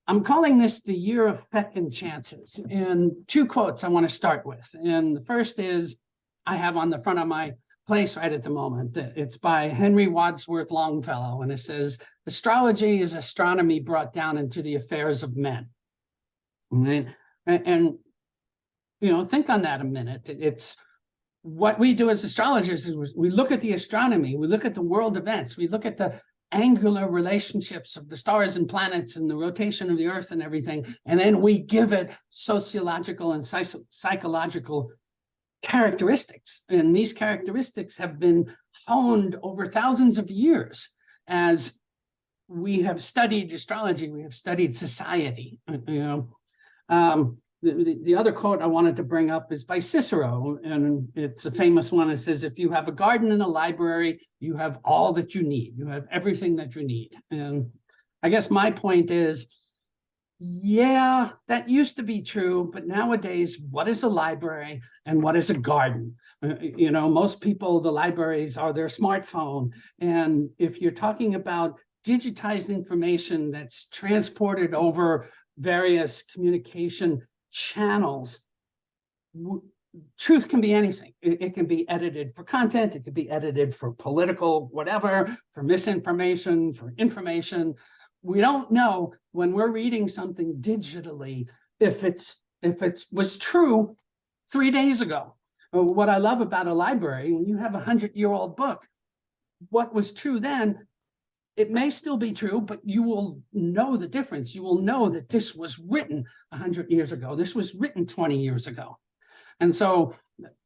I'm calling this the Year of Fecund Chances, and two quotes I want to start with. And the first is, I have on the front of my place right at the moment. It's by Henry Wadsworth Longfellow, and it says, "Astrology is astronomy brought down into the affairs of men." And you know, think on that a minute. It's what we do as astrologers is we look at the astronomy, we look at the world events, we look at the angular relationships of the stars and planets and the rotation of the earth and everything, and then we give it sociological and psychological characteristics. And these characteristics have been honed over thousands of years as we have studied astrology, we have studied society. You know, the other quote I wanted to bring up is by Cicero, and it's a famous one. It says, "If you have a garden and a library, you have all that you need. You have everything that you need." And I guess my point is, yeah, that used to be true, but nowadays, what is a library and what is a garden? You know, most people, the libraries are their smartphone. And if you're talking about digitized information that's transported over various communication channels, truth can be anything. It can be edited for content, it can be edited for political whatever, for misinformation, for information. We don't know when we're reading something digitally if it was true 3 days ago. What I love about a library, when you have a 100-year-old book, what was true then, it may still be true, but you will know the difference. You will know that this was written 100 years ago. This was written 20 years ago. And so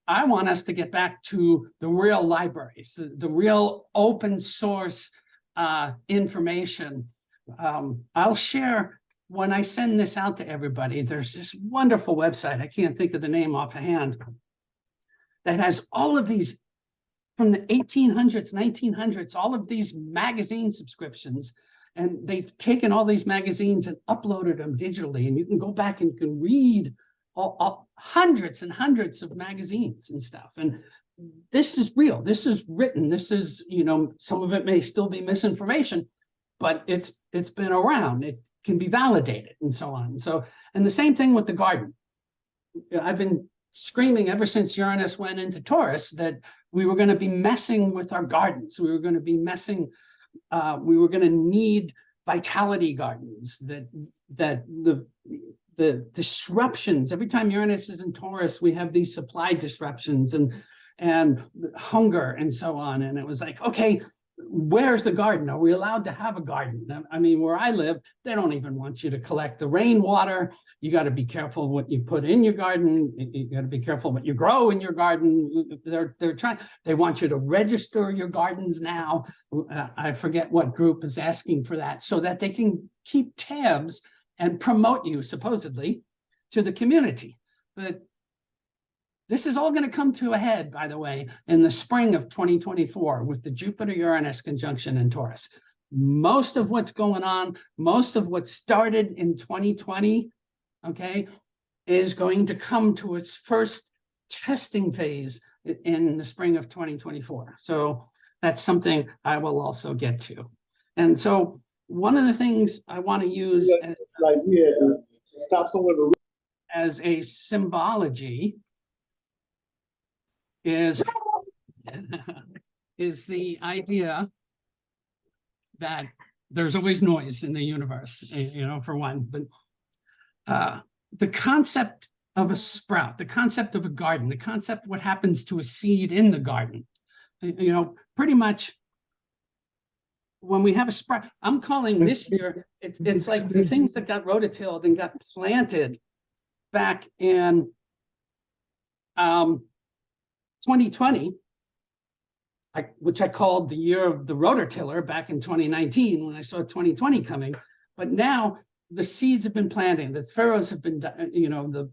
I want us to get back to the real libraries, the real open source information. I'll share, when I send this out to everybody, there's this wonderful website, I can't think of the name offhand, that has all of these, from the 1800s, 1900s, all of these magazine subscriptions. And they've taken all these magazines and uploaded them digitally. And you can go back and you can read hundreds and hundreds of magazines and stuff. And this is real. This is written. This is, you know, some of it may still be misinformation, but it's been around. It can be validated and so on. So, and the same thing with the garden. I've been screaming ever since Uranus went into Taurus that we were going to be messing with our gardens. We were going to be messing, we were going to need vitality gardens, that the disruptions, every time Uranus is in Taurus, we have these supply disruptions and hunger and so on. And it was like, okay, where's the garden? Are we allowed to have a garden? I mean, where I live, they don't even want you to collect the rainwater. You got to be careful what you put in your garden. You got to be careful what you grow in your garden. They want you to register your gardens now. I forget what group is asking for that, so that they can keep tabs and promote you, supposedly, to the community. But this is all going to come to a head, by the way, in the spring of 2024 with the Jupiter-Uranus conjunction in Taurus. Most of what's going on, most of what started in 2020, okay, is going to come to its first testing phase in the spring of 2024. So that's something I will also get to. And so one of the things I want to use as a symbology is the idea that there's always noise in the universe, you know, for one. But the concept of a sprout, the concept of a garden, the concept what happens to a seed in the garden, you know, pretty much when we have a sprout, I'm calling this year, it's like the things that got rototilled and got planted back in 2020, which I called the year of the rototiller back in 2019 when I saw 2020 coming. But now the seeds have been planting, the furrows have been, you know,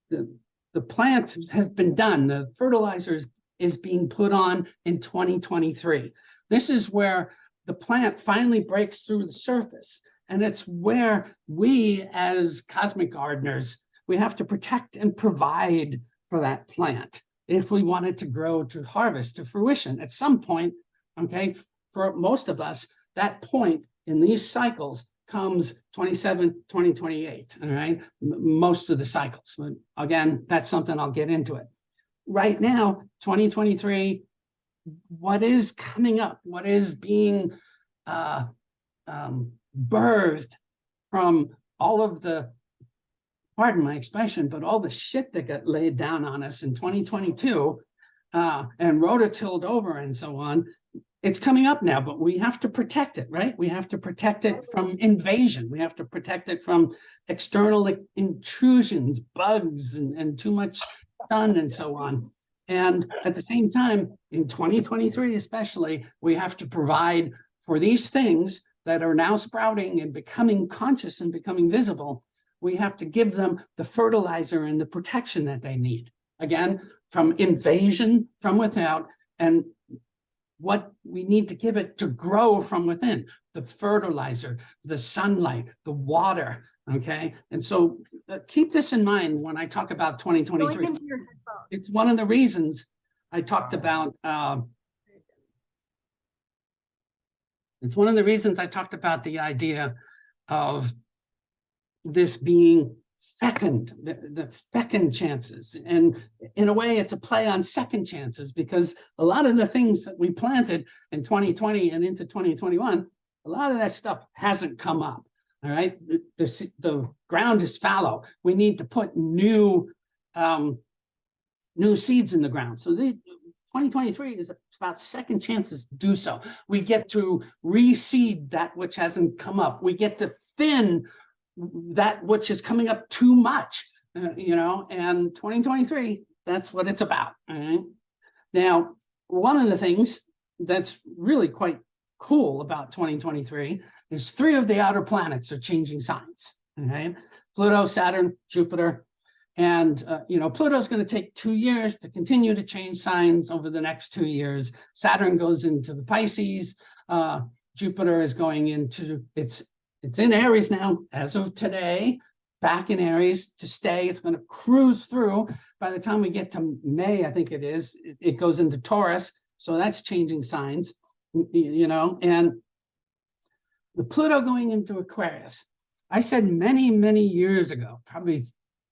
the plants has been done, the fertilizers is being put on in 2023. This is where the plant finally breaks through the surface. And it's where we as cosmic gardeners, we have to protect and provide for that plant if we want it to grow to harvest, to fruition at some point. Okay, for most of us, that point in these cycles comes 27, 2028, all right? Most of the cycles. But again, that's something I'll get into it. Right now, 2023, what is coming up? What is being birthed from all of the, pardon my expression, but all the shit that got laid down on us in 2022 and rototilled over and so on? It's coming up now, but we have to protect it, right? We have to protect it from invasion. We have to protect it from external intrusions, bugs, and too much sun and so on. And at the same time, in 2023 especially, we have to provide for these things that are now sprouting and becoming conscious and becoming visible. We have to give them the fertilizer and the protection that they need. Again, from invasion from without, and what we need to give it to grow from within, the fertilizer, the sunlight, the water, okay? And so keep this in mind when I talk about 2023. Going into your headphones. It's one of the reasons I talked about, it's one of the reasons I talked about the idea of this being fecund, the fecund chances. And in a way, it's a play on second chances, because a lot of the things that we planted in 2020 and into 2021, a lot of that stuff hasn't come up. All right. The ground is fallow. We need to put new seeds in the ground. So 2023 is about second chances to do so. We get to reseed that which hasn't come up. We get to thin that which is coming up too much, you know, and 2023, that's what it's about. All right. Now, one of the things that's really quite cool about 2023 is 3 of the outer planets are changing signs. All right. Pluto, Saturn, Jupiter. And, you know, Pluto's going to take 2 years to continue to change signs over the next 2 years. Saturn goes into the Pisces. Jupiter is going into it's in Aries now, as of today, back in Aries to stay. It's going to cruise through. By the time we get to May, I think it is, it goes into Taurus. So that's changing signs, you know, and the Pluto going into Aquarius. I said many, many years ago, probably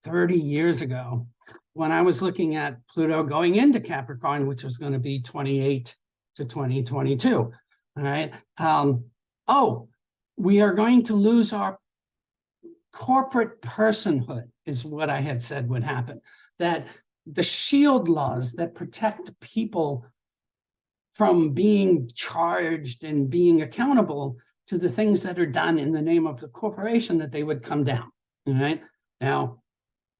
30 years ago, when I was looking at Pluto going into Capricorn, which was going to be 28 to 2022. All right. We are going to lose our corporate personhood, is what I had said would happen. That the shield laws that protect people from being charged and being accountable to the things that are done in the name of the corporation, that they would come down. All right. Now,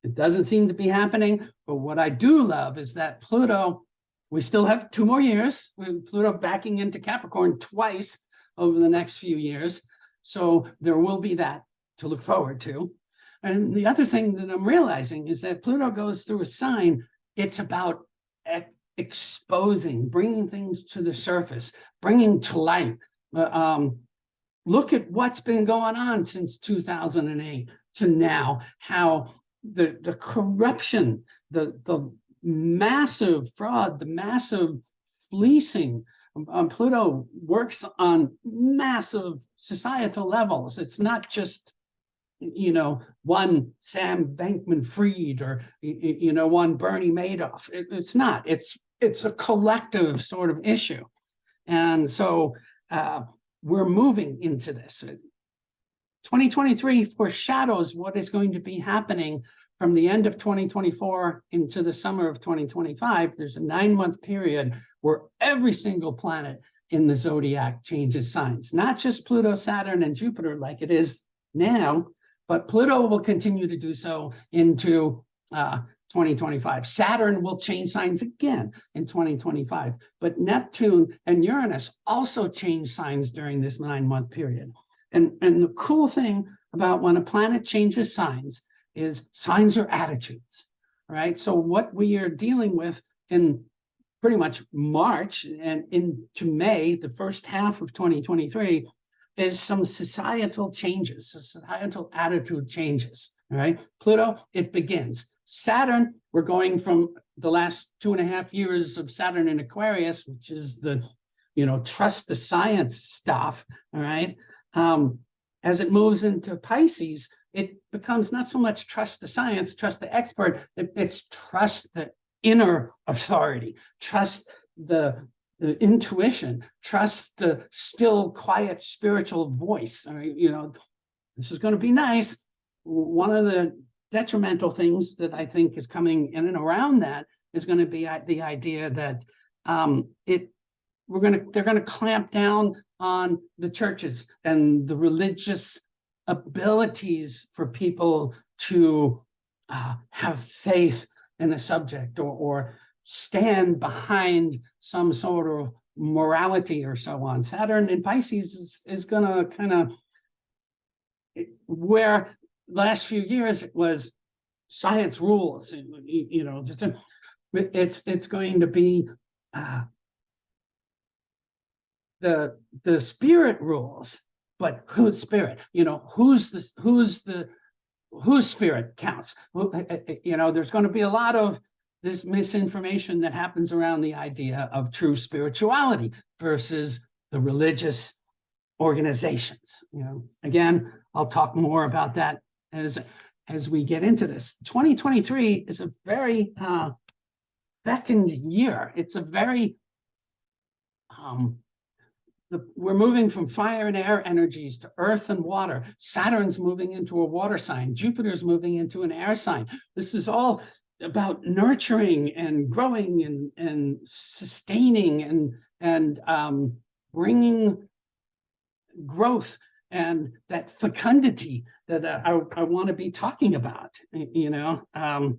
it doesn't seem to be happening, but what I do love is that Pluto, we still have 2 more years, with Pluto backing into Capricorn twice over the next few years. So there will be that to look forward to. And the other thing that I'm realizing is that Pluto goes through a sign. It's about exposing, bringing things to the surface, bringing to light. Look at what's been going on since 2008 to now, how the corruption, the massive fraud, the massive fleecing. Pluto works on massive societal levels. It's not just, you know, one Sam Bankman-Fried or, you know, one Bernie Madoff. It's not. It's a collective sort of issue. And so we're moving into this. 2023 foreshadows what is going to be happening from the end of 2024 into the summer of 2025. There's a 9-month period where every single planet in the zodiac changes signs, not just Pluto, Saturn, and Jupiter like it is now, but Pluto will continue to do so into 2025. Saturn will change signs again in 2025, but Neptune and Uranus also change signs during this 9-month period. And the cool thing about when a planet changes signs is signs are attitudes, right? So what we are dealing with in pretty much March and into May, the first half of 2023, is some societal changes, societal attitude changes, all right? Pluto, it begins. Saturn, we're going from the last 2.5 years of Saturn in Aquarius, which is the, you know, trust the science stuff, all right? as it moves into Pisces, it becomes not so much trust the science, trust the expert, it's trust the inner authority, trust the intuition, trust the still, quiet, spiritual voice. This is going to be nice. One of the detrimental things that I think is coming in and around that is going to be the idea that they're going to clamp down on the churches and the religious abilities for people to have faith in a subject or stand behind some sort of morality or so on. Saturn in Pisces is going to kind of, where last few years it was science rules, it's going to be the spirit rules, but whose spirit? Whose spirit counts? There's going to be a lot of this misinformation that happens around the idea of true spirituality versus the religious organizations. Again, I'll talk more about that as we get into this. 2023 is a very fecund year. It's a very we're moving from fire and air energies to earth and water. Saturn's moving into a water sign. Jupiter's moving into an air sign. This is all about nurturing and growing and sustaining and bringing growth and that fecundity that I want to be talking about, and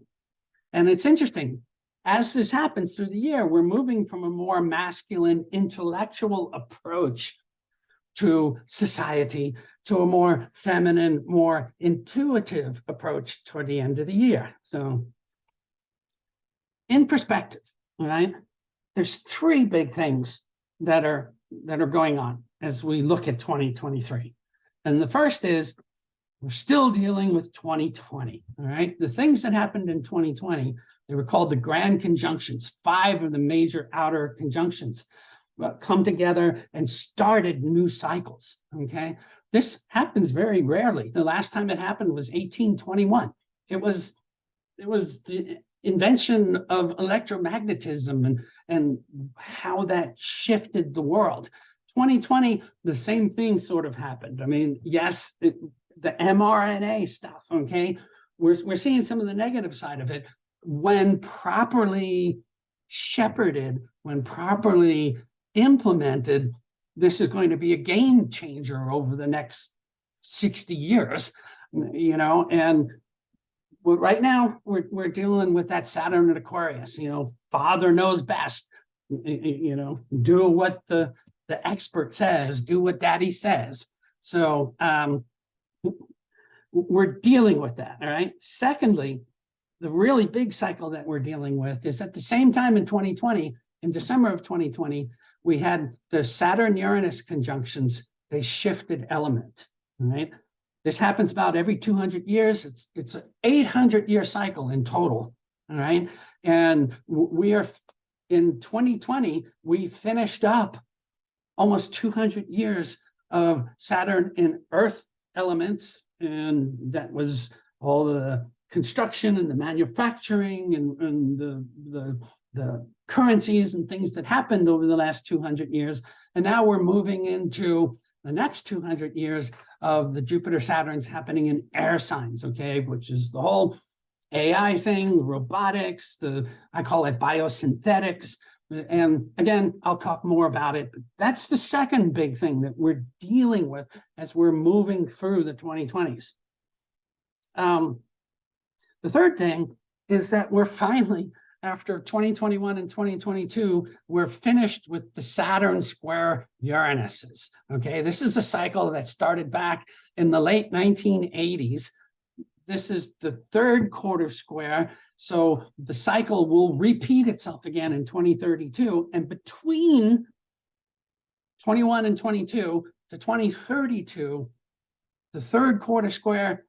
it's interesting. As this happens through the year, we're moving from a more masculine intellectual approach to society to a more feminine, more intuitive approach toward the end of the year. So in perspective, right, there's three big things that are going on as we look at 2023. And the first is we're still dealing with 2020, all right? The things that happened in 2020, they were called the grand conjunctions. 5 of the major outer conjunctions come together and started new cycles, okay? This happens very rarely. The last time it happened was 1821. It was the invention of electromagnetism and how that shifted the world. 2020, the same thing sort of happened. I mean, yes, the mRNA stuff, okay? We're seeing some of the negative side of it. When properly shepherded, when properly implemented, this is going to be a game changer over the next 60 years, and right now we're dealing with that Saturn at Aquarius, father knows best, do what the expert says, do what daddy says. So we're dealing with that, all right? Secondly, the really big cycle that we're dealing with is at the same time in 2020, in December of 2020, we had the Saturn-Uranus conjunctions. They shifted element, all right? This happens about every 200 years. It's an 800-year cycle in total, all right? And we are, in 2020, we finished up almost 200 years of Saturn in Earth elements, and that was all the construction and the manufacturing and the currencies and things that happened over the last 200 years. And now we're moving into the next 200 years of the Jupiter Saturns happening in air signs, okay, which is the whole AI thing, robotics, I call it biosynthetics. And again, I'll talk more about it, but that's the second big thing that we're dealing with as we're moving through the 2020s. The third thing is that we're finally, after 2021 and 2022, we're finished with the Saturn square Uranuses, okay? This is a cycle that started back in the late 1980s. This is the 3rd quarter square, so the cycle will repeat itself again in 2032, and between 21 and 22 to 2032, the 3rd quarter square,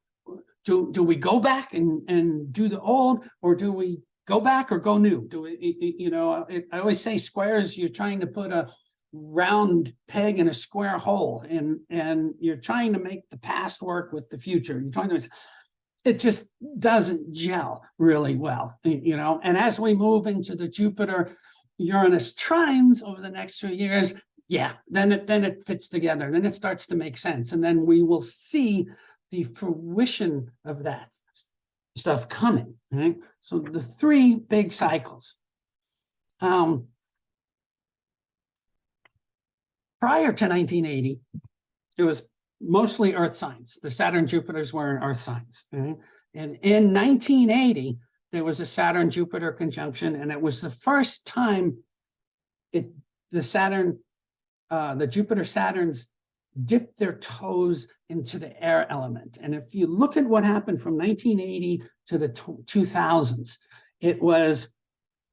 do we go back and do the old, or do we go back or go new? Do we, I always say squares, you're trying to put a round peg in a square hole, and you're trying to make the past work with the future. You're trying to, it just doesn't gel really well, you know. And as we move into the Jupiter Uranus trines over the next few years, yeah, then it fits together, then it starts to make sense, and then we will see the fruition of that stuff coming, right? So the three big cycles. Prior to 1980, it was mostly Earth signs. The Saturn Jupiters were in Earth signs. Right? And in 1980, there was a Saturn-Jupiter conjunction, and it was the first time the Jupiter-Saturns dipped their toes into the air element. And if you look at what happened from 1980 to the 2000s, it was,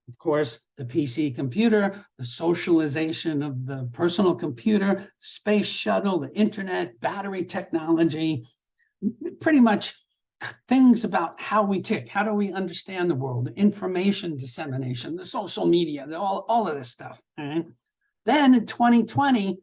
of course, the PC computer, the socialization of the personal computer, space shuttle, the internet, battery technology, pretty much things about how we tick, how do we understand the world, information dissemination, the social media, all of this stuff. Right? Then in 2020,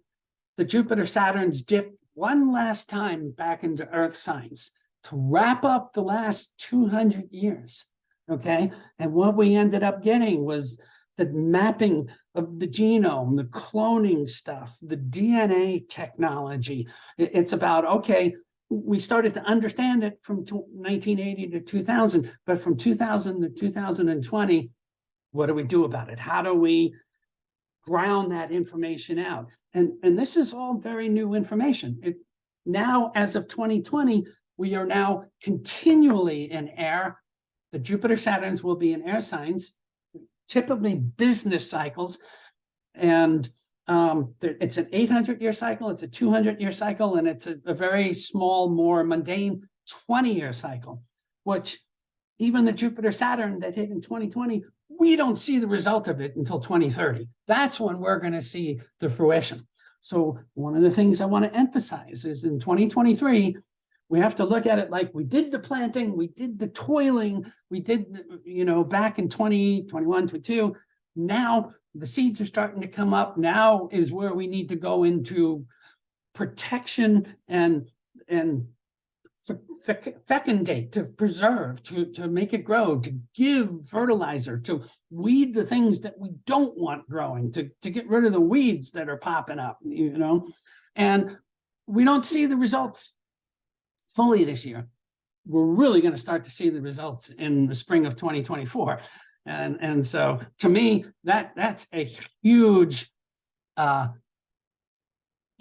the Jupiter-Saturns dipped one last time back into Earth signs to wrap up the last 200 years. Okay, and what we ended up getting was the mapping of the genome, the cloning stuff, the DNA technology. It's about, okay, we started to understand it from 1980 to 2000, but from 2000 to 2020, what do we do about it? How do we ground that information out? And this is all very new information. Now, as of 2020, we are now continually in air. The Jupiter-Saturns will be in air signs, typically business cycles. And it's an 800-year cycle, it's a 200-year cycle, and it's a very small, more mundane 20-year cycle, which even the Jupiter-Saturn that hit in 2020, we don't see the result of it until 2030. That's when we're going to see the fruition. So one of the things I want to emphasize is in 2023, we have to look at it like we did the planting, we did the toiling, we did, back in 2021, 22. Now the seeds are starting to come up. Now is where we need to go into protection and fecundate, to preserve, to make it grow, to give fertilizer, to weed the things that we don't want growing, to get rid of the weeds that are popping up, and we don't see the results fully this year. We're really going to start to see the results in the spring of 2024. And so to me, that's a huge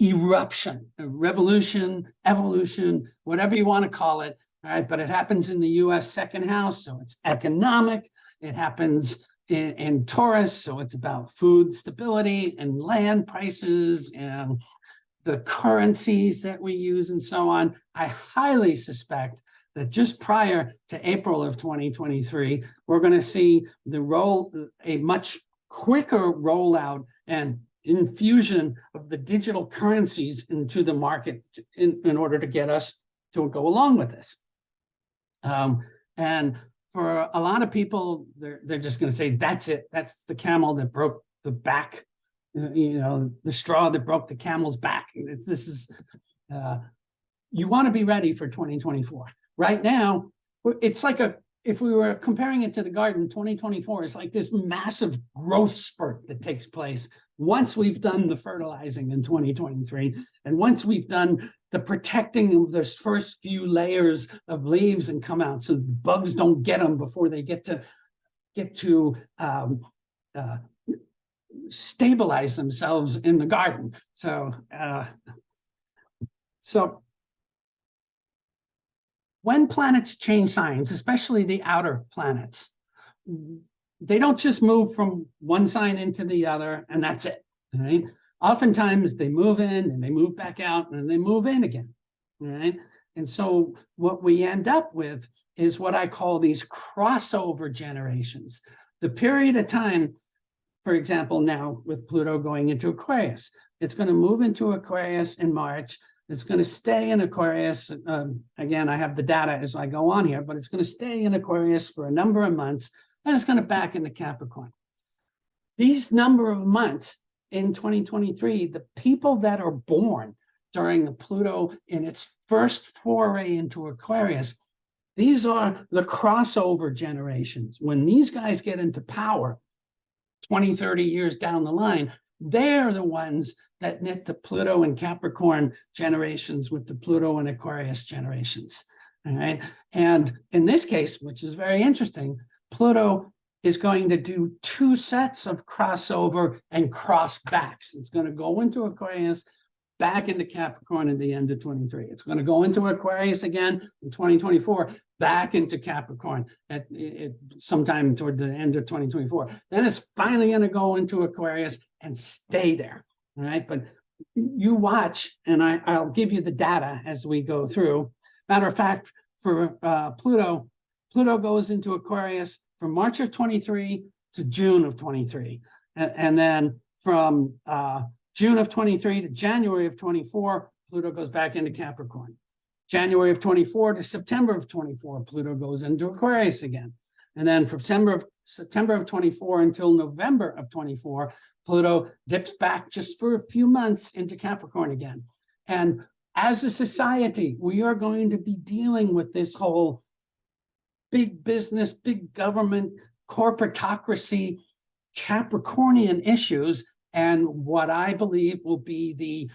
eruption, a revolution, evolution, whatever you want to call it. All right, but it happens in the US second house, so it's economic. It happens in Taurus, so it's about food stability and land prices and the currencies that we use and so on. I highly suspect that just prior to April of 2023, we're going to see a much quicker rollout and infusion of the digital currencies into the market in order to get us to go along with this. And for a lot of people, they're just going to say, that's it. That's the camel that broke the back, the straw that broke the camel's back. You want to be ready for 2024. Right now, it's like if we were comparing it to the garden, 2024 is like this massive growth spurt that takes place once we've done the fertilizing in 2023, and once we've done the protecting of those first few layers of leaves and come out so bugs don't get them before they get to stabilize themselves in the garden. So when planets change signs, especially the outer planets, they don't just move from one sign into the other and that's it. Right? Oftentimes they move in and they move back out and they move in again. Right? And so what we end up with is what I call these crossover generations. The period of time, for example, now with Pluto going into Aquarius, it's going to move into Aquarius in March. It's going to stay in Aquarius. Again, I have the data as I go on here, but it's going to stay in Aquarius for a number of months, and it's going to back into Capricorn. These number of months in 2023, the people that are born during the Pluto in its first foray into Aquarius, these are the crossover generations. When these guys get into power 20, 30 years down the line, they're the ones that knit the Pluto and Capricorn generations with the Pluto and Aquarius generations. All right. And in this case, which is very interesting, Pluto is going to do two sets of crossover and cross backs. It's going to go into Aquarius, back into Capricorn at the end of 23. It's going to go into Aquarius again in 2024, back into Capricorn at sometime toward the end of 2024. Then it's finally going to go into Aquarius and stay there. All right. But you watch, and I'll give you the data as we go through. Matter of fact, for Pluto goes into Aquarius from March of 23 to June of 23. And then from June of 23 to January of 24, Pluto goes back into Capricorn. January of 24 to September of 24, Pluto goes into Aquarius again. And then from September of 24 until November of 24, Pluto dips back just for a few months into Capricorn again. And as a society, we are going to be dealing with this whole big business, big government, corporatocracy, Capricornian issues, and what I believe will be the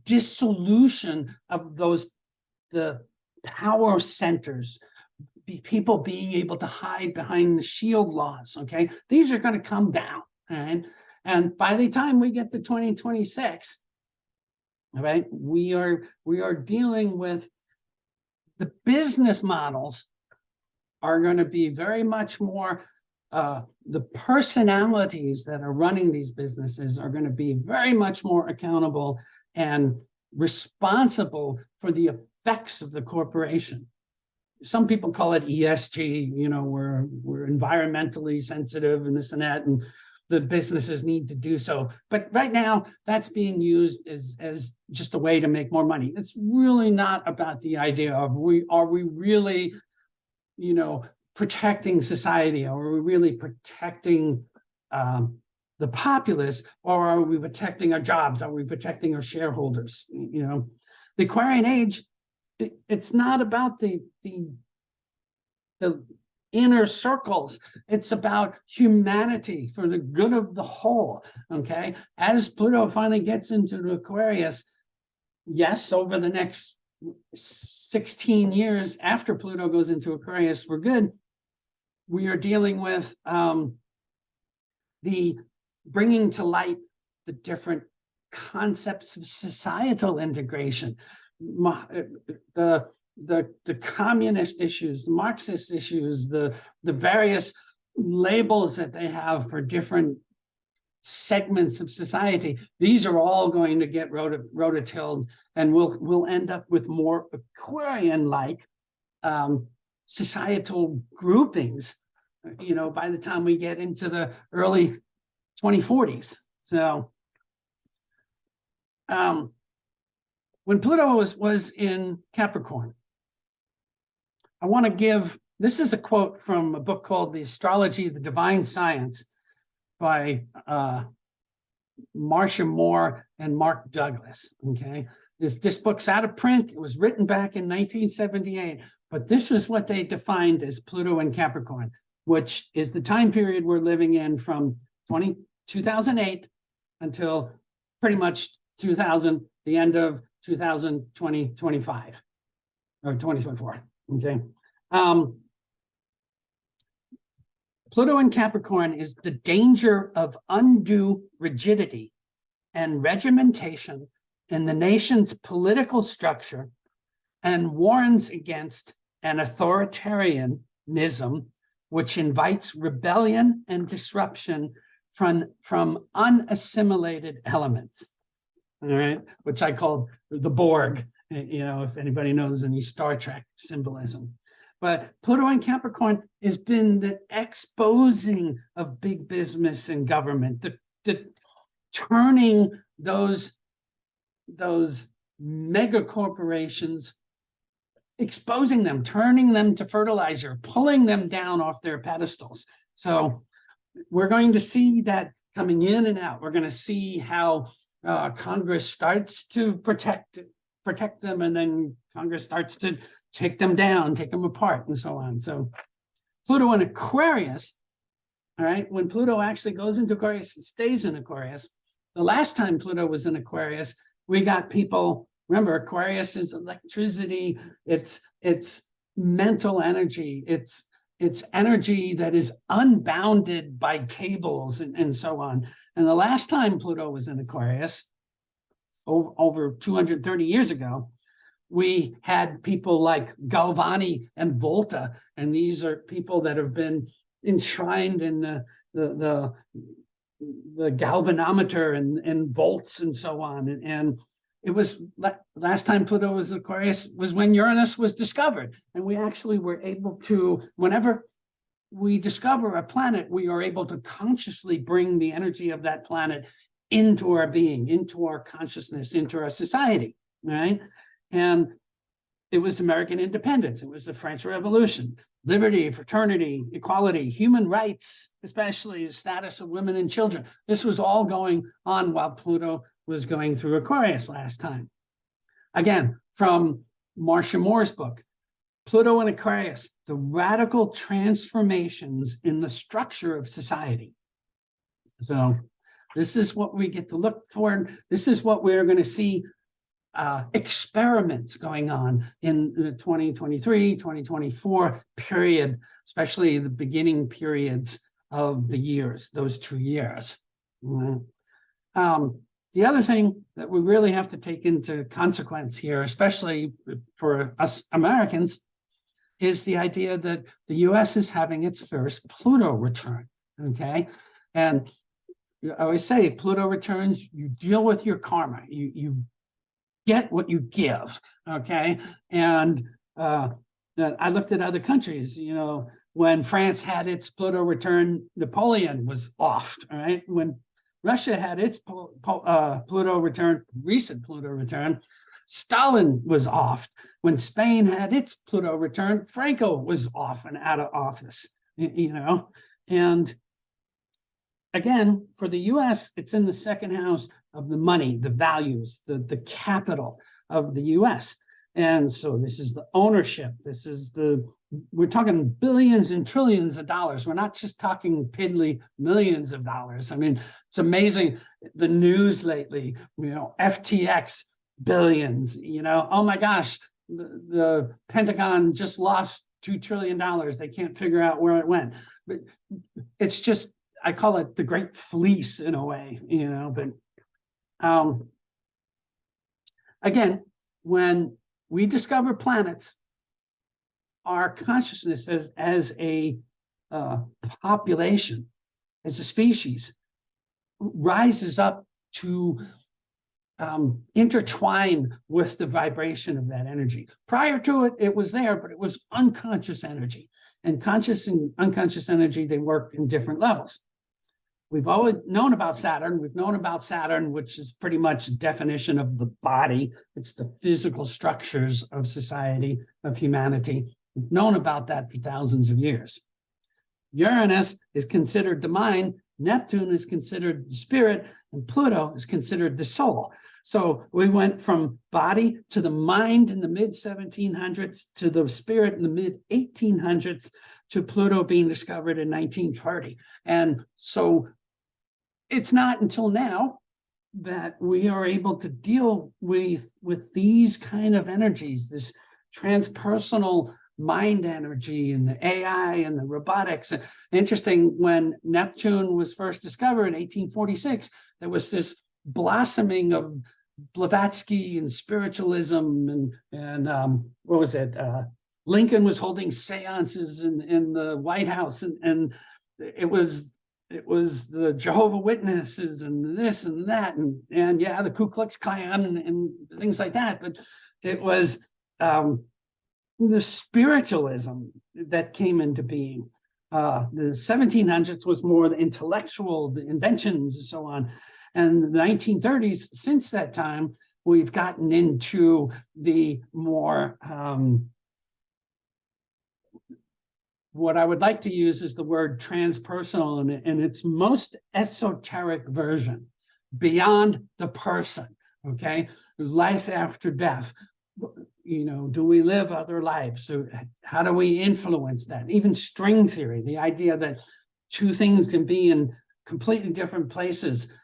dissolution of the power centers, people being able to hide behind the shield laws, okay? These are going to come down, and by the time we get to 2026, all right, we are dealing with the business models are going to be very much more, the personalities that are running these businesses are going to be very much more accountable and responsible for the effects of the corporation. Some people call it ESG, you know, we're environmentally sensitive and this and that, and the businesses need to do so. But right now, that's being used as just a way to make more money. It's really not about the idea of are we really, you know, protecting society? Are we really protecting the populace, or are we protecting our jobs? Are we protecting our shareholders? You know, the Aquarian age, it's not about the inner circles. It's about humanity for the good of the whole. Okay, as Pluto finally gets into the Aquarius, yes, over the next 16 years after Pluto goes into Aquarius for good, we are dealing with the bringing to light the different concepts of societal integration, the communist issues, the Marxist issues, the various labels that they have for different segments of society. These are all going to get rototilled, and we'll end up with more Aquarian-like societal groupings, you know, by the time we get into the early 2040s. So when Pluto was in Capricorn, I want to give, this is a quote from a book called The Astrology of the Divine Science by Marcia Moore and Mark Douglas, okay? This book's out of print. It was written back in 1978, but this is what they defined as Pluto in Capricorn, which is the time period we're living in from 2008 until pretty much the end of 2025 or 2024, okay? Pluto in Capricorn is the danger of undue rigidity and regimentation in the nation's political structure, and warns against an authoritarianism which invites rebellion and disruption from unassimilated elements, all right, which I call the Borg, you know, if anybody knows any Star Trek symbolism. But Pluto in Capricorn has been the exposing of big business and government, the turning those mega corporations, exposing them, turning them to fertilizer, pulling them down off their pedestals. So we're going to see that coming in and out. We're going to see how Congress starts to protect them, and then Congress starts to take them down, take them apart, and so on. So Pluto in Aquarius, all right, when Pluto actually goes into Aquarius and stays in Aquarius, the last time Pluto was in Aquarius, we got people, remember, Aquarius is electricity, it's mental energy, it's energy that is unbounded by cables and so on. And the last time Pluto was in Aquarius, over 230 years ago, we had people like Galvani and Volta, and these are people that have been enshrined in the galvanometer and volts and so on. And it was last time Pluto was Aquarius was when Uranus was discovered. And we actually were able to, whenever we discover a planet, we are able to consciously bring the energy of that planet into our being, into our consciousness, into our society, right? And it was American independence. It was the French Revolution, liberty, fraternity, equality, human rights, especially the status of women and children. This was all going on while Pluto was going through Aquarius last time. Again, from Marcia Moore's book, Pluto and Aquarius, the radical transformations in the structure of society. So this is what we get to look for. This is what we're going to see experiments going on in the 2023, 2024 period, especially the beginning periods of the years, those 2 years. The other thing that we really have to take into consequence here, especially for us Americans, is the idea that the US is having its first Pluto return, okay? And I always say, Pluto returns, you deal with your karma, you get what you give, okay? And I looked at other countries, you know, when France had its Pluto return, Napoleon was off, all right? When Russia had its Pluto return, recent Pluto return, Stalin was off. When Spain had its Pluto return, Franco was off and out of office, you know? And again, for the US, it's in the second house of the money, the values, the capital of the US. And so this is the ownership. This is we're talking billions and trillions of dollars. We're not just talking piddly millions of dollars. I mean, it's amazing, the news lately, you know, FTX, billions, you know, oh my gosh, the Pentagon just lost $2 trillion. They can't figure out where it went. But it's just, I call it the great fleece in a way, you know, but again, when we discover planets, our consciousness as a population, as a species, rises up to intertwine with the vibration of that energy. Prior to it, it was there, but it was unconscious energy. And conscious and unconscious energy, they work in different levels. We've always known about Saturn. We've known about Saturn, which is pretty much definition of the body. It's the physical structures of society, of humanity. We've known about that for thousands of years. Uranus is considered the mind, Neptune is considered the spirit, and Pluto is considered the soul. So we went from body to the mind in the mid-1700s, to the spirit in the mid-1800s, to Pluto being discovered in 1930. And so it's not until now that we are able to deal with these kind of energies, this transpersonal mind energy and the AI and the robotics. Interesting, when Neptune was first discovered in 1846, there was this blossoming of Blavatsky and spiritualism and what was it? Lincoln was holding seances in the White House, and it was the Jehovah Witnesses and this and that, and yeah, the Ku Klux Klan and things like that. But it was the spiritualism that came into being. The 1700s was more the intellectual, the inventions and so on. And the 1930s, since that time, we've gotten into the more what I would like to use is the word transpersonal in its most esoteric version, beyond the person, okay? Life after death. You know, do we live other lives? So how do we influence that? Even string theory, the idea that two things can be in completely different places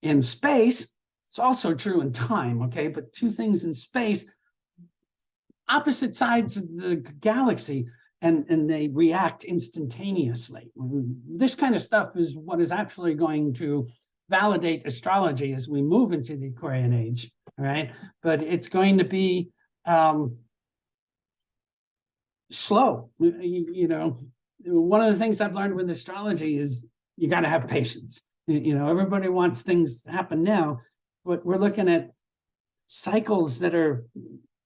in space. It's also true in time, okay? But two things in space, opposite sides of the galaxy, and they react instantaneously. This kind of stuff is what is actually going to validate astrology as we move into the Aquarian age, right? But it's going to be slow. You know, one of the things I've learned with astrology is you got to have patience. You know, everybody wants things to happen now, but we're looking at cycles that are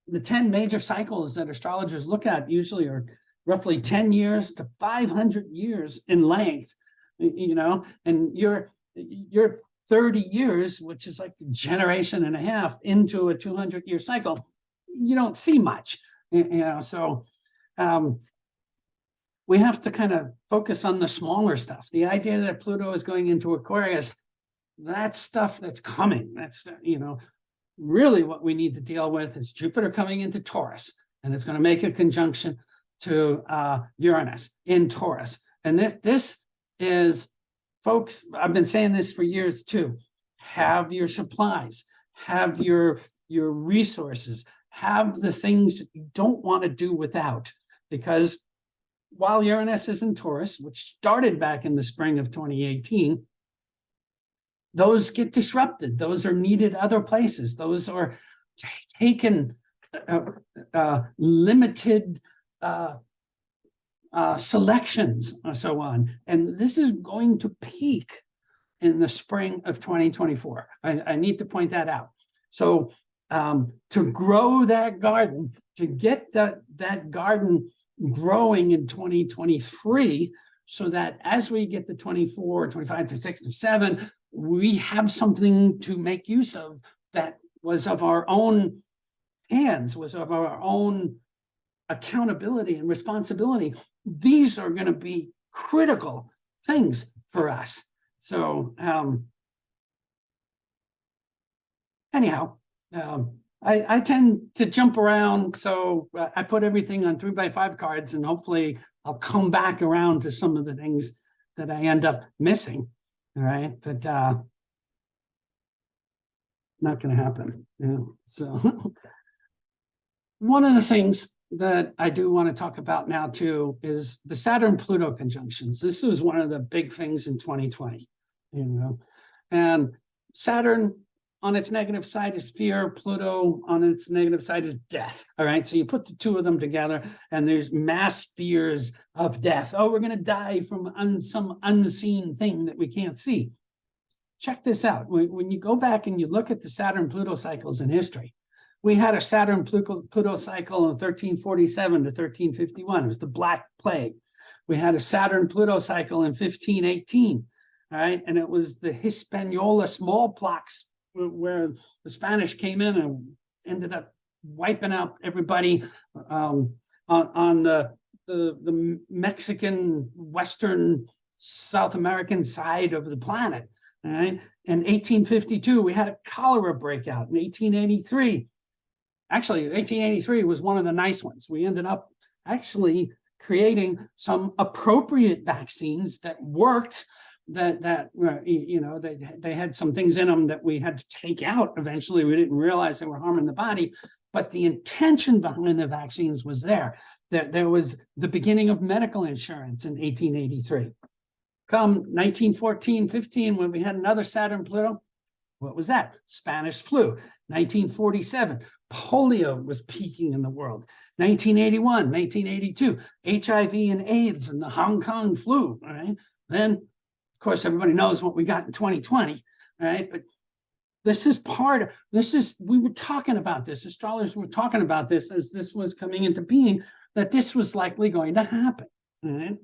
the 10 major cycles that astrologers look at usually are roughly 10 years to 500 years in length, you know, and you're 30 years, which is like a generation and a half into a 200-year cycle. You don't see much, you know, so we have to kind of focus on the smaller stuff. The idea that Pluto is going into Aquarius, that's stuff that's coming. That's, you know, really what we need to deal with is Jupiter coming into Taurus, and it's going to make a conjunction to Uranus in Taurus. And this is, folks, I've been saying this for years too, have your supplies, have your resources, have the things you don't want to do without, because while Uranus is in Taurus, which started back in the spring of 2018, those get disrupted. Those are needed other places. Those are taken, limited selections and so on. And this is going to peak in the spring of 2024. I need to point that out. So to grow that garden, to get that garden growing in 2023, so that as we get to 24, 25, 26, 27, we have something to make use of that was of our own hands, was of our own accountability and responsibility. These are going to be critical things for us. So anyhow, I tend to jump around, so I put everything on 3x5 cards, and hopefully I'll come back around to some of the things that I end up missing. All right, but not going to happen. Yeah. So one of the things that I do want to talk about now too is the Saturn-Pluto conjunctions. This was one of the big things in 2020, you know, and Saturn on its negative side is fear, Pluto on its negative side is death. All right, so you put the two of them together and there's mass fears of death. Oh, we're going to die from some unseen thing that we can't see. Check this out. When you go back and you look at the Saturn-Pluto cycles in history, we had a Saturn-Pluto cycle in 1347 to 1351. It was the Black Plague. We had a Saturn-Pluto cycle in 1518, all right, and it was the Hispaniola smallpox, where the Spanish came in and ended up wiping out everybody on the Mexican, Western, South American side of the planet. All right. In 1852, we had a cholera breakout. In 1883, actually, 1883 was one of the nice ones. We ended up actually creating some appropriate vaccines that worked. That you know, they had some things in them that we had to take out eventually. We didn't realize they were harming the body, but the intention behind the vaccines was there. There was the beginning of medical insurance in 1883. Come 1914-15, when we had another Saturn-Pluto, what was that? Spanish flu. 1947, polio was peaking in the world. 1981, 1982, HIV and AIDS and the Hong Kong flu. All right, then. Of course, everybody knows what we got in 2020, right? But this is we were talking about this, astrologers were talking about this as this was coming into being, that this was likely going to happen, right?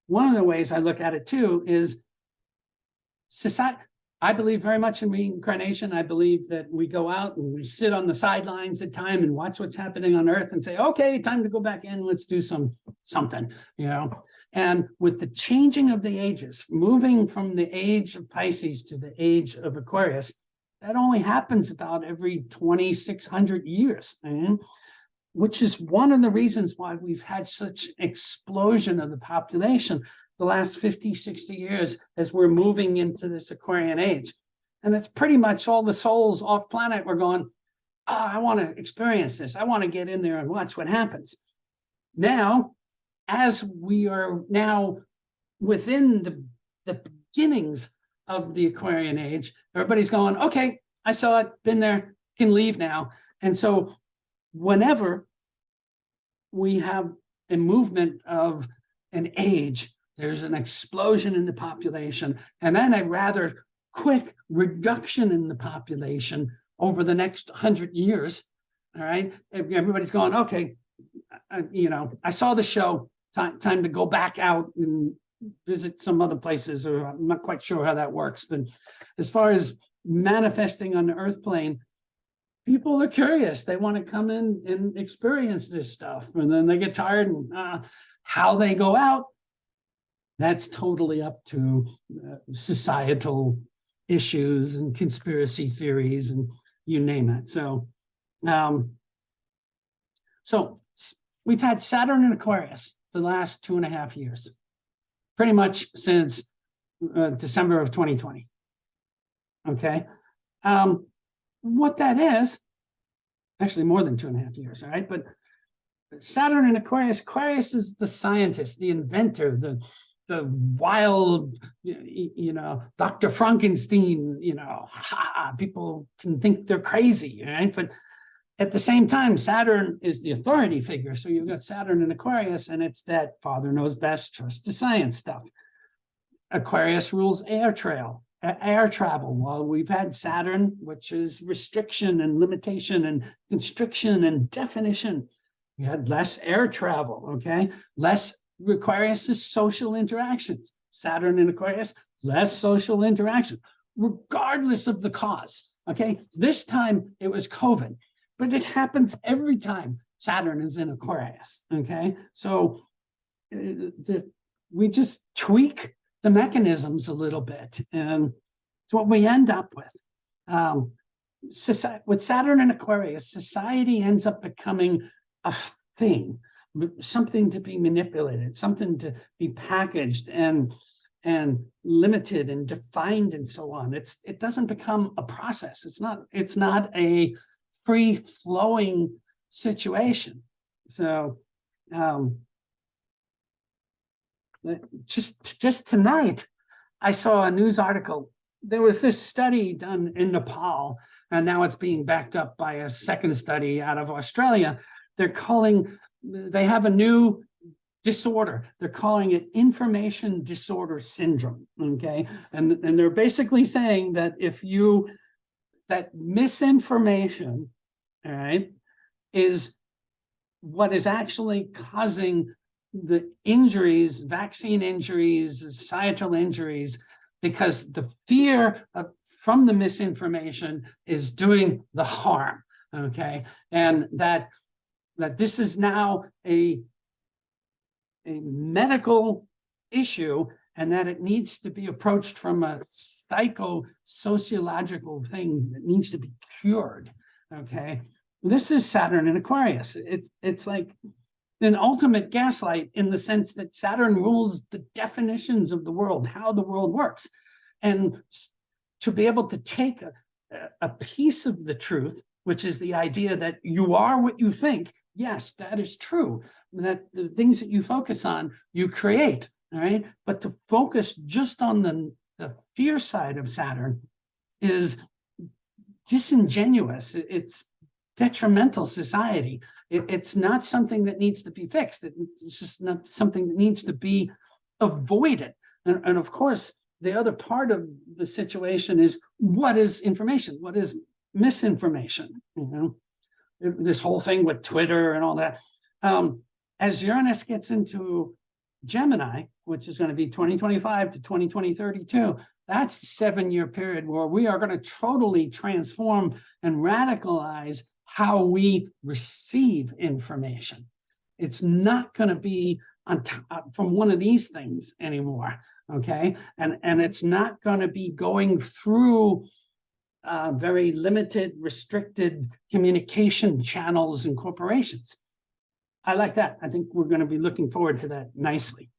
One of the ways I look at it too is society. I believe very much in reincarnation. I believe that we go out and we sit on the sidelines at time and watch what's happening on Earth and say, okay, time to go back in. Let's do something, you know. And with the changing of the ages, moving from the age of Pisces to the age of Aquarius, that only happens about every 2,600 years, which is one of the reasons why we've had such explosion of the population the last 50, 60 years as we're moving into this Aquarian age. And it's pretty much all the souls off planet were going, oh, I want to experience this. I want to get in there and watch what happens. Now, as we are now within the beginnings of the Aquarian age, everybody's going, okay, I saw it, been there, can leave now. And so whenever we have a movement of an age, there's an explosion in the population, and then a rather quick reduction in the population over the next 100 years. All right, everybody's going, okay, you know, I saw the show, time to go back out and visit some other places, or I'm not quite sure how that works. But as far as manifesting on the earth plane, people are curious. They want to come in and experience this stuff, and then they get tired, and how they go out, that's totally up to societal issues and conspiracy theories and you name it. So, so we've had Saturn in Aquarius for the last 2.5 years, pretty much since December of 2020. Okay. What that is, actually more than 2.5 years, all right? But Saturn in Aquarius, Aquarius is the scientist, the inventor, the wild, you know, Dr. Frankenstein, you know, people can think they're crazy, right? But at the same time, Saturn is the authority figure. So you've got Saturn in Aquarius, and it's that father knows best, trust the science stuff. Aquarius rules air travel. Well, we've had Saturn, which is restriction and limitation and constriction and definition. We had less air travel, okay? Less. Aquarius is social interactions. Saturn in Aquarius, less social interactions, regardless of the cause. Okay, this time it was COVID, but it happens every time Saturn is in Aquarius. Okay, so we just tweak the mechanisms a little bit, and it's what we end up with. With Saturn in Aquarius, society ends up becoming a thing, something to be manipulated, something to be packaged and limited and defined and so on. It doesn't become a process. It's not a free-flowing situation. So just tonight, I saw a news article. There was this study done in Nepal, and now it's being backed up by a second study out of Australia. They have a new disorder. They're calling it information disorder syndrome, okay? And they're basically saying that that misinformation, all right, is what is actually causing the injuries, vaccine injuries, societal injuries, because the fear from the misinformation is doing the harm, okay? And that this is now a medical issue, and that it needs to be approached from a psychosociological thing that needs to be cured, okay? This is Saturn in Aquarius. It's like an ultimate gaslight in the sense that Saturn rules the definitions of the world, how the world works. And to be able to take a piece of the truth, which is the idea that you are what you think. Yes, that is true. That the things that you focus on, you create, all right? But to focus just on the fear side of Saturn is disingenuous. It's detrimental society. It's not something that needs to be fixed. It's just not something that needs to be avoided. And of course, the other part of the situation is, what is information? What is misinformation? You know, this whole thing with Twitter and all that. As Uranus gets into Gemini, which is going to be 2025 to 2032, that's a 7-year period where we are going to totally transform and radicalize how we receive information. It's not going to be on top from one of these things anymore, okay? And it's not going to be going through very limited, restricted communication channels and corporations. I like that. I think we're going to be looking forward to that nicely.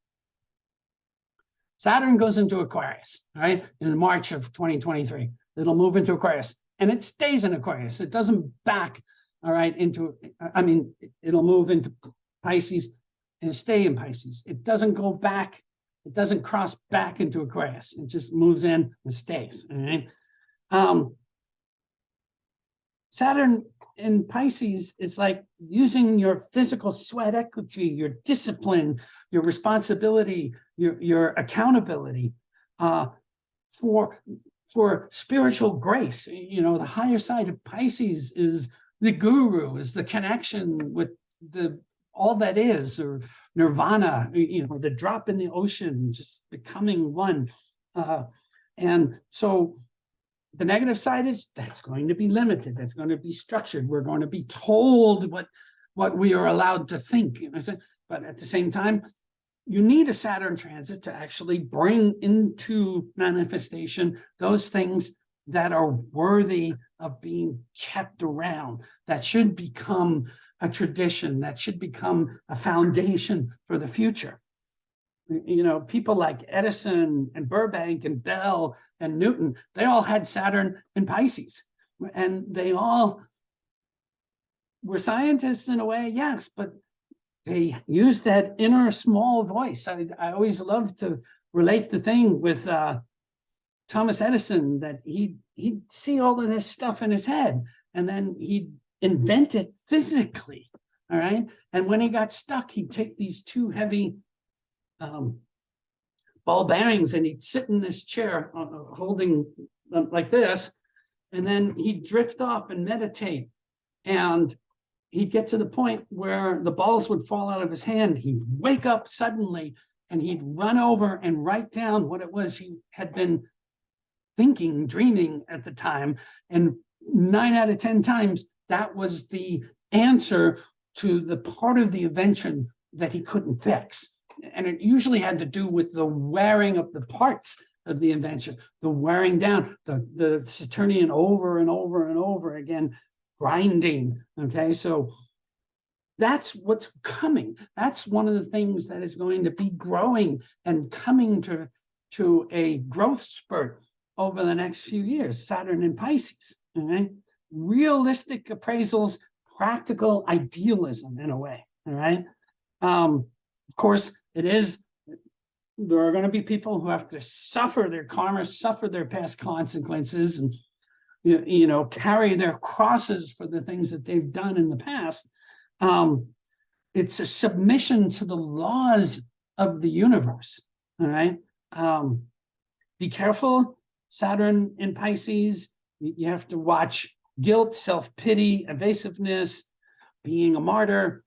Saturn goes into Aquarius, right? In March of 2023, it'll move into Aquarius, and it stays in Aquarius. It doesn't back, all right, into, I mean, it'll move into Pisces and stay in Pisces. It doesn't go back. It doesn't cross back into Aquarius. It just moves in and stays, all right? Saturn in Pisces is like using your physical sweat equity, your discipline, your responsibility, your accountability for spiritual grace. You know, the higher side of Pisces is the guru, is the connection with the all that is, or nirvana, you know, the drop in the ocean, just becoming one. And so the negative side is that's going to be limited. That's going to be structured. We're going to be told what we are allowed to think. But at the same time, you need a Saturn transit to actually bring into manifestation those things that are worthy of being kept around, that should become a tradition, that should become a foundation for the future. You know, people like Edison and Burbank and Bell and Newton, they all had Saturn in Pisces, and they all were scientists in a way, yes, but they used that inner small voice. I always love to relate the thing with Thomas Edison, that he'd see all of this stuff in his head, and then he'd invent it physically, all right? And when he got stuck, he'd take these two heavy ball bearings, and he'd sit in this chair holding them like this, and then he'd drift off and meditate, and he'd get to the point where the balls would fall out of his hand. He'd wake up suddenly, and he'd run over and write down what it was he had been thinking, dreaming at the time, and 9 out of 10 times that was the answer to the part of the invention that he couldn't fix. And it usually had to do with the wearing of the parts of the invention, the wearing down, the Saturnian over and over and over again, grinding, okay? So that's what's coming. That's one of the things that is going to be growing and coming to a growth spurt over the next few years, Saturn in Pisces, all right? Realistic appraisals, practical idealism in a way, all right? Of course, there are going to be people who have to suffer their karma, suffer their past consequences, and you know, carry their crosses for the things that they've done in the past. It's a submission to the laws of the universe, all right? Be careful, Saturn in Pisces. You have to watch guilt, self-pity, evasiveness, being a martyr,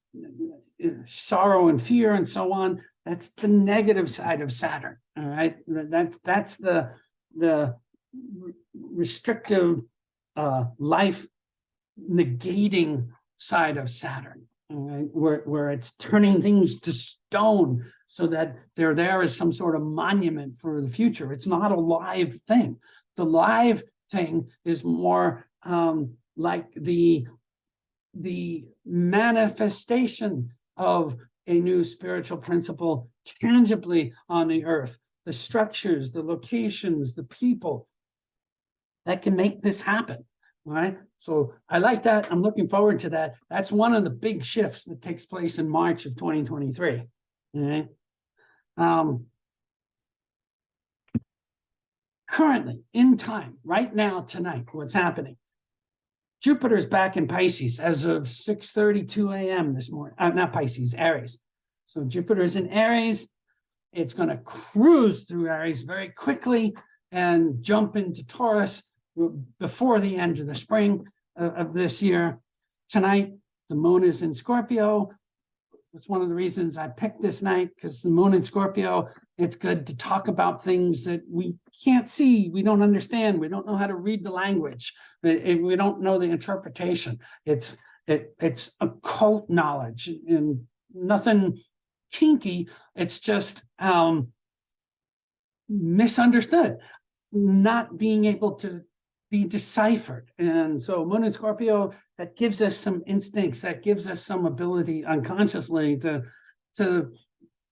sorrow and fear, and so on. That's the negative side of Saturn, all right? That's the restrictive, life negating side of Saturn, all right? Where it's turning things to stone so that they're there as some sort of monument for the future. It's not a live thing. The live thing is more like the manifestation of a new spiritual principle tangibly on the earth, the structures, the locations, the people that can make this happen, all right? So I like that. I'm looking forward to that. That's one of the big shifts that takes place in March of 2023, all right? Currently, in time, right now, tonight, what's happening? Jupiter's back in Pisces as of 6:32 a.m. this morning. Not Pisces, Aries. So Jupiter's in Aries. It's going to cruise through Aries very quickly and jump into Taurus before the end of the spring of this year. Tonight, the moon is in Scorpio. it's one of the reasons I picked this night, because the moon in Scorpio, it's good to talk about things that we can't see, we don't understand, we don't know how to read the language, we don't know the interpretation. It's occult knowledge and nothing kinky. It's just misunderstood, not being able to be deciphered. And so moon in Scorpio, that gives us some instincts, that gives us some ability unconsciously to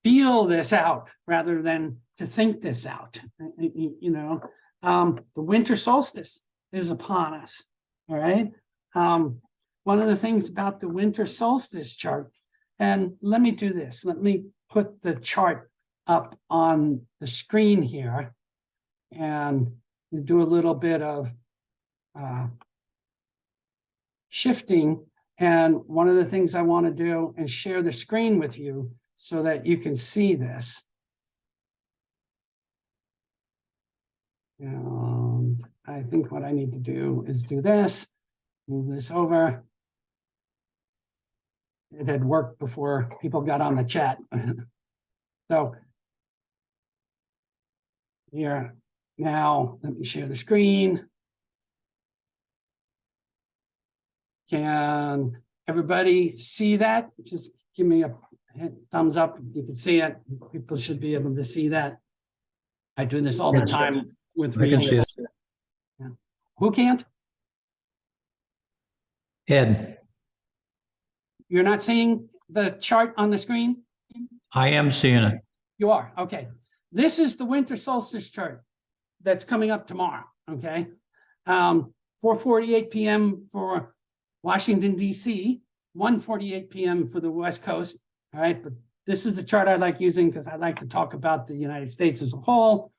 feel this out rather than to think this out. You know, the winter solstice is upon us. All right. One of the things about the winter solstice chart, and let me do this. Let me put the chart up on the screen here and do a little bit of shifting. And one of the things I want to do is share the screen with you so that you can see this. And I think what I need to do is do this, move this over. It had worked before people got on the chat. So here, now let me share the screen. Can everybody see that? Just give me a thumbs up if you can see it. People should be able to see that. I do this all the time with readings. Yeah. Who can't? Ed. You're not seeing the chart on the screen? I am seeing it. You are, okay. This is the winter solstice chart that's coming up tomorrow, okay? 4:48 p.m. for Washington, D.C., 1:48 p.m. for the West Coast, all right? But this is the chart I like using because I like to talk about the United States as a whole.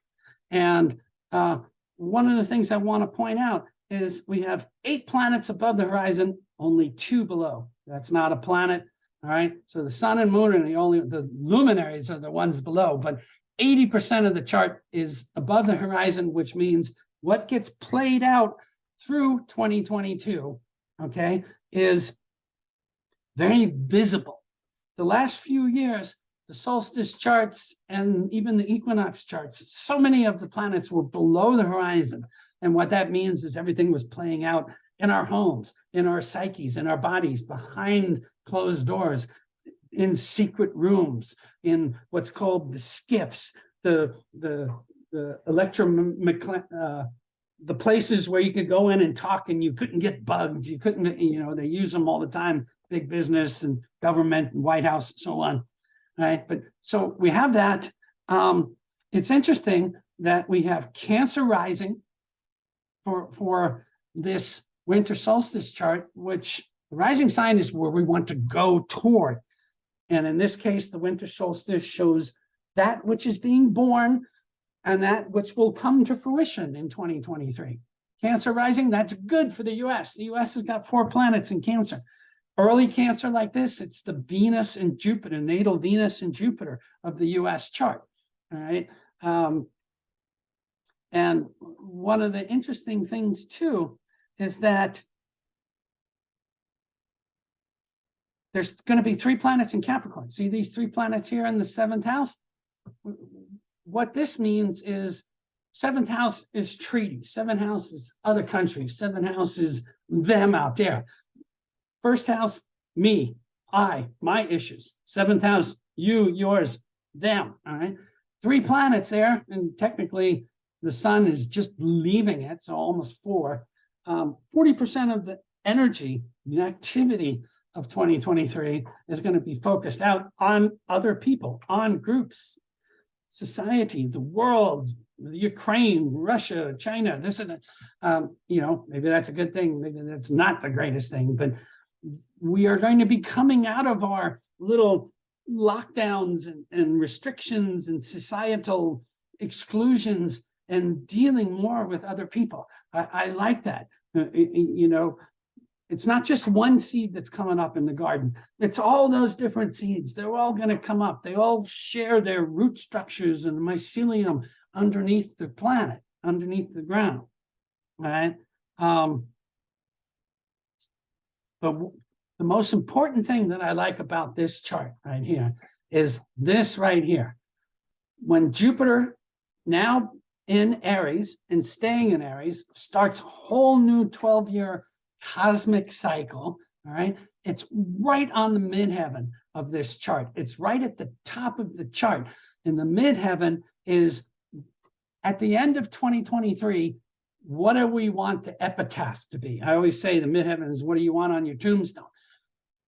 And one of the things I want to point out is we have 8 planets above the horizon, only 2 below. That's not a planet, all right? So the sun and moon are the luminaries are the ones below, but 80% of the chart is above the horizon, which means what gets played out through 2022, okay, is very visible. The last few years, the solstice charts and even the equinox charts, so many of the planets were below the horizon. And what that means is everything was playing out in our homes, in our psyches, in our bodies, behind closed doors, in secret rooms, in what's called the skiffs, the the places where you could go in and talk and you couldn't get bugged. You couldn't, you know, they use them all the time, big business and government and White House and so on. Right. But so we have that. It's interesting that we have Cancer rising for this winter solstice chart, which the rising sign is where we want to go toward. And in this case, the winter solstice shows that which is being born and that which will come to fruition in 2023. Cancer rising, that's good for the US. The US has got 4 planets in Cancer. Early Cancer like this, it's the Venus and Jupiter, natal Venus and Jupiter of the US chart, all right? And one of the interesting things too is that there's going to be 3 planets in Capricorn. See these 3 planets here in the 7th house? What this means is 7th house is treaties, 7th house is other countries, 7th house is them out there. 1st house, me, my issues. 7th house, you, yours, them, all right? 3 planets there, and technically the sun is just leaving it, so almost 4. 40% of the energy, the activity of 2023 is going to be focused out on other people, on groups, society, the world, Ukraine, Russia, China, this and that. You know, maybe that's a good thing. Maybe that's not the greatest thing, but we are going to be coming out of our little lockdowns and restrictions and societal exclusions and dealing more with other people. I like that. You know, it's not just one seed that's coming up in the garden. It's all those different seeds. They're all going to come up. They all share their root structures and mycelium underneath the planet, underneath the ground. All right. But the most important thing that I like about this chart right here is this right here. When Jupiter, now in Aries and staying in Aries, starts a whole new 12-year cosmic cycle, all right? It's right on the midheaven of this chart. It's right at the top of the chart. And the midheaven is at the end of 2023, what do we want the epitaph to be? I always say the midheaven is what do you want on your tombstone?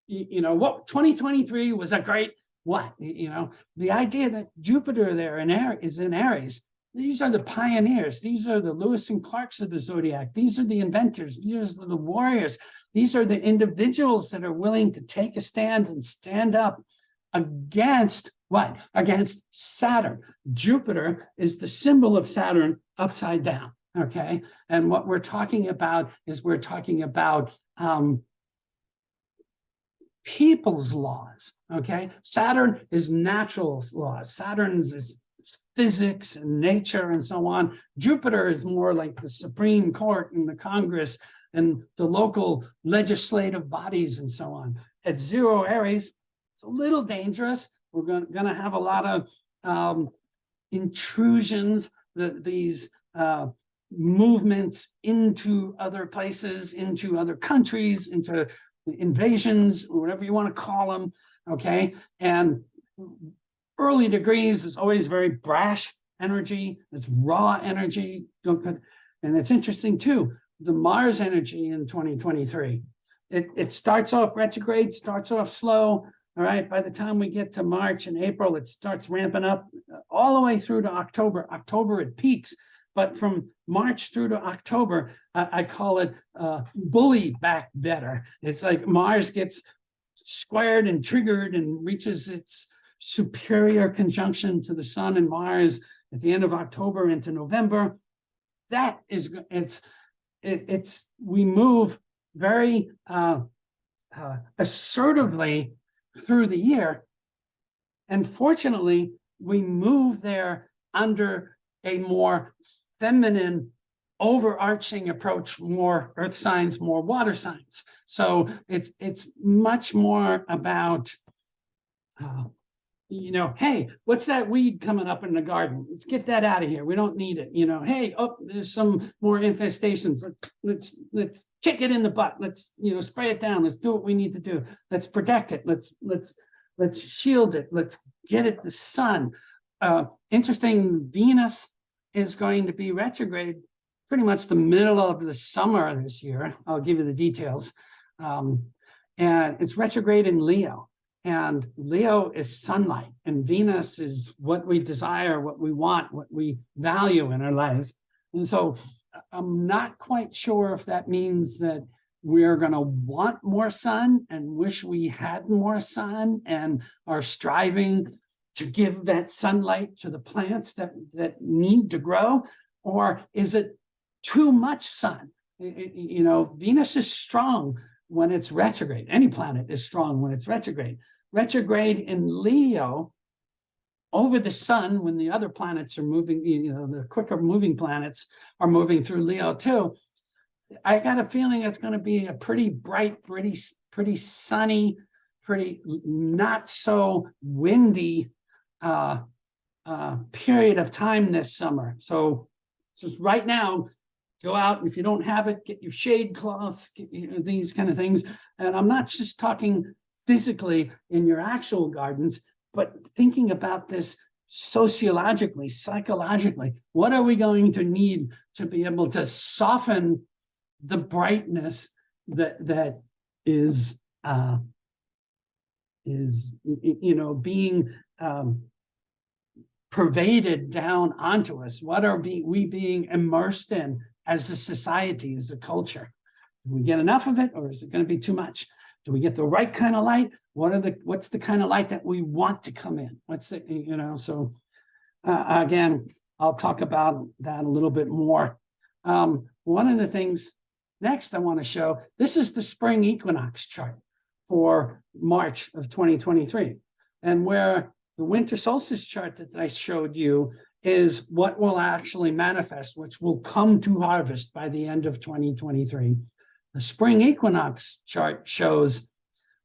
You know, what 2023 was a great what? You know, the idea that Jupiter there is in Aries. These are the pioneers. These are the Lewis and Clarks of the zodiac. These are the inventors. These are the warriors. These are the individuals that are willing to take a stand and stand up against what? Against Saturn. Jupiter is the symbol of Saturn upside down. Okay. And what we're talking about is we're talking about people's laws. Okay. Saturn is natural laws. Saturn is physics and nature and so on. Jupiter is more like the Supreme Court and the Congress and the local legislative bodies and so on. At zero Aries, it's a little dangerous. We're going to have a lot of intrusions, these movements into other places, into other countries, into invasions, whatever you want to call them, okay? And early degrees is always very brash energy, it's raw energy, and it's interesting too, the Mars energy in 2023. It starts off retrograde, starts off slow, all right? By the time we get to March and April, it starts ramping up all the way through to October. October, it peaks. But from March through to October, I call it bully back better. It's like Mars gets squared and triggered and reaches its superior conjunction to the Sun and Mars at the end of October into November. That is, we move very assertively through the year. And fortunately, we move there under a more feminine, overarching approach, more earth signs, more water signs. So it's much more about, you know, hey, what's that weed coming up in the garden? Let's get that out of here. We don't need it. You know, hey, oh, there's some more infestations. Let's kick it in the butt. Let's, you know, spray it down. Let's do what we need to do. Let's protect it. Let's shield it. Let's get it the sun. Interesting, Venus is going to be retrograde pretty much the middle of the summer this year. I'll give you the details. And it's retrograde in Leo. And Leo is sunlight. And Venus is what we desire, what we want, what we value in our lives. And so I'm not quite sure if that means that we're going to want more sun and wish we had more sun and are striving to give that sunlight to the plants that need to grow, or is it too much sun? You know, Venus is strong when it's retrograde. Any planet is strong when it's retrograde. Retrograde in Leo over the sun when the other planets are moving, you know, the quicker moving planets are moving through Leo too. I got a feeling it's going to be a pretty bright, pretty sunny, pretty not so windy period of time this summer. So just right now, go out, and if you don't have it, get your shade cloths, get, you know, these kind of things. And I'm not just talking physically in your actual gardens, but thinking about this sociologically, psychologically. What are we going to need to be able to soften the brightness that is you know, being pervaded down onto us? What are we being immersed in as a society, as a culture? Do we get enough of it, or is it going to be too much? Do we get the right kind of light? What's the kind of light that we want to come in? What's the, you know, so again, I'll talk about that a little bit more. One of the things next I want to show, this is the spring equinox chart for March of 2023. And where the winter solstice chart that I showed you is what will actually manifest, which will come to harvest by the end of 2023. The spring equinox chart shows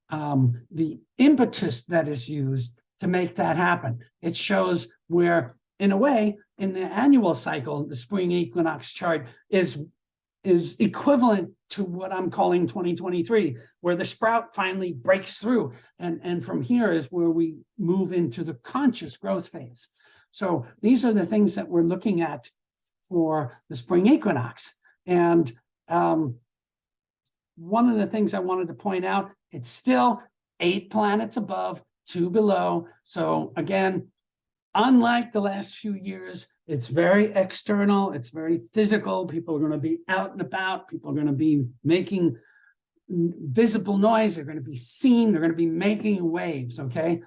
the impetus that is used to make that happen. It shows where, in a way, in the annual cycle, the spring equinox chart is equivalent to what I'm calling 2023, where the sprout finally breaks through. And from here is where we move into the conscious growth phase. So these are the things that we're looking at for the spring equinox. And one of the things I wanted to point out, it's still 8 planets above, 2 below. So again, unlike the last few years, it's very external, it's very physical. People are going to be out and about, people are going to be making visible noise, they're going to be seen, they're going to be making waves, okay?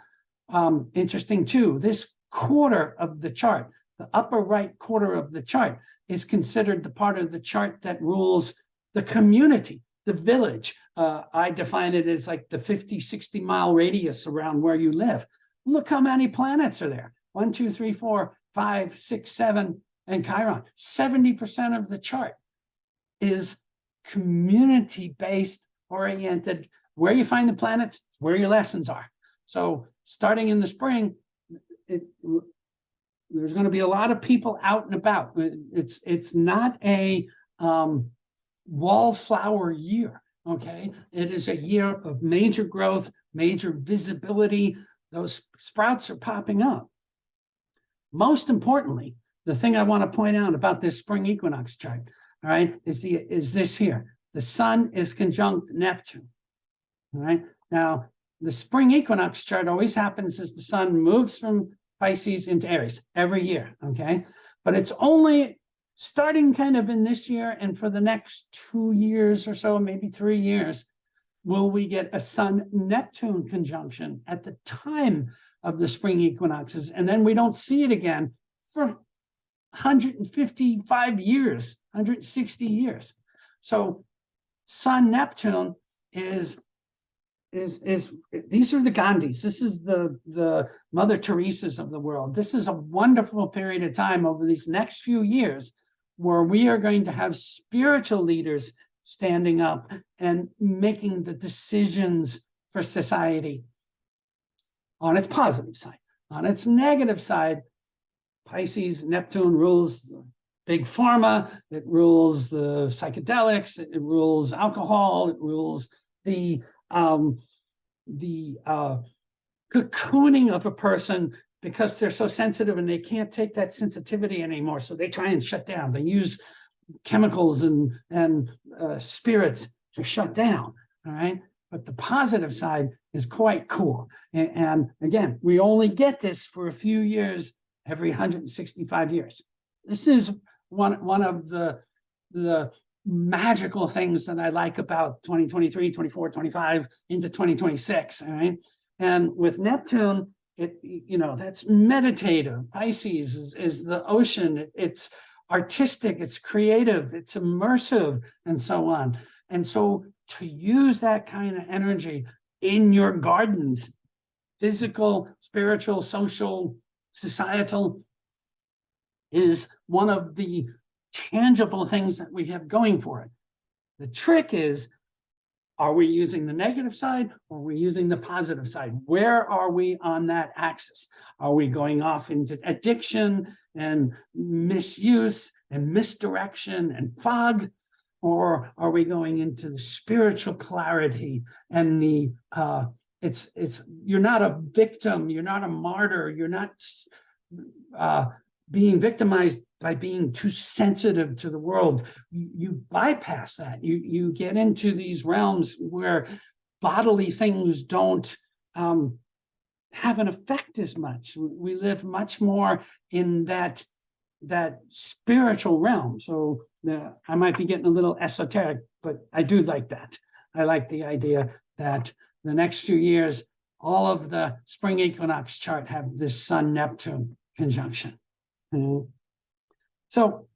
Interesting too, this quarter of the chart, the upper right quarter of the chart, is considered the part of the chart that rules the community, the village. I define it as like the 50, 60 mile radius around where you live. Look how many planets are there. 1, 2, 3, 4, 5, 6, 7, and Chiron. 70% of the chart is community-based oriented. Where you find the planets, where your lessons are. So starting in the spring, there's going to be a lot of people out and about. It's not a wallflower year, okay? It is a year of major growth, major visibility. Those sprouts are popping up. Most importantly, the thing I want to point out about this spring equinox chart, all right, is this here. The sun is conjunct Neptune, all right? Now, the spring equinox chart always happens as the sun moves from Pisces into Aries every year, okay? But it's only starting kind of in this year, and for the next 2 years or so, maybe 3 years, will we get a Sun-Neptune conjunction at the time of the spring equinoxes, and then we don't see it again for 155 years, 160 years. So Sun-Neptune is these are the Gandhis. This is the Mother Teresa's of the world. This is a wonderful period of time over these next few years where we are going to have spiritual leaders standing up and making the decisions for society on its positive side. On its negative side, Pisces, Neptune rules big pharma, it rules the psychedelics, it rules alcohol, it rules the cocooning of a person because they're so sensitive and they can't take that sensitivity anymore. So they try and shut down. They use chemicals and spirits to shut down, all right? But the positive side is quite cool. And again, we only get this for a few years every 165 years. This is one of the magical things that I like about 2023, 24, 25 into 2026, all right? And with Neptune, that's meditative. Pisces is the ocean. It's artistic, it's creative, it's immersive, and so on. And so to use that kind of energy in your gardens, physical, spiritual, social, societal, is one of the tangible things that we have going for it. The trick is, are we using the negative side or are we using the positive side? Where are we on that axis? Are we going off into addiction and misuse and misdirection and fog? Or are we going into the spiritual clarity and the you're not a victim, you're not a martyr, you're not being victimized by being too sensitive to the world. You bypass that. You get into these realms where bodily things don't have an effect as much. We live much more in that spiritual realm. So I might be getting a little esoteric, but I do like that. I like the idea that the next few years, all of the spring equinox chart have this Sun-Neptune conjunction. So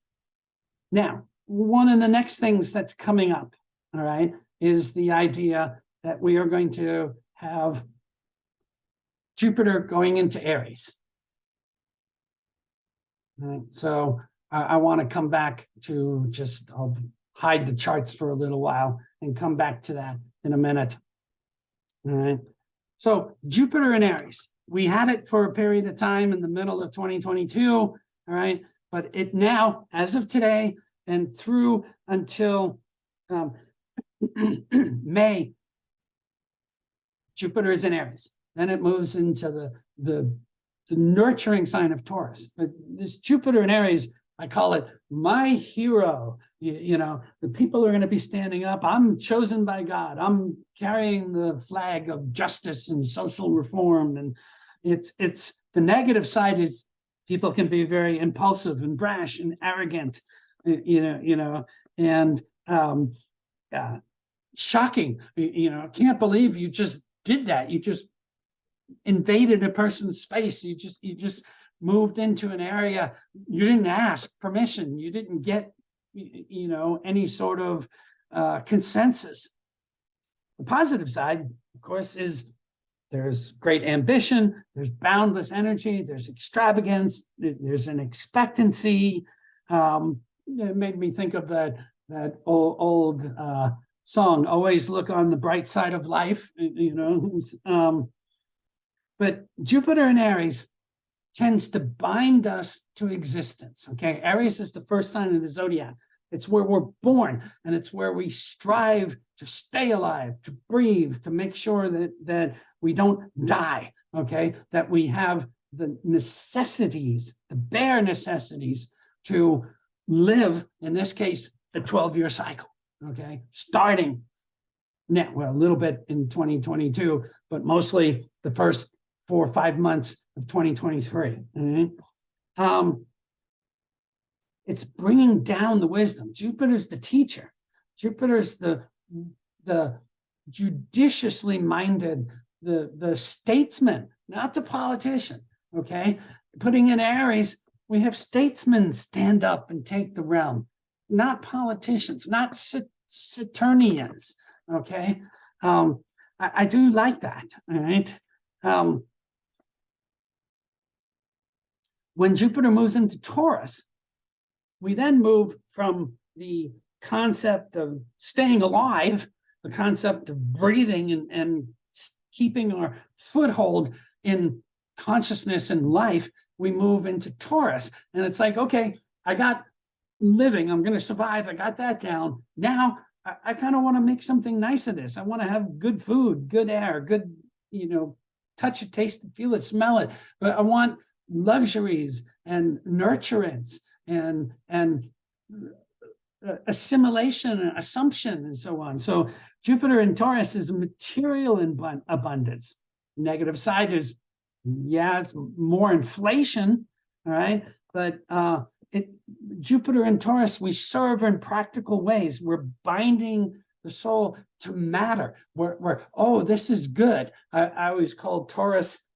now, one of the next things that's coming up, all right, is the idea that we are going to have Jupiter going into Aries. All right, so I want to come back to I'll hide the charts for a little while and come back to that in a minute. All right. So Jupiter in Aries, we had it for a period of time in the middle of 2022. All right. But it now, as of today and through until May, Jupiter is in Aries. Then it moves into the nurturing sign of Taurus. But this Jupiter in Aries, I call it my hero. You know, the people are going to be standing up. I'm chosen by God. I'm carrying the flag of justice and social reform. And it's the negative side is people can be very impulsive and brash and arrogant, and shocking. Can't believe you just did that. You just invaded a person's space. You just moved into an area. You didn't ask permission. You didn't get, any sort of consensus. The positive side, of course, is there's great ambition, there's boundless energy, there's extravagance, there's an expectancy. It made me think of that old song, always look on the bright side of life, but Jupiter in Aries tends to bind us to existence. Okay, Aries is the first sign of the zodiac. It's where we're born, and it's where we strive to stay alive, to breathe, to make sure that we don't die. Okay, that we have the necessities, the bare necessities to live, in this case, a 12-year cycle. Okay, starting now, well, a little bit in 2022, but mostly the first 4 or 5 months of 2023. It's bringing down the wisdom. Jupiter's the teacher. Jupiter's the judiciously minded, the statesman, not the politician. Okay, putting in Aries, we have statesmen stand up and take the realm, not politicians, not Saturnians. Okay, I do like that. All right. When Jupiter moves into Taurus, we then move from the concept of staying alive, the concept of breathing and keeping our foothold in consciousness and life. We move into Taurus, and it's like, okay, I got living, I'm going to survive. I got that down. Now I kind of want to make something nice of this. I want to have good food, good air, good, touch it, taste it, feel it, smell it. But I want luxuries and nurturance and assimilation and assumption and so on. So Jupiter in Taurus is material in abundance. Negative side is, it's more inflation, all right? But Jupiter in Taurus, we serve in practical ways. We're binding the soul to matter. We're this is good. I always call Taurus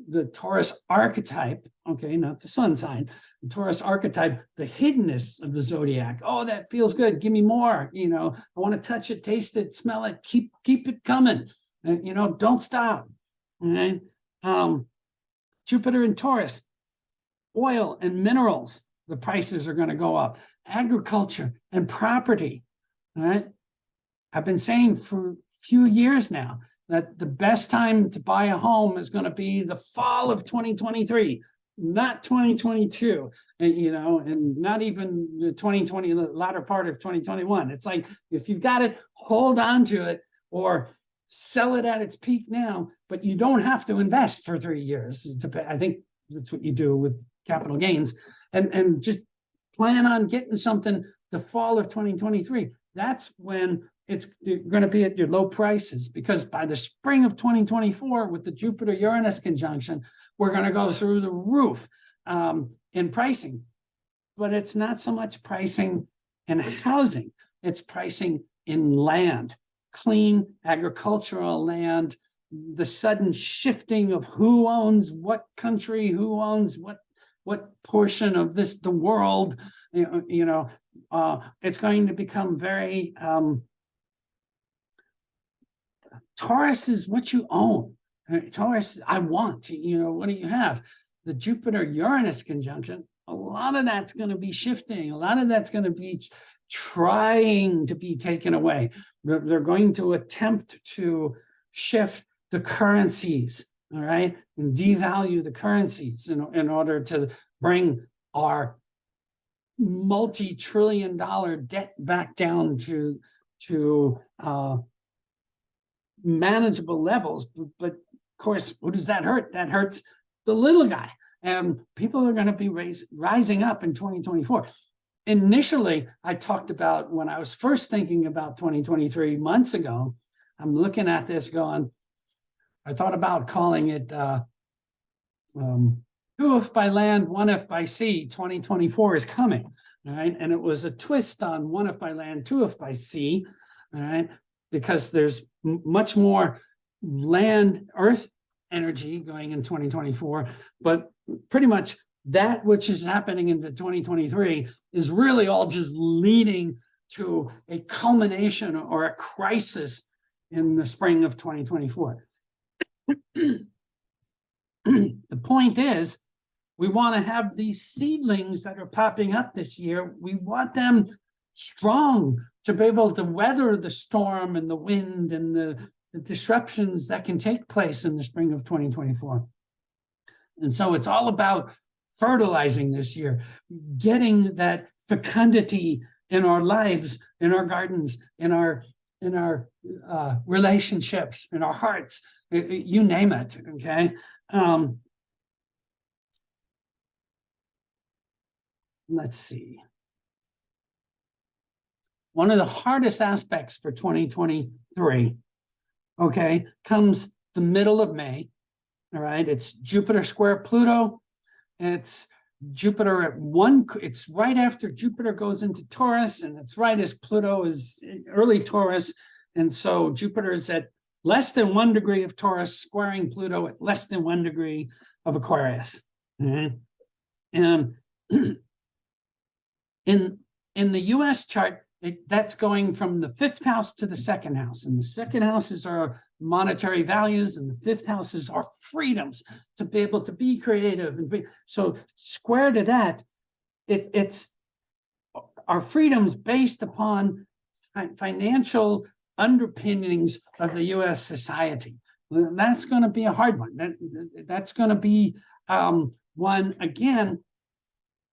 the Taurus archetype, okay, not the sun sign, the Taurus archetype, the hiddenness of the zodiac. Oh, that feels good. Give me more. I want to touch it, taste it, smell it, keep it coming. Don't stop. Okay. Jupiter in Taurus, oil and minerals, the prices are going to go up. Agriculture and property. All right. I've been saying for a few years now that the best time to buy a home is going to be the fall of 2023, not 2022, and not even the 2020, the latter part of 2021. It's like, if you've got it, hold on to it or sell it at its peak now, but you don't have to invest for 3 years. I think that's what you do with capital gains, and just plan on getting something the fall of 2023. That's when it's going to be at your low prices, because by the spring of 2024, with the Jupiter-Uranus conjunction, we're going to go through the roof in pricing. But it's not so much pricing in housing, it's pricing in land, clean agricultural land, the sudden shifting of who owns what country, who owns what portion of the world. It's going to become very Taurus is what you own. Taurus, I want. What do you have? The Jupiter-Uranus conjunction, a lot of that's going to be shifting. A lot of that's going to be trying to be taken away. They're going to attempt to shift the currencies, all right, and devalue the currencies in order to bring our multi-trillion-dollar debt back down to manageable levels. But of course, who does that hurt? That hurts the little guy. And people are going to be rising up in 2024. Initially, I talked about when I was first thinking about 2023 months ago, I'm looking at this going, I thought about calling it 2 if by land, 1 if by sea, 2024 is coming. All right. And it was a twist on 1 if by land, 2 if by sea. All right. Because there's much more land, earth energy going in 2024, but pretty much that which is happening into 2023 is really all just leading to a culmination or a crisis in the spring of 2024. The point is, we want to have these seedlings that are popping up this year. We want them strong to be able to weather the storm and the wind and the disruptions that can take place in the spring of 2024. And so it's all about fertilizing this year, getting that fecundity in our lives, in our gardens, in our relationships, in our hearts, you name it, okay? Let's see. One of the hardest aspects for 2023, okay, comes the middle of May, all right? It's Jupiter square Pluto. It's Jupiter at 1, it's right after Jupiter goes into Taurus, and it's right as Pluto is early Taurus. And so Jupiter is at less than 1 degree of Taurus, squaring Pluto at less than 1 degree of Aquarius. Okay? And in the US chart, that's going from the 5th house to the 2nd house. And the 2nd house is our monetary values, and the 5th house is our freedoms to be able to be creative. And so square to that, it's our freedoms based upon financial underpinnings of the US society. That's going to be a hard one. That's going to be one, again,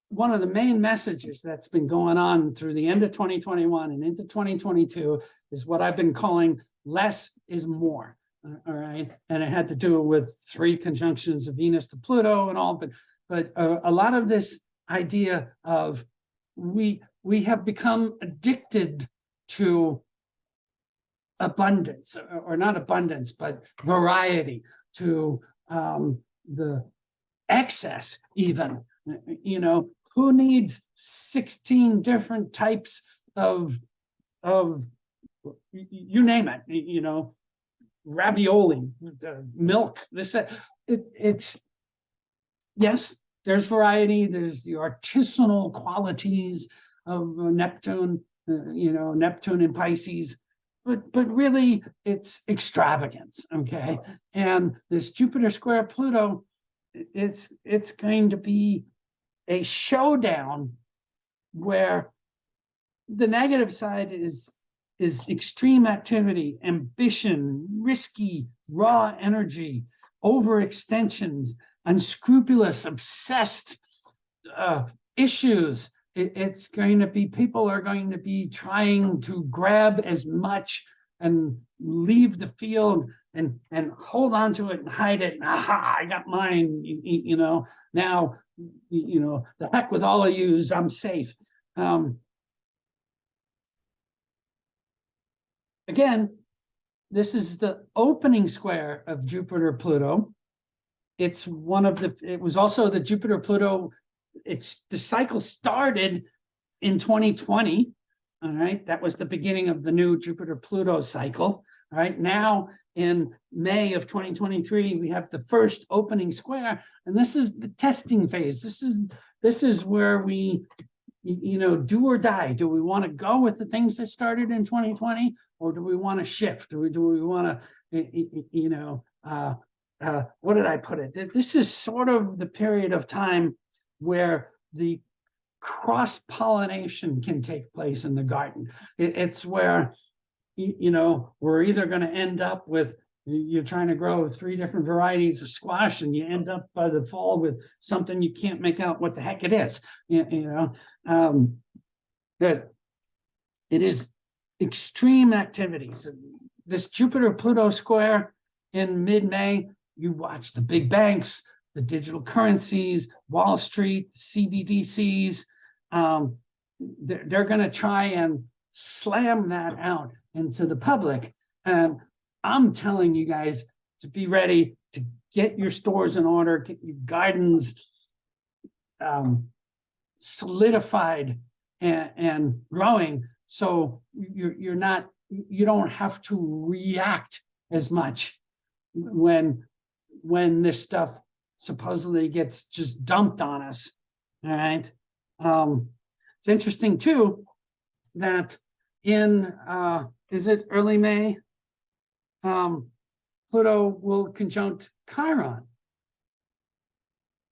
one of the main messages that's been going on through the end of 2021 and into 2022 is what I've been calling less is more. All right. And it had to do with 3 conjunctions of Venus to Pluto and all, but a lot of this idea of we have become addicted to abundance, or not abundance, but variety, to the excess even, you know. Who needs 16 different types of you name it, you know, ravioli, milk, this, it's, yes, there's variety, there's the artisanal qualities of Neptune, you know, Neptune in Pisces, but really it's extravagance, okay? And this Jupiter square Pluto, it's going to be a showdown where the negative side is extreme activity, ambition, risky, raw energy, overextensions, unscrupulous, obsessed issues. It's going to be, people are going to be trying to grab as much and leave the field and hold on to it and hide it. Aha, I got mine, you know, now, you know, the heck with all of yous, I'm safe. Again, this is the opening square of Jupiter Pluto. It's one of the, it was also the Jupiter Pluto, it's the cycle started in 2020. All right, that was the beginning of the new Jupiter Pluto cycle. All right, now in May of 2023, we have the first opening square, and this is the testing phase. This is where we, you know, do or die. Do we want to go with the things that started in 2020, or do we want to shift? Do we want to, you know, what did I put it? This is sort of the period of time where the cross-pollination can take place in the garden. It's where, you know, we're either going to end up with You're trying to grow 3 different varieties of squash, and you end up by the fall with something you can't make out what the heck it is. That it is extreme activities. This Jupiter-Pluto square in mid-May, you watch the big banks, the digital currencies, Wall Street, CBDCs. They're going to try and slam that out into the public. And I'm telling you guys to be ready to get your stores in order, get your gardens solidified and growing, so you don't have to react as much when this stuff supposedly gets just dumped on us. All right. It's interesting too that in is it early May? Pluto will conjunct Chiron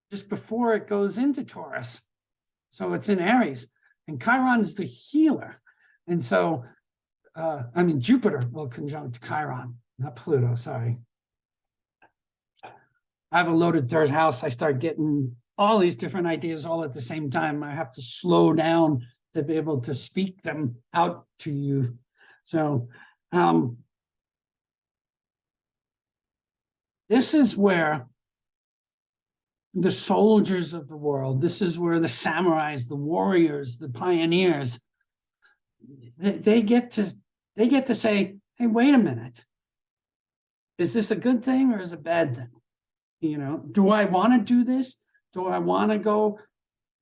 just before it goes into Taurus. So it's in Aries, and Chiron is the healer. And so, Jupiter will conjunct Chiron, not Pluto, sorry. I have a loaded third house. I start getting all these different ideas all at the same time. I have to slow down to be able to speak them out to you. So, this is where the soldiers of the world, this is where the samurais, the warriors, the pioneers, they get to say, hey, wait a minute. Is this a good thing or is it a bad thing? Do I want to do this? Do I want to go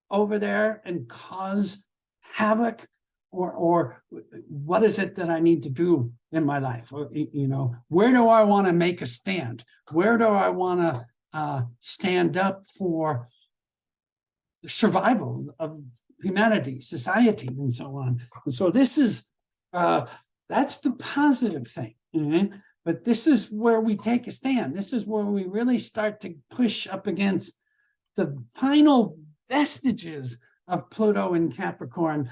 over there and cause havoc? Or what is it that I need to do in my life? Or, where do I want to make a stand? Where do I want to stand up for the survival of humanity, society, and so on? And so this is, that's the positive thing. But this is where we take a stand. This is where we really start to push up against the final vestiges of Pluto in Capricorn.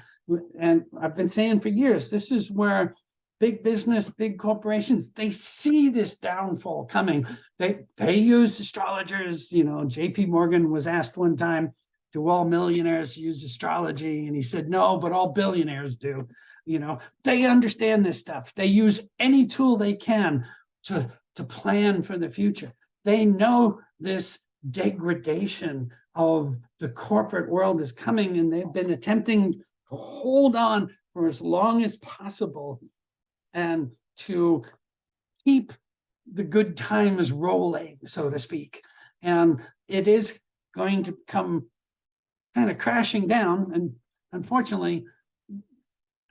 And I've been saying for years, this is where big business, big corporations, they see this downfall coming. They use astrologers. JP Morgan was asked one time, do all millionaires use astrology? And he said, no, but all billionaires do. They understand this stuff. They use any tool they can to plan for the future. They know this degradation of the corporate world is coming, and they've been attempting to hold on for as long as possible and to keep the good times rolling, so to speak. And it is going to come kind of crashing down. And unfortunately,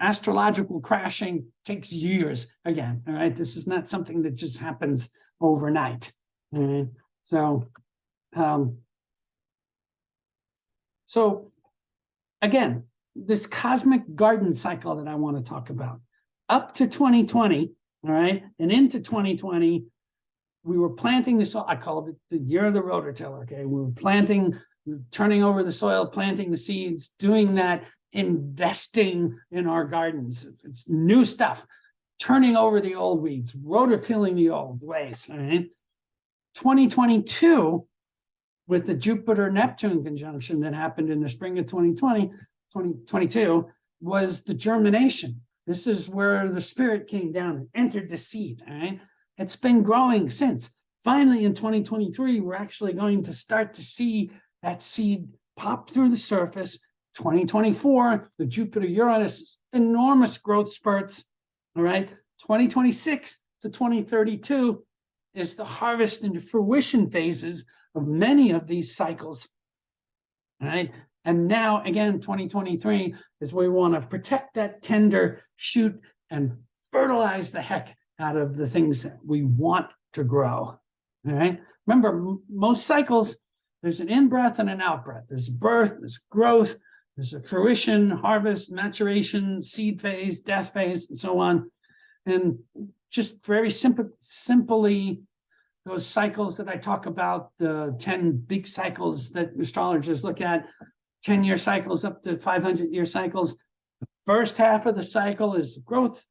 astrological crashing takes years again. All right. This is not something that just happens overnight. So again, this cosmic garden cycle that I want to talk about, up to 2020, all right, and into 2020, we were planting the soil. I called it the year of the rototiller. Okay, we were planting, turning over the soil, planting the seeds, doing that, investing in our gardens. It's new stuff, turning over the old weeds, rototilling the old ways. All right, 2022. With the Jupiter-Neptune conjunction that happened in the spring of 2022, was the germination. This is where the spirit came down and entered the seed. All right? It's been growing since. Finally, in 2023, we're actually going to start to see that seed pop through the surface. 2024, the Jupiter-Uranus, enormous growth spurts. All right? 2026 to 2032 is the harvest and fruition phases of many of these cycles. All right. And now, again, 2023 is where we want to protect that tender shoot and fertilize the heck out of the things that we want to grow. All right. Remember, most cycles, there's an in-breath and an out-breath. There's birth, there's growth, there's a fruition, harvest, maturation, seed phase, death phase, and so on. And just very simply, those cycles that I talk about, the 10 big cycles that astrologers look at, 10-year cycles up to 500-year cycles. The first half of the cycle is growth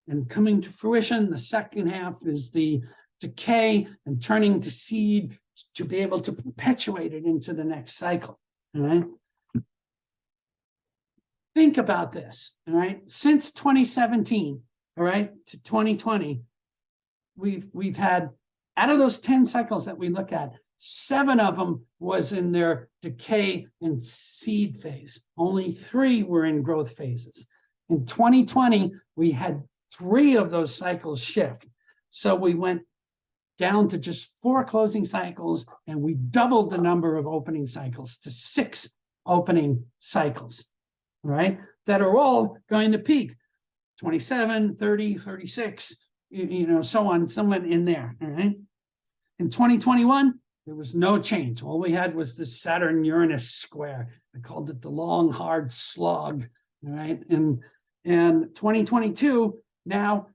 and coming to fruition. The second half is the decay and turning to seed to be able to perpetuate it into the next cycle. All right. Think about this. All right. Since 2017, all right, to 2020, we've had, out of those 10 cycles that we look at, 7 of them was in their decay and seed phase. Only 3 were in growth phases. In 2020, we had 3 of those cycles shift. So we went down to just 4 closing cycles, and we doubled the number of opening cycles to 6 opening cycles, right? That are all going to peak 27, 30, 36, so on, someone in there, all right? In 2021, there was no change. All we had was the Saturn-Uranus square. I called it the long, hard slog, all right? And 2022, now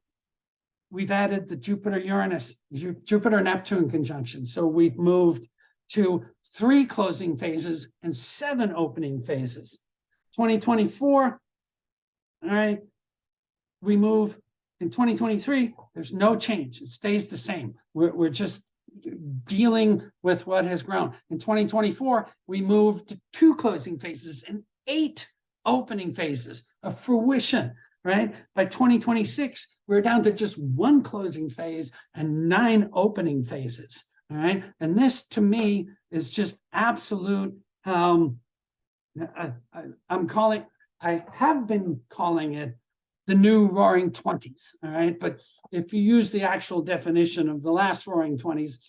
we've added the Jupiter-Uranus, Jupiter-Neptune conjunction. So we've moved to 3 closing phases and 7 opening phases. 2024, all right, we move in 2023, there's no change. It stays the same. We're just dealing with what has grown. In 2024, we moved to 2 closing phases and 8 opening phases of fruition, right? By 2026, we're down to just 1 closing phase and 9 opening phases, all right? And this, to me, is just absolute, I have been calling it the new Roaring 20s, all right? But if you use the actual definition of the last Roaring 20s, it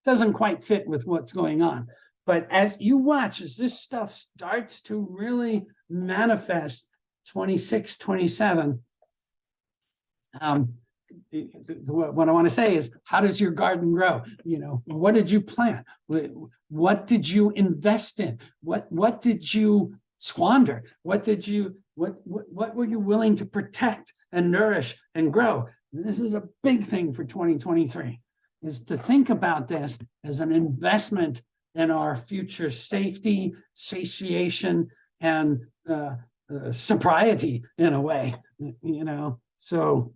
doesn't quite fit with what's going on. But as you watch, as this stuff starts to really manifest 26, 27, what I want to say is, how does your garden grow? What did you plant? What did you invest in? What did you squander? What were you willing to protect and nourish and grow? This is a big thing for 2023, is to think about this as an investment in our future safety, satiation, and sobriety in a way, So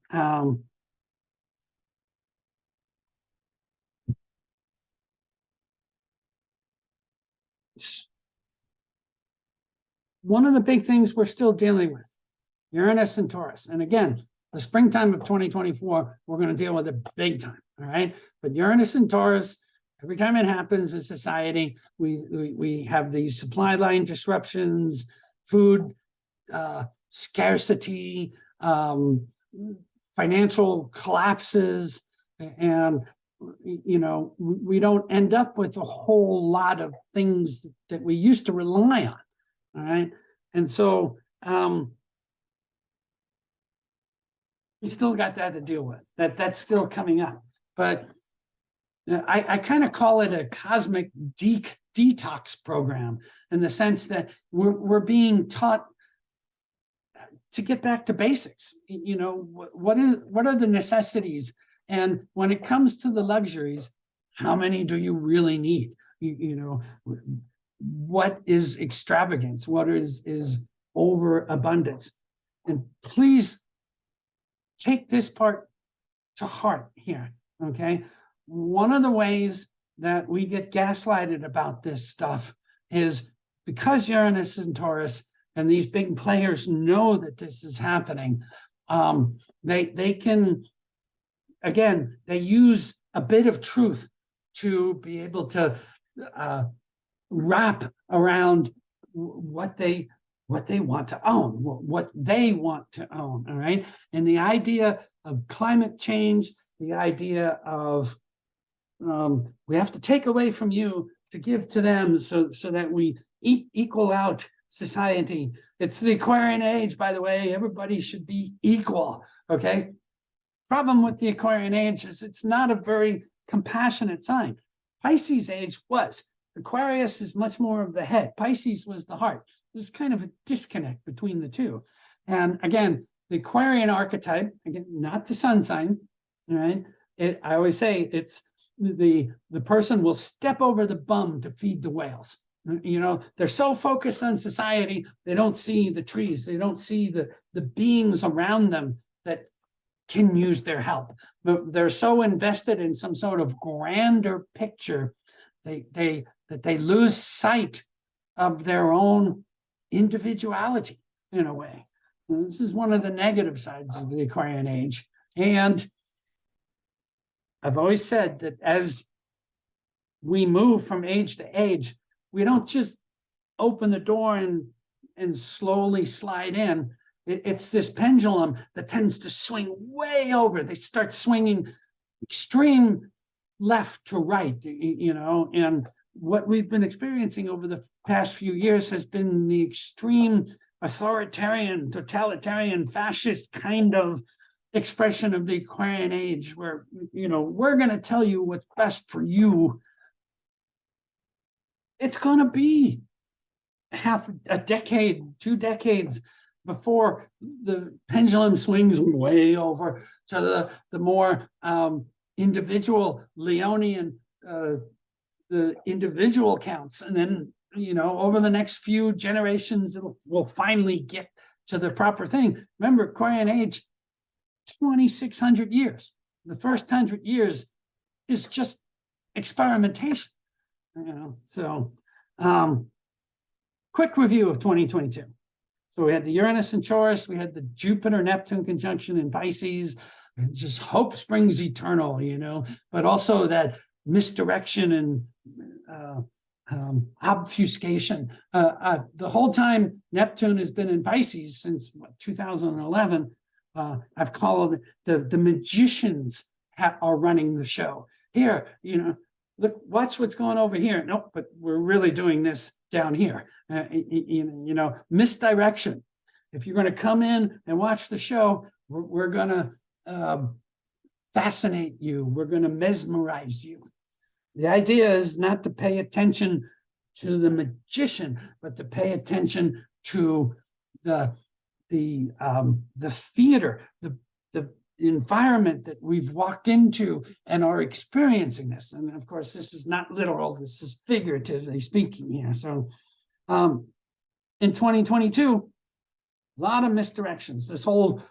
one of the big things we're still dealing with, Uranus and Taurus. And again, the springtime of 2024, we're going to deal with it big time, all right? But Uranus and Taurus, every time it happens in society, we have these supply line disruptions, food scarcity, financial collapses, and we don't end up with a whole lot of things that we used to rely on. All right. And so we still got that to deal with. That's still coming up. But I kind of call it a cosmic detox program, in the sense that we're being taught to get back to basics. What are the necessities? And when it comes to the luxuries, how many do you really need? What is extravagance? What is overabundance? And please take this part to heart here, okay? One of the ways that we get gaslighted about this stuff is because Uranus and Taurus and these big players know that this is happening. They can, again, they use a bit of truth to be able to wrap around what they want to own, what they want to own, all right? And the idea of climate change, the idea of we have to take away from you to give to them so that we equal out society. It's the Aquarian age, by the way. Everybody should be equal, okay? Problem with the Aquarian age is it's not a very compassionate sign. Pisces age was. Aquarius is much more of the head. Pisces was the heart. There's kind of a disconnect between the two. And again, the Aquarian archetype, again, not the sun sign, all right? I always say it's the person will step over the bum to feed the whales. They're so focused on society, they don't see the trees, they don't see the beings around them that can use their help. But they're so invested in some sort of grander picture, that they lose sight of their own individuality in a way. And this is one of the negative sides of the Aquarian age. And I've always said that as we move from age to age, we don't just open the door and slowly slide in. It's this pendulum that tends to swing way over. They start swinging extreme left to right, and what we've been experiencing over the past few years has been the extreme authoritarian, totalitarian, fascist kind of expression of the Aquarian age, where, we're going to tell you what's best for you. It's going to be half a decade, 2 decades before the pendulum swings way over to the more individual Leonian, the individual counts. And then, over the next few generations, we'll finally get to the proper thing. Remember, Aquarian age, 2,600 years. The first 100 years is just experimentation. So quick review of 2022. So we had the Uranus and Taurus, we had the Jupiter-Neptune conjunction in Pisces, and just hope springs eternal, but also that misdirection and obfuscation. The whole time Neptune has been in Pisces since 2011, I've called the magicians are running the show. Here, look, watch what's going over here. Nope, but we're really doing this down here. Misdirection. If you're going to come in and watch the show, we're going to fascinate you. We're going to mesmerize you. The idea is not to pay attention to the magician, but to pay attention to the theater, the environment that we've walked into and are experiencing this. And of course, this is not literal, this is figuratively speaking here. So in 2022, a lot of misdirections. This whole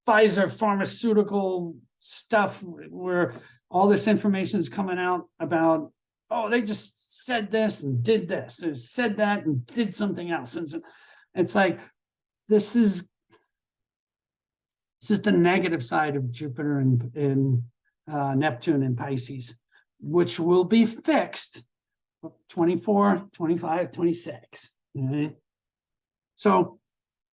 Pfizer pharmaceutical stuff where all this information is coming out about, oh, they just said this and did this, or said that and did something else. And so it's like, this is the negative side of Jupiter and Neptune and Pisces, which will be fixed 24, 25, 26. Okay? So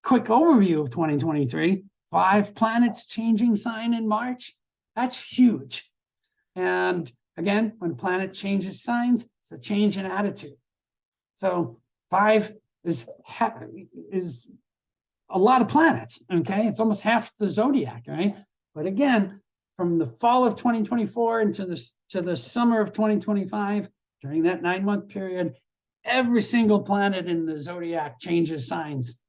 quick overview of 2023, 5 planets changing sign in March. That's huge. And again, when planet changes signs, it's a change in attitude. So 5 is a lot of planets, okay? It's almost half the zodiac, right? But again, from the fall of 2024 into the summer of 2025, during that 9-month period, every single planet in the zodiac changes signs,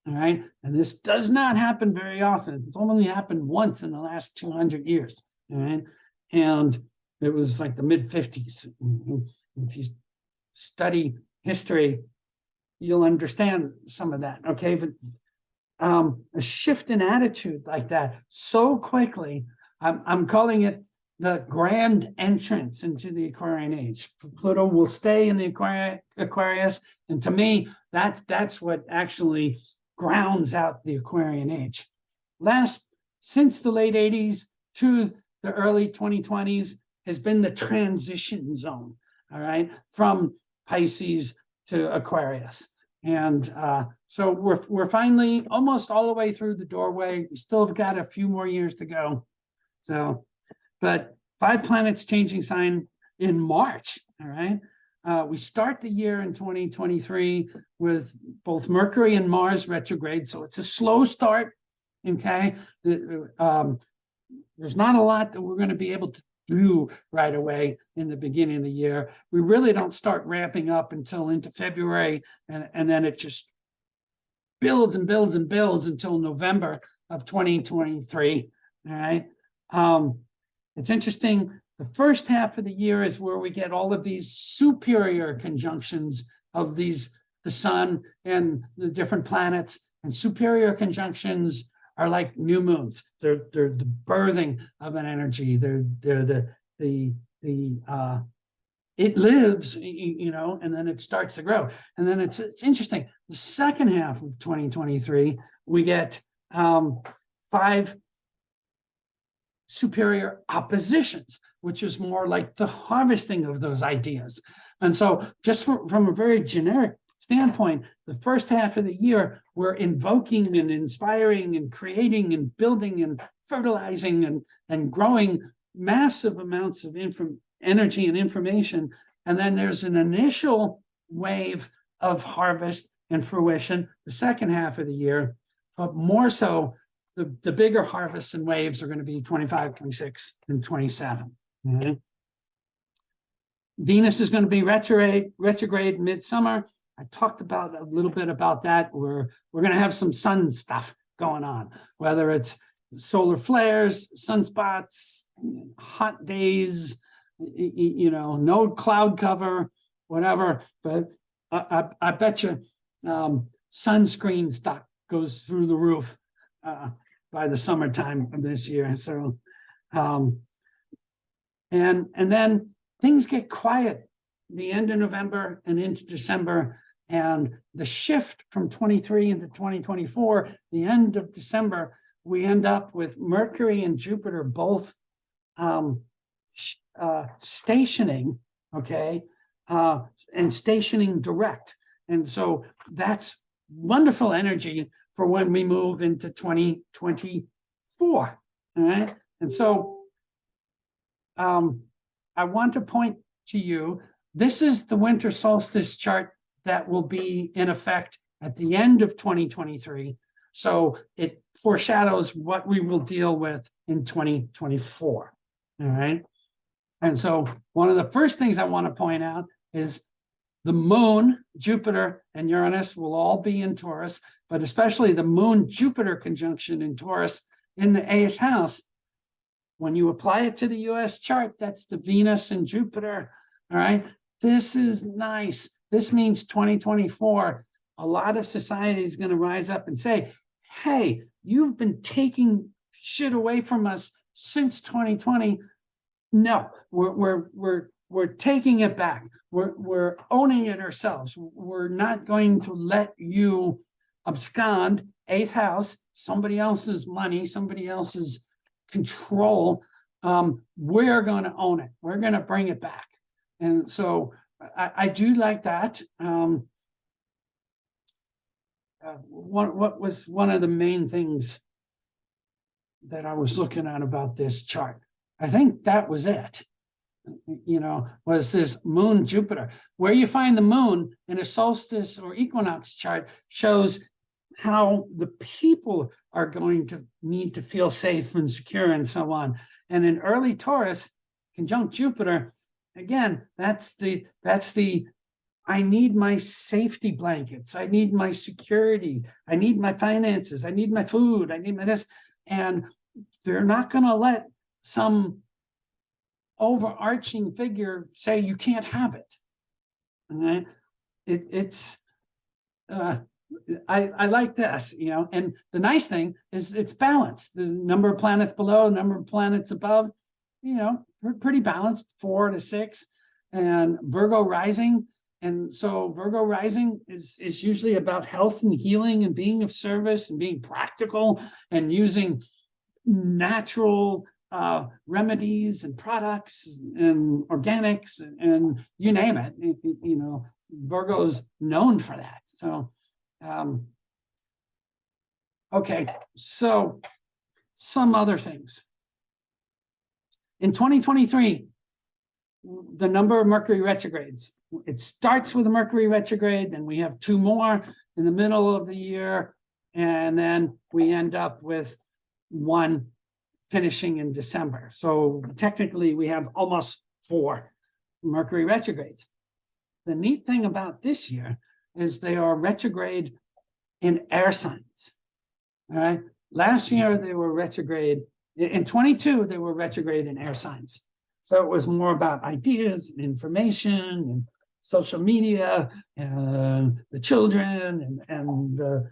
all right? And this does not happen very often. It's only happened once in the last 200 years, all right? And it was like the mid-50s. If you study history, you'll understand some of that, okay? But a shift in attitude like that so quickly, I'm calling it the grand entrance into the Aquarian age. Pluto will stay in the Aquarius, and to me, that's what actually grounds out the Aquarian age. Since the late 80s to the early 2020s has been the transition zone, all right, from Pisces to Aquarius. And so we're finally almost all the way through the doorway. We still have got a few more years to go. So, but 5 planets changing sign in March, all right? We start the year in 2023 with both Mercury and Mars retrograde. So it's a slow start, okay? There's not a lot that we're going to be able to do right away in the beginning of the year. We really don't start ramping up until into February, and then it just builds and builds and builds until November of 2023. All right. It's interesting. The first half of the year is where we get all of these superior conjunctions of the sun and the different planets, and superior conjunctions are like new moons. They're the birthing of an energy. They're it lives, and then it starts to grow. And then it's interesting. The second half of 2023, we get 5 superior oppositions, which is more like the harvesting of those ideas. And so just from a very generic standpoint, the first half of the year, we're invoking and inspiring and creating and building and fertilizing and growing massive amounts of energy and information. And then there's an initial wave of harvest and fruition the second half of the year, but more so the bigger harvests and waves are going to be 25, 26, and 27. Okay? Venus is going to be retrograde midsummer. I talked about a little bit about that. We're going to have some sun stuff going on, whether it's solar flares, sunspots, hot days, no cloud cover, whatever. But I bet you sunscreen stock goes through the roof by the summertime of this year. So, and then things get quiet the end of November and into December, and the shift from 23 into 2024, the end of December, we end up with Mercury and Jupiter both stationing, okay, and stationing direct. And so that's wonderful energy for when we move into 2024, all right? And so I want to point to you, this is the winter solstice chart that will be in effect at the end of 2023. So it foreshadows what we will deal with in 2024, all right? And so one of the first things I want to point out is the moon, Jupiter, and Uranus will all be in Taurus, but especially the moon-Jupiter conjunction in Taurus in the 8th house. When you apply it to the US chart, that's the Venus and Jupiter, all right? This is nice. This means 2024, a lot of society is going to rise up and say, hey, you've been taking shit away from us since 2020. No, we're taking it back. We're owning it ourselves. We're not going to let you abscond 8th house, somebody else's money, somebody else's control. We're going to own it. We're going to bring it back. And so I do like that. What was one of the main things that I was looking at about this chart? I think that was it, was this moon Jupiter. Where you find the moon in a solstice or equinox chart shows how the people are going to need to feel safe and secure and so on. And in early Taurus, conjunct Jupiter, again, that's the I need my safety blankets. I need my security. I need my finances. I need my food. I need my this. And they're not going to let some overarching figure say you can't have it. Okay? I like this, and the nice thing is it's balanced. The number of planets below, number of planets above, we're pretty balanced, 4 to 6, and Virgo rising. And so Virgo rising is usually about health and healing and being of service and being practical and using natural remedies and products and organics and you name it. Virgo's known for that. So, okay, so some other things. In 2023, the number of Mercury retrogrades, it starts with a Mercury retrograde, then we have 2 more in the middle of the year, and then we end up with 1 finishing in December. So technically we have almost 4 Mercury retrogrades. The neat thing about this year is they are retrograde in air signs. All right. Last year they were retrograde in 22. They were retrograde in air signs. So it was more about ideas and information and social media and the children and the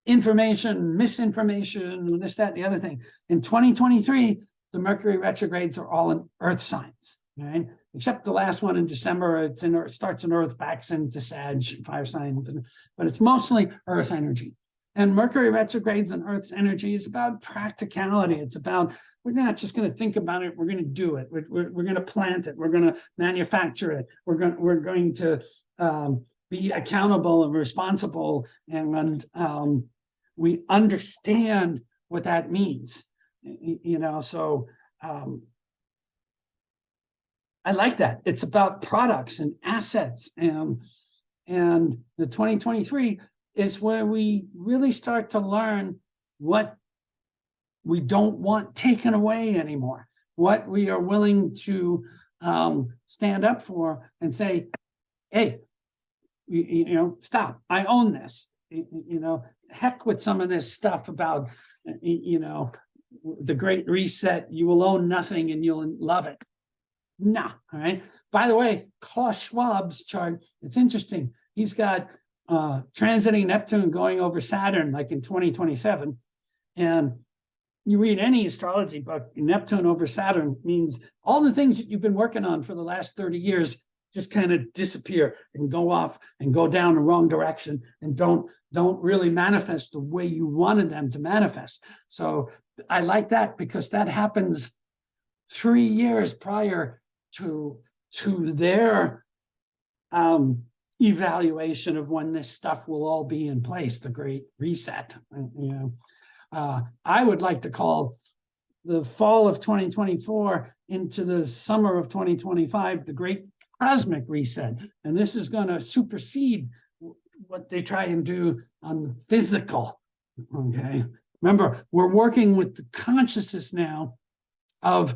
information, misinformation, this, that, and the other thing. In 2023, the Mercury retrogrades are all in earth signs, right? Except the last one in December, it starts in earth, backs into Sag, fire sign, but it's mostly earth energy. And Mercury retrogrades and earth's energy is about practicality. It's about, we're not just going to think about it, we're going to do it. We're going to plant it. We're going to manufacture it. We're going to be accountable and responsible. And we understand what that means, you know, so I like that. It's about products and assets, and the 2023 is where we really start to learn what we don't want taken away anymore, what we are willing to stand up for and say, hey, you know, stop, I own this, you know, heck with some of this stuff about, you know, the Great Reset, you will own nothing and you'll love it. Nah, all right. By the way, Klaus Schwab's chart, it's interesting. He's got transiting Neptune going over Saturn like in 2027. And you read any astrology book, Neptune over Saturn means all the things that you've been working on for the last 30 years just kind of disappear and go off and go down the wrong direction and don't really manifest the way you wanted them to manifest. So I like that because that happens 3 years prior to their evaluation of when this stuff will all be in place, the Great Reset. You know, I would like to call the fall of 2024 into the summer of 2025 the Great Cosmic Reset, and this is going to supersede what they try and do on the physical. Okay, remember, we're working with the consciousness now of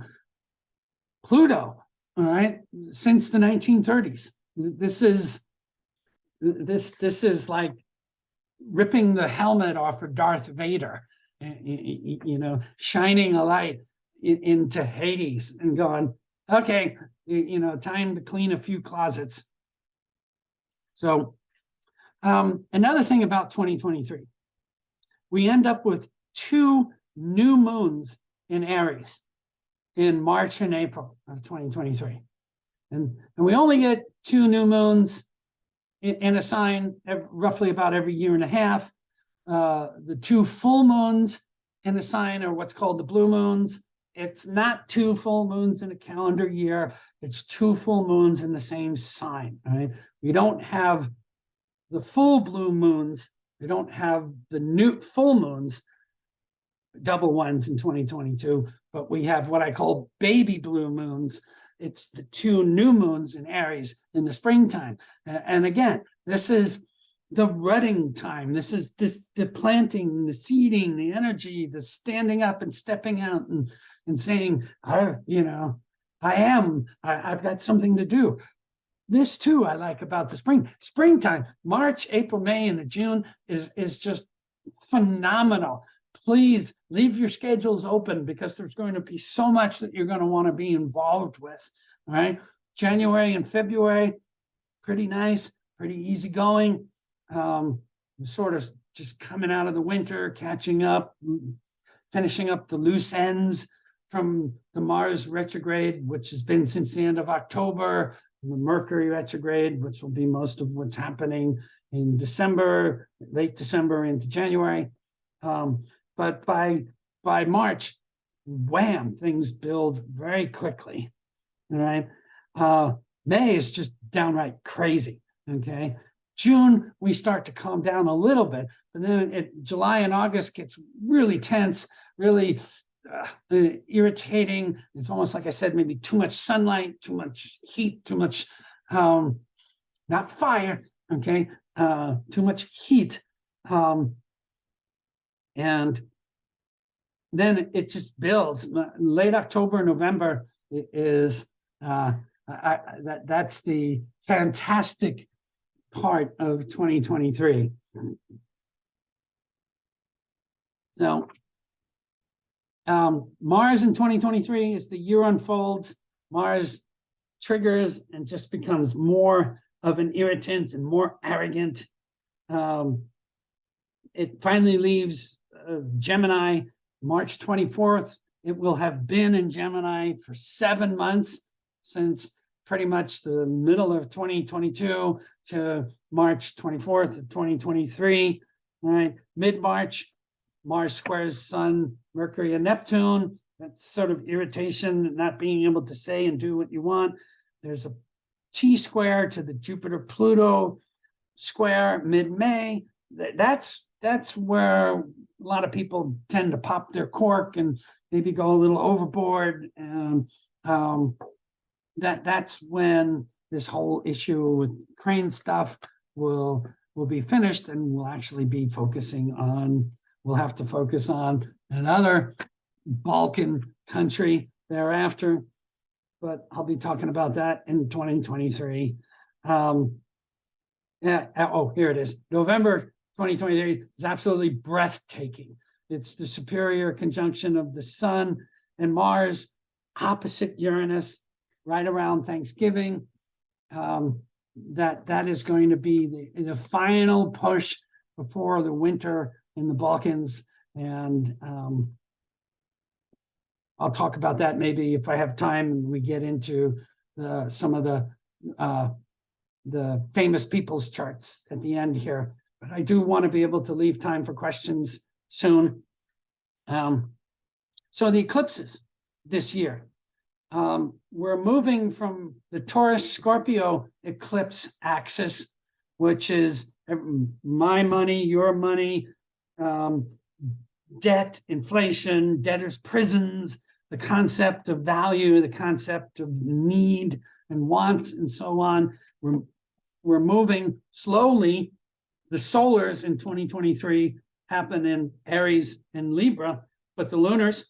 Pluto. All right, since the 1930s, this is like ripping the helmet off of Darth Vader, you know, shining a light into Hades and going, okay, you know, time to clean a few closets. So another thing about 2023, we end up with 2 new moons in Aries in March and April of 2023. And we only get 2 new moons in a sign roughly about every year and a half. The 2 full moons in a sign are what's called the blue moons. It's not 2 full moons in a calendar year. It's 2 full moons in the same sign, right? We don't have the full blue moons. We don't have the new full moons, double ones in 2022, but we have what I call baby blue moons. It's the 2 new moons in Aries in the springtime. And again, this is the rutting time. This is the planting, the seeding, the energy, the standing up and stepping out and saying, you know, I've got something to do. This too, I like about the springtime. March, April, May, and June is just phenomenal. Please leave your schedules open because there's going to be so much that you're going to want to be involved with. All right. January and February, pretty nice, pretty easygoing. Sort of just coming out of the winter, catching up, finishing up the loose ends from the Mars retrograde, which has been since the end of October, and the Mercury retrograde, which will be most of what's happening in December, late December into January. But by March, wham, things build very quickly. All right. May is just downright crazy. Okay. June, we start to calm down a little bit, but then July and August gets really tense, really irritating. It's almost like I said, maybe too much sunlight, too much heat, too much, not fire, okay, too much heat. And then it just builds. Late October, November is, that's the fantastic part of 2023. So Mars in 2023, as the year unfolds, Mars triggers and just becomes more of an irritant and more arrogant. it finally leaves Gemini March 24th. It will have been in Gemini for 7 months, since pretty much the middle of 2022 to March 24th of 2023. All right, mid-March, Mars squares Sun, Mercury, and Neptune. That's sort of irritation, not being able to say and do what you want. There's a T-square to the Jupiter-Pluto square mid-May. That's where a lot of people tend to pop their cork and maybe go a little overboard. And that's when this whole issue with crane stuff will be finished, and we'll actually be focusing on, we'll have to focus on another Balkan country thereafter, but I'll be talking about that in 2023. Yeah, oh, here it is. November 2023 is absolutely breathtaking. It's the superior conjunction of the Sun and Mars opposite Uranus right around Thanksgiving. That is going to be the final push before the winter in the Balkans. And I'll talk about that maybe if I have time and we get into some of the famous people's charts at the end here. But I do want to be able to leave time for questions soon. So the eclipses this year. We're moving from the Taurus-Scorpio eclipse axis, which is my money, your money, debt, inflation, debtors' prisons, the concept of value, the concept of need and wants, and so on. We're moving slowly. The solars in 2023 happen in Aries and Libra, but the lunars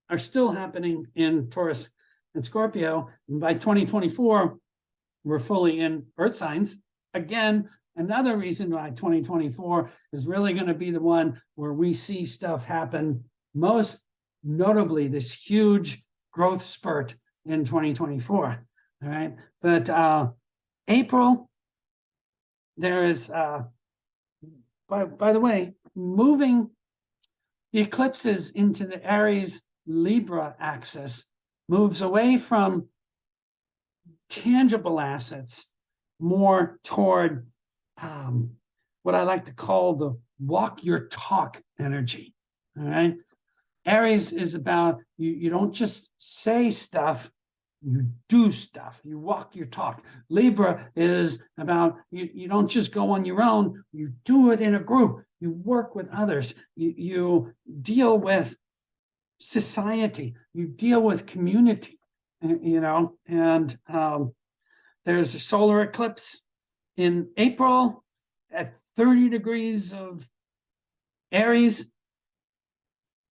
are still happening in Taurus and Scorpio. And by 2024, we're fully in Earth signs. Again, another reason why 2024 is really going to be the one where we see stuff happen, most notably this huge growth spurt in 2024. All right. But April, there is, by the way, moving the eclipses into the Aries Libra axis moves away from tangible assets more toward what I like to call the walk your talk energy. All right. Aries is about you don't just say stuff, you do stuff, you walk your talk. Libra is about you don't just go on your own, you do it in a group, you work with others, you deal with society, you deal with community, you know. And there's a solar eclipse in April at 30 degrees of Aries.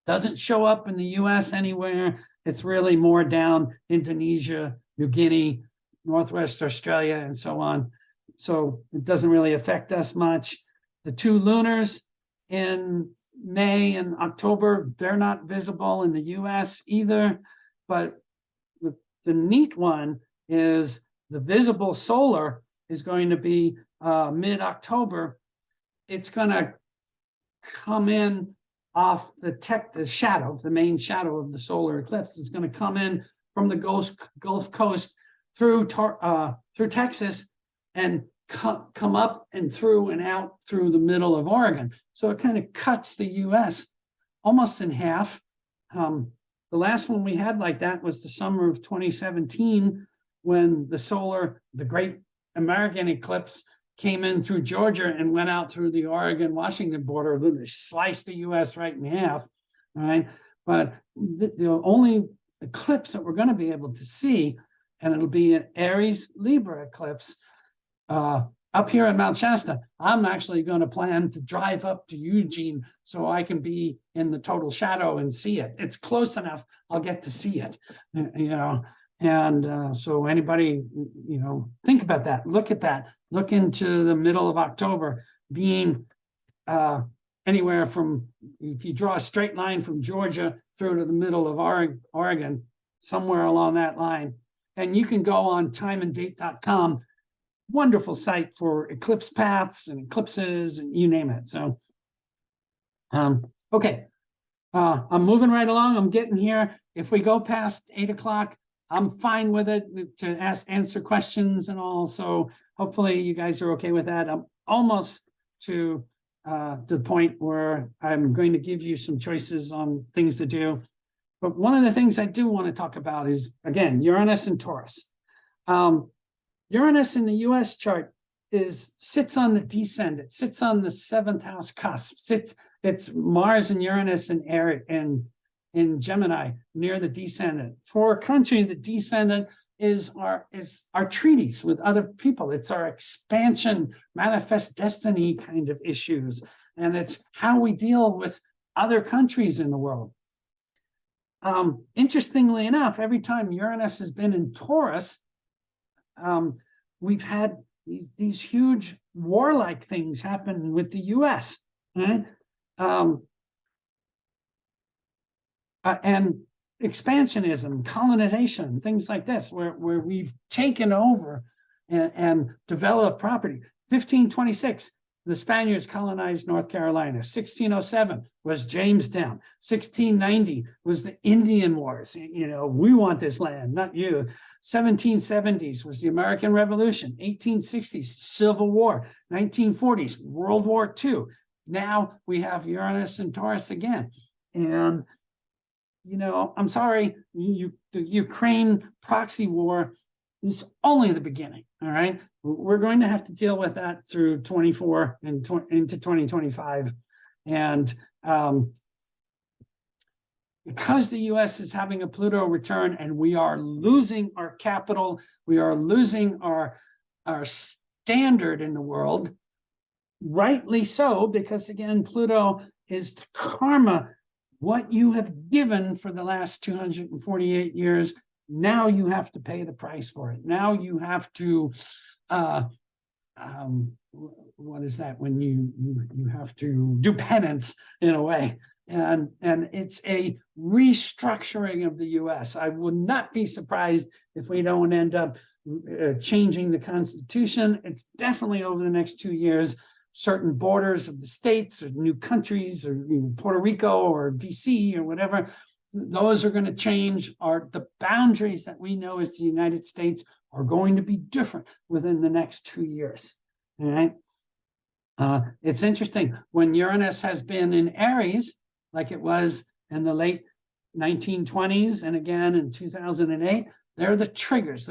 Doesn't show up in the US anywhere. It's really more down Indonesia, New Guinea, Northwest Australia, and so on. So it doesn't really affect us much. The two lunars in May and October, they're not visible in the US either. But the neat one is the visible solar is going to be mid-October. It's going to come in off the shadow, the main shadow of the solar eclipse. It's going to come in from the Gulf Coast through Texas and come up and through and out through the middle of Oregon. So it kind of cuts the US almost in half. The last one we had like that was the summer of 2017, when the great American eclipse came in through Georgia and went out through the Oregon-Washington border, literally sliced the US right in half, right? But the only eclipse that we're going to be able to see, and it'll be an Aries-Libra eclipse up here in Mount Shasta. I'm actually going to plan to drive up to Eugene so I can be in the total shadow and see it. It's close enough, I'll get to see it, you know. And so anybody, you know, think about that, look at that, look into the middle of October being anywhere from, if you draw a straight line from Georgia through to the middle of Oregon, somewhere along that line. And you can go on timeanddate.com, wonderful site for eclipse paths and eclipses and you name it. So Okay, I'm moving right along. I'm getting here. If we go past 8 o'clock, I'm fine with it to answer questions and all. So hopefully you guys are okay with that. I'm almost to the point where I'm going to give you some choices on things to do. But one of the things I do want to talk about is, again, Uranus and Taurus. Uranus in the US chart sits on the descendant, sits on the 7th house cusp, it's Mars and Uranus in Gemini near the descendant. For a country, the descendant is our treaties with other people. It's our expansion, manifest destiny kind of issues. And it's how we deal with other countries in the world. Interestingly enough, every time Uranus has been in Taurus, we've had these huge warlike things happen with the US, right? And expansionism, colonization, things like this, where we've taken over and developed property. 1526, the Spaniards colonized North Carolina. 1607 was Jamestown. 1690 was the Indian Wars. You know, we want this land, not you. 1770s was the American Revolution. 1860s, Civil War. 1940s, World War II. Now we have Uranus and Taurus again. And, you know, I'm sorry, the Ukraine proxy war is only the beginning, all right? We're going to have to deal with that through 24 and into 2025. And because the US is having a Pluto return and we are losing our capital, we are losing our standard in the world, rightly so, because again, Pluto is karma, what you have given for the last 248 years. Now you have to pay the price for it. Now you have to, what is that? When you have to do penance in a way. And it's a restructuring of the US. I would not be surprised if we don't end up changing the Constitution. It's definitely over the next 2 years, certain borders of the states or new countries or Puerto Rico or DC or whatever, those are going to change. The boundaries that we know as the United States are going to be different within the next 2 years. All right. It's interesting when Uranus has been in Aries, like it was in the late 1920s and again in 2008, they're the triggers.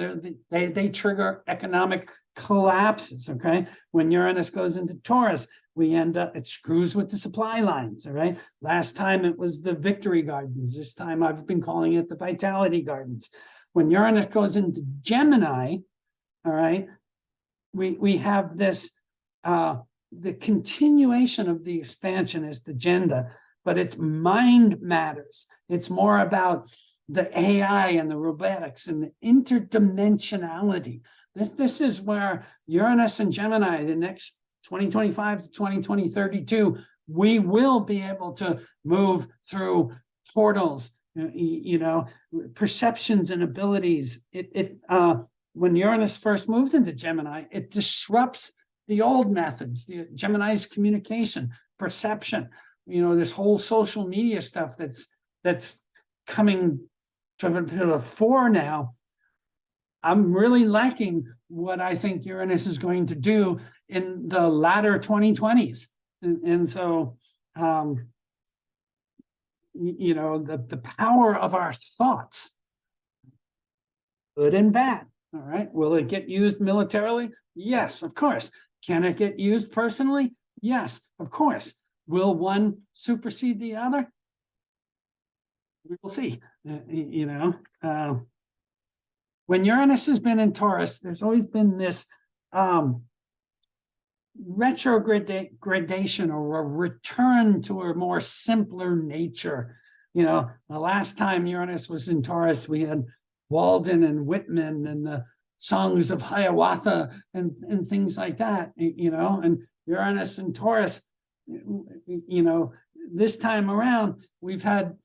They trigger economic collapses. Okay. When Uranus goes into Taurus, we end up, it screws with the supply lines. All right. Last time it was the victory gardens. This time I've been calling it the vitality gardens. When Uranus goes into Gemini, all right, we have this, the continuation of the expansionist agenda, but it's mind matters. It's more about the AI and the robotics and the interdimensionality. This is where Uranus and Gemini, the next 2025 to 2032, we will be able to move through portals, you know, perceptions and abilities. When Uranus first moves into Gemini, it disrupts the old methods, the Gemini's communication, perception, you know, this whole social media stuff that's coming to the fore now. I'm really liking what I think Uranus is going to do in the latter 2020s. And so, you know, the power of our thoughts, good and bad. All right. Will it get used militarily? Yes, of course. Can it get used personally? Yes, of course. Will one supersede the other? We will see. You know, when Uranus has been in Taurus, there's always been this retrogradation or a return to a more simpler nature. You know, the last time Uranus was in Taurus, we had Walden and Whitman and the songs of Hiawatha and things like that, you know, and Uranus and Taurus, you know, this time around, we've had,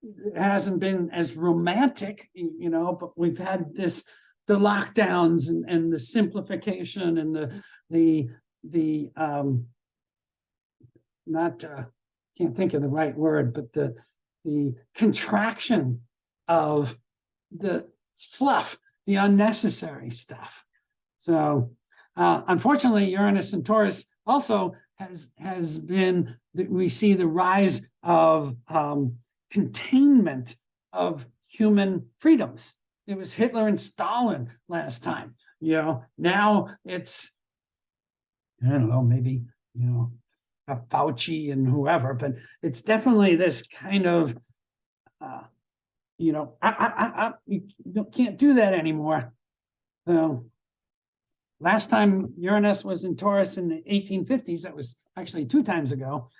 it hasn't been as romantic, you know, but we've had the lockdowns and the simplification and the can't think of the right word, but the contraction of the fluff, the unnecessary stuff. So unfortunately, Uranus and Taurus also has been, we see the rise of containment of human freedoms. It was Hitler and Stalin last time, now it's, I don't know, maybe, Fauci and whoever, but it's definitely this kind of, you can't do that anymore. Last time Uranus was in Taurus in the 1850s, that was actually 2 times ago.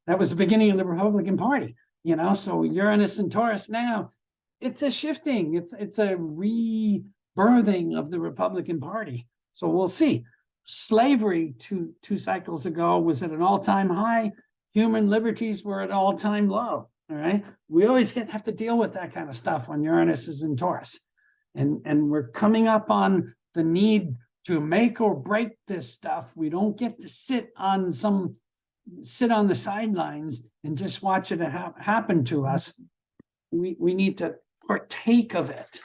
That was the beginning of the Republican Party, so Uranus and Taurus now, it's a shifting, it's a rebirthing of the Republican Party. So we'll see. Slavery two cycles ago was at an all-time high. Human liberties were at all-time low. All right. We always have to deal with that kind of stuff when Uranus is in Taurus. And we're coming up on the need to make or break this stuff. We don't get to sit on the sidelines and just watch it happen to us. We need to partake of it.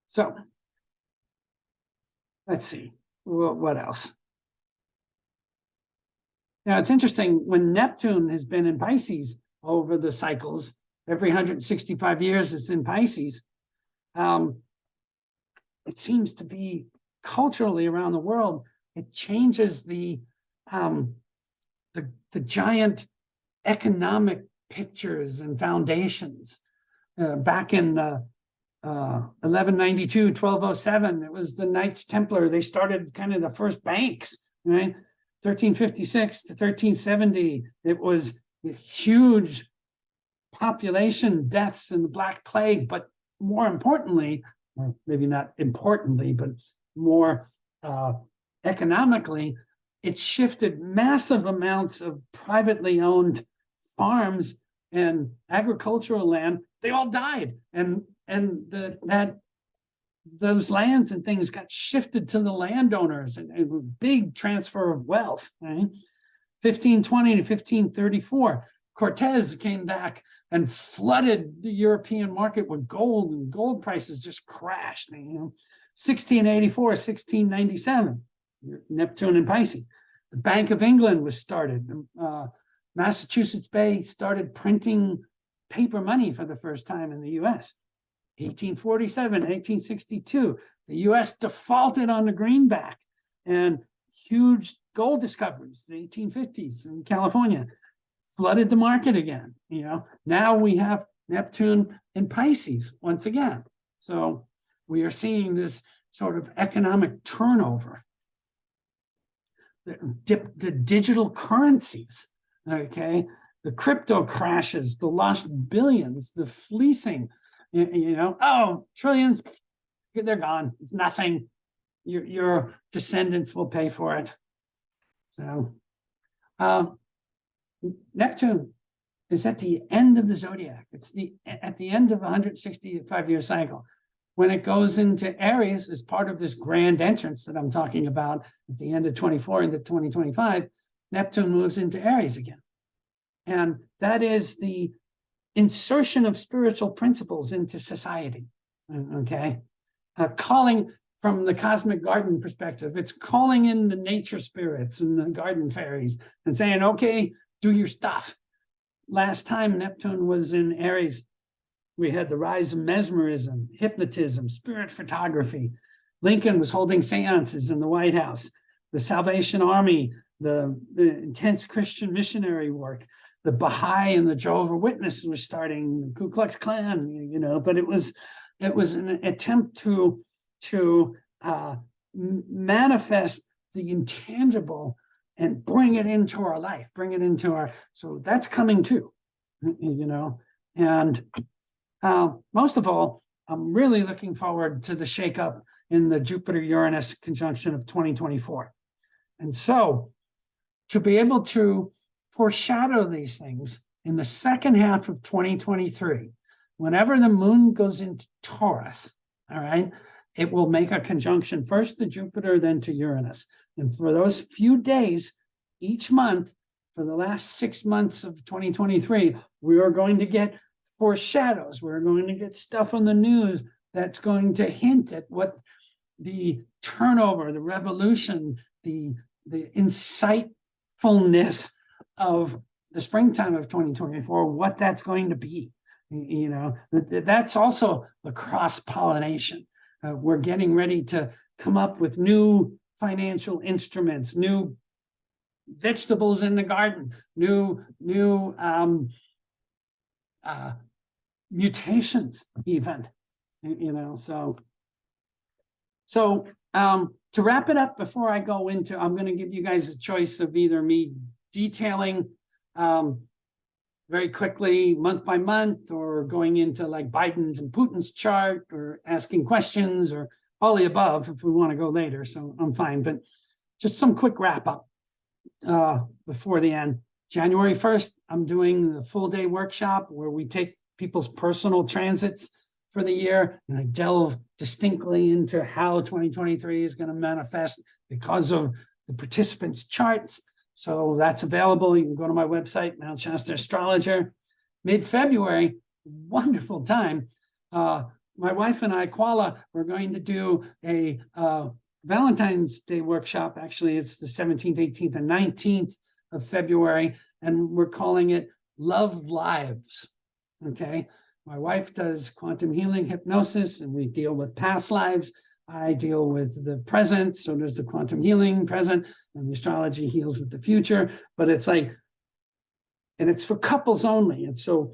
So let's see, what else? Now, it's interesting, when Neptune has been in Pisces over the cycles, every 165 years it's in Pisces, it seems to be culturally around the world, it changes the giant economic pictures and foundations. Back in 1192, 1207, it was the Knights Templar. They started kind of the first banks, right? 1356 to 1370, it was huge population deaths in the Black Plague, but more importantly, or maybe not importantly, but more economically, it shifted massive amounts of privately owned farms and agricultural land. They all died, and those lands and things got shifted to the landowners, and a big transfer of wealth. Right? 1520 to 1534, Cortez came back and flooded the European market with gold, and gold prices just crashed. 1684, 1697, Neptune and Pisces. The Bank of England was started. Massachusetts Bay started printing paper money for the first time in the U.S. 1847, 1862, the U.S. defaulted on the greenback, and huge gold discoveries, the 1850s in California, flooded the market again. Now we have Neptune and Pisces once again. So we are seeing this sort of economic turnover. The digital currencies, okay, the crypto crashes, the lost billions, the fleecing, trillions, they're gone. It's nothing. Your descendants will pay for it. So Neptune is at the end of the zodiac. It's at the end of a 165-year cycle. When it goes into Aries as part of this grand entrance that I'm talking about at the end of 24 into 2025, Neptune moves into Aries again. And that is the insertion of spiritual principles into society, okay? Calling from the cosmic garden perspective, it's calling in the nature spirits and the garden fairies and saying, okay, do your stuff. Last time Neptune was in Aries, we had the rise of mesmerism, hypnotism, spirit photography. Lincoln was holding seances in the White House. The Salvation Army, the intense Christian missionary work, the Baha'i and the Jehovah's Witnesses were starting, the Ku Klux Klan, but it was an attempt to manifest the intangible and bring it into our life, so that's coming too, and most of all, I'm really looking forward to the shakeup in the Jupiter-Uranus conjunction of 2024. And so to be able to foreshadow these things in the second half of 2023, whenever the moon goes into Taurus, all right, it will make a conjunction first to Jupiter, then to Uranus. And for those few days, each month for the last 6 months of 2023, we are going to get foreshadows. We're going to get stuff on the news that's going to hint at what the turnover, the revolution, the insightfulness of the springtime of 2024, what that's going to be. You know, that's also the cross-pollination. We're getting ready to come up with new financial instruments, new vegetables in the garden, new mutations even, you know, so to wrap it up before I go into, I'm going to give you guys a choice of either me detailing very quickly month by month, or going into like Biden's and Putin's chart, or asking questions, or all the above if we want to go later. So I'm fine, but just some quick wrap up before the end. January 1st, I'm doing the full day workshop where we take people's personal transits for the year, and I delve distinctly into how 2023 is going to manifest because of the participants' charts. So that's available. You can go to my website, Mount Shasta Astrologer. Mid-February, wonderful time. My wife and I, Kuala, we're going to do a Valentine's Day workshop. Actually, it's the 17th, 18th, and 19th of February, and we're calling it Love Lives. Okay. My wife does quantum healing hypnosis, and we deal with past lives. I deal with the present. So there's the quantum healing present, and the astrology heals with the future. But it's like, and it's for couples only. And so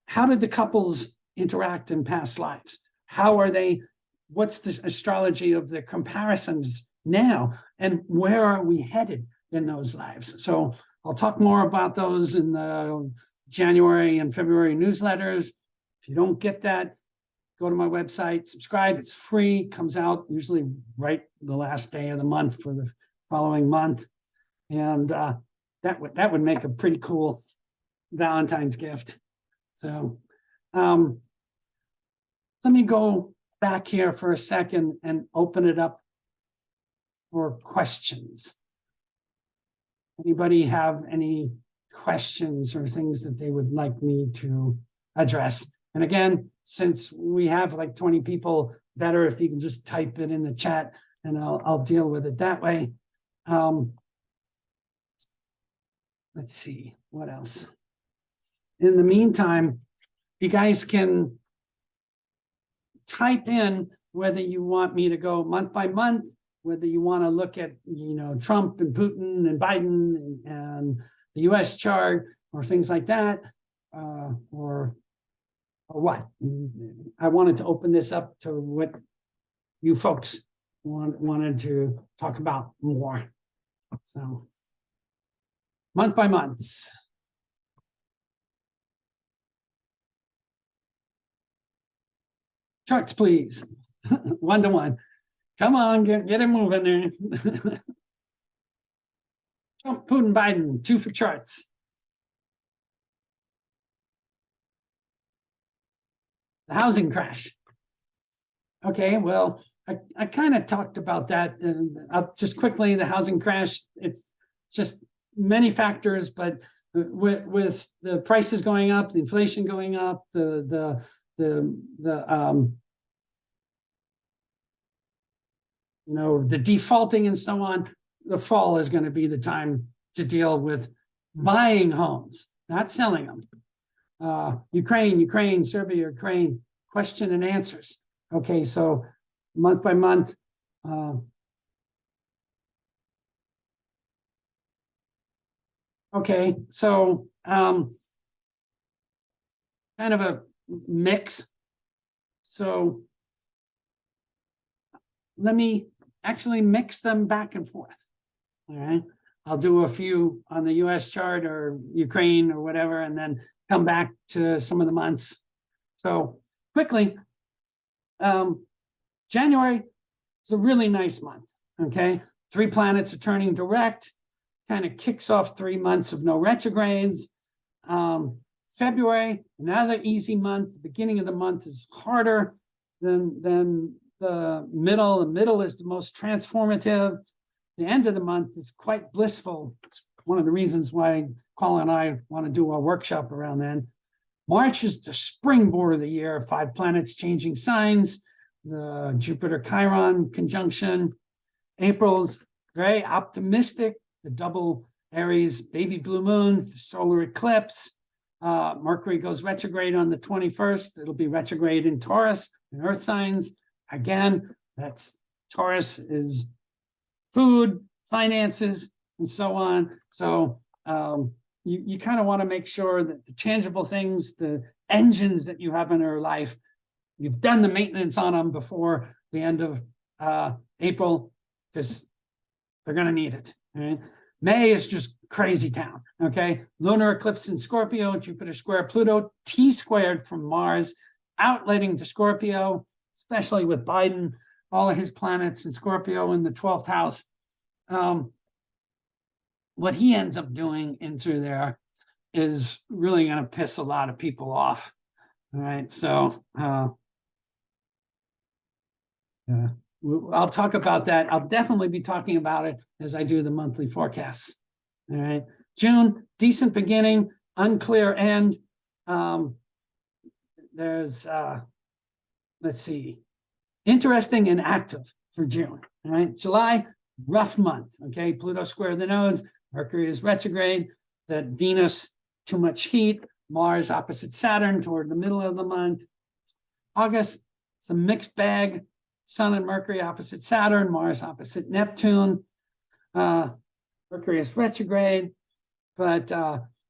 how did the couples interact in past lives? How are they, what's the astrology of the comparisons now? And where are we headed in those lives? So I'll talk more about those in the January and February newsletters. If you don't get that, go to my website, subscribe. It's free, comes out usually right the last day of the month for the following month. And that would make a pretty cool Valentine's gift. So let me go back here for a second and open it up for questions. Anybody have any questions or things that they would like me to address? And again, since we have like 20 people, better if you can just type it in the chat, and I'll deal with it that way. Let's see, what else? In the meantime, you guys can type in whether you want me to go month by month, whether you want to look at, you know, Trump and Putin and Biden and the US chart or things like that, or what. I wanted to open this up to what you folks wanted to talk about more. So month by month. Charts, please. 1 to 1. Come on, get it moving there. Trump, Putin, Biden, 2 for charts. The housing crash. Okay, well, I kind of talked about that. Just quickly, the housing crash, it's just many factors, but with the prices going up, the inflation going up, the you know, the defaulting and so on, the fall is going to be the time to deal with buying homes, not selling them. Ukraine, Serbia, Ukraine, question and answers. Okay, so month by month. Okay, so kind of a mix. So let me actually mix them back and forth. All right, I'll do a few on the US chart or Ukraine or whatever, and then come back to some of the months. So quickly, January is a really nice month. Okay, 3 planets are turning direct, kind of kicks off 3 months of no retrogrades. February, another easy month. The beginning of the month is harder than the middle. The middle is the most transformative. The end of the month is quite blissful. It's one of the reasons why Colin and I want to do a workshop around then. March is the springboard of the year, 5 planets changing signs, the Jupiter Chiron conjunction. April's very optimistic, the double Aries baby blue moon, the solar eclipse. Mercury goes retrograde on the 21st. It'll be retrograde in Taurus and Earth signs. Again, that's Taurus is food, finances, and so on. So you kind of want to make sure that the tangible things, the engines that you have in your life, you've done the maintenance on them before the end of April, because they're going to need it. Right? May is just crazy town. Okay. Lunar eclipse in Scorpio, Jupiter square Pluto, T squared from Mars, outletting to Scorpio, especially with Biden, all of his planets in Scorpio in the 12th house. What he ends up doing in through there is really going to piss a lot of people off. All right. So I'll talk about that. I'll definitely be talking about it as I do the monthly forecasts. All right. June, decent beginning, unclear end. There's, let's see, interesting and active for June. All right. July, rough month. Okay. Pluto square the nodes. Mercury is retrograde. That Venus, too much heat. Mars opposite Saturn toward the middle of the month. August, it's a mixed bag. Sun and Mercury opposite Saturn, Mars opposite Neptune. Mercury is retrograde, but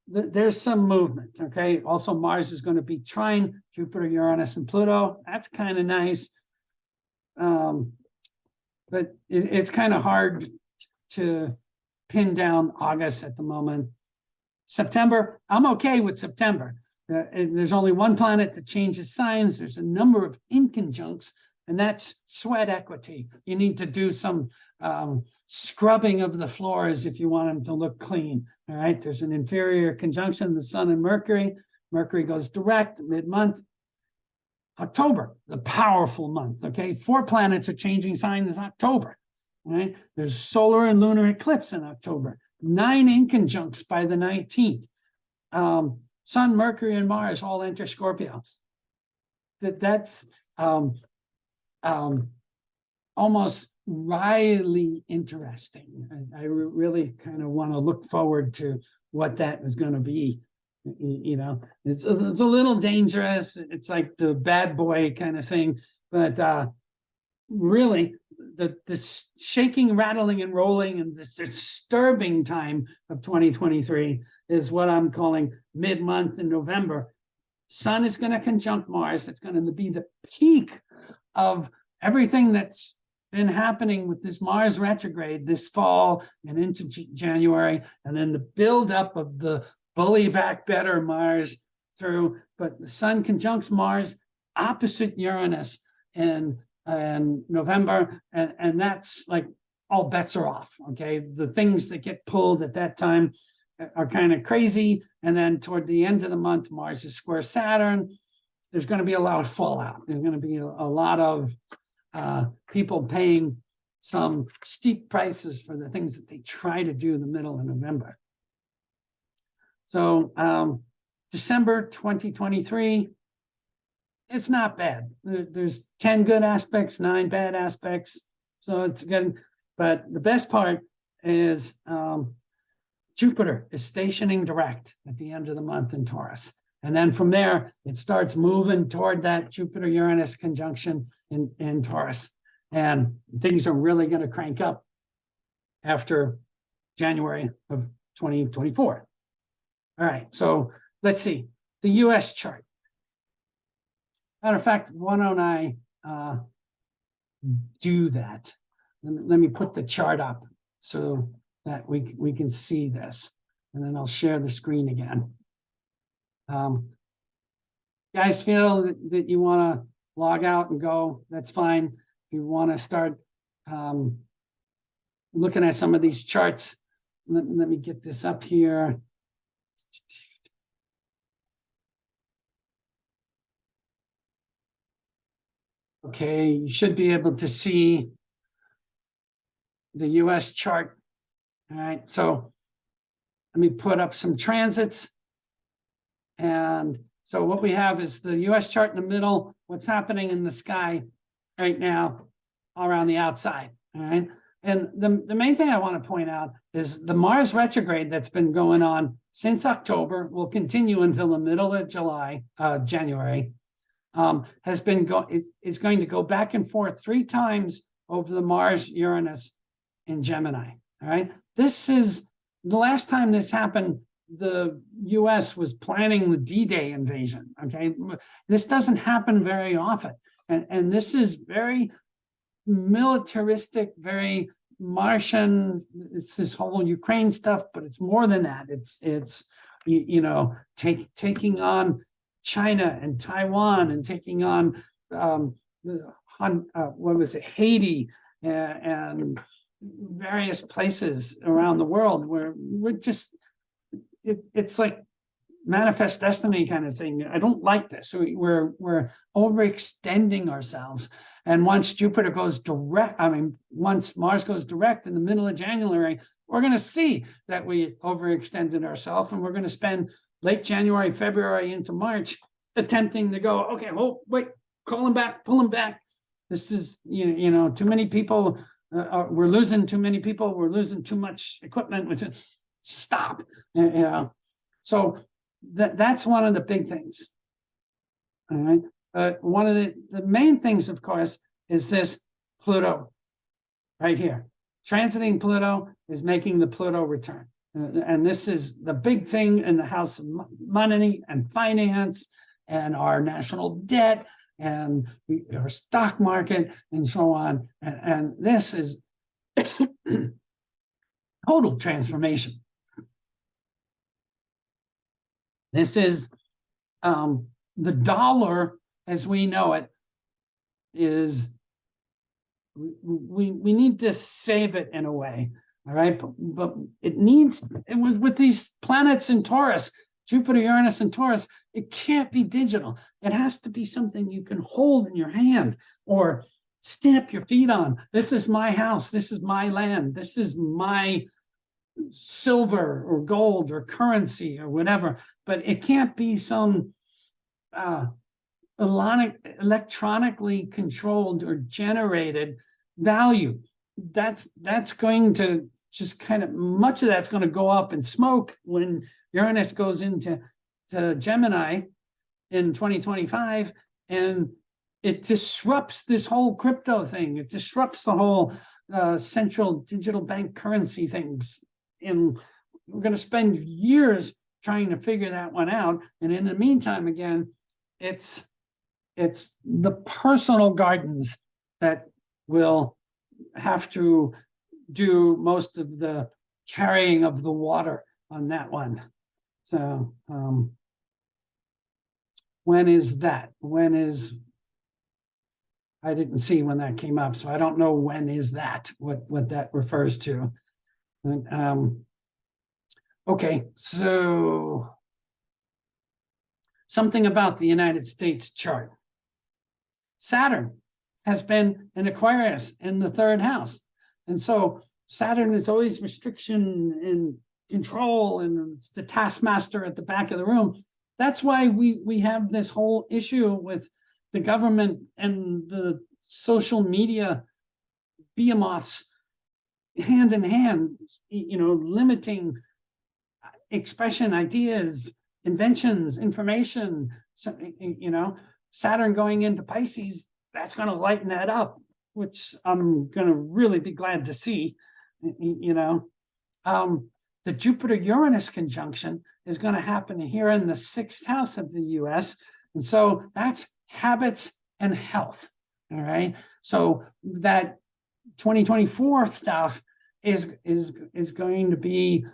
there's some movement, okay? Also, Mars is going to be trine Jupiter, Uranus, and Pluto. That's kind of nice. But it's kind of hard to pin down August at the moment. September, I'm okay with September. There's only one planet that changes signs. There's a number of inconjuncts, and that's sweat equity. You need to do some scrubbing of the floors if you want them to look clean. All right. There's an inferior conjunction, the Sun and Mercury. Mercury goes direct mid-month. October, the powerful month. Okay. 4 planets are changing signs in October. All right. There's solar and lunar eclipse in October. 9 inconjuncts by the 19th. Sun, Mercury, and Mars all enter Scorpio. That's almost wryly interesting. I really kind of want to look forward to what that is going to be. You know, it's a little dangerous. It's like the bad boy kind of thing, but really the shaking, rattling, and rolling and the disturbing time of 2023 is what I'm calling mid-month in November. Sun is going to conjunct Mars. It's going to be the peak of everything that's been happening with this Mars retrograde this fall and into January, and then the buildup of the bully back better Mars through. But the Sun conjuncts Mars opposite Uranus in November, and that's like all bets are off. Okay, the things that get pulled at that time are kind of crazy, and then toward the end of the month, Mars is square Saturn. There's going to be a lot of fallout. There's going to be a lot of people paying some steep prices for the things that they try to do in the middle of November. So December 2023, it's not bad. There's 10 good aspects, 9 bad aspects. So it's good. But the best part is Jupiter is stationing direct at the end of the month in Taurus. And then from there, it starts moving toward that Jupiter-Uranus conjunction in Taurus. And things are really going to crank up after January of 2024. All right, so let's see. The US chart. Matter of fact, why don't I do that? Let me put the chart up so that we can see this. And then I'll share the screen again. Guys feel that you want to log out and go, that's fine. If you want to start looking at some of these charts, let me get this up here. Okay, you should be able to see the US chart. All right, so let me put up some transits. And so what we have is the US chart in the middle, what's happening in the sky right now around the outside, all right? And the main thing I want to point out is the Mars retrograde that's been going on since October, will continue until the middle of January, is going to go back and forth 3 times over the Mars Uranus in Gemini, all right? This is the last time this happened. The US was planning the D-Day invasion, okay? This doesn't happen very often. And this is very militaristic, very Martian. It's this whole Ukraine stuff, but it's more than that. It's taking on China and Taiwan and taking on Haiti and various places around the world where we're just it's like manifest destiny kind of thing. I don't like this. We're overextending ourselves. And once Jupiter goes direct, once Mars goes direct in the middle of January, we're going to see that we overextended ourselves, and we're going to spend late January, February into March attempting to go, okay, oh, wait, pull them back. This is, too many people. We're losing too many people. We're losing too much equipment. Stop. So that's one of the big things. All right. One of the main things, of course, is this Pluto right here. Transiting Pluto is making the Pluto return. And this is the big thing in the house of money and finance and our national debt and our stock market and so on. And this is total transformation. This is the dollar as we know it is, we need to save it in a way, all right? But it was with these planets in Taurus, Jupiter, Uranus, and Taurus, it can't be digital. It has to be something you can hold in your hand or stamp your feet on. This is my house. This is my land. This is my silver or gold or currency or whatever. But it can't be some electronically controlled or generated value. That's going to just kind of, much of that's going to go up in smoke when Uranus goes into Gemini in 2025, and it disrupts this whole crypto thing. It disrupts the whole central digital bank currency things. And we're going to spend years trying to figure that one out. And in the meantime, again, it's the personal gardens that will have to do most of the carrying of the water on that one. So when is that? I didn't see when that came up, so I don't know when is that, what that refers to. Okay, so something about the United States chart. Saturn has been in Aquarius in the 3rd house. And so Saturn is always restriction and control, and it's the taskmaster at the back of the room. That's why we have this whole issue with the government and the social media behemoths hand in hand, limiting expression, ideas, inventions, information. So, Saturn going into Pisces, that's going to lighten that up, which I'm going to really be glad to see. The Jupiter-Uranus conjunction is going to happen here in the 6th house of the US. And so that's habits and health. All right. So that 2024 stuff is going to be,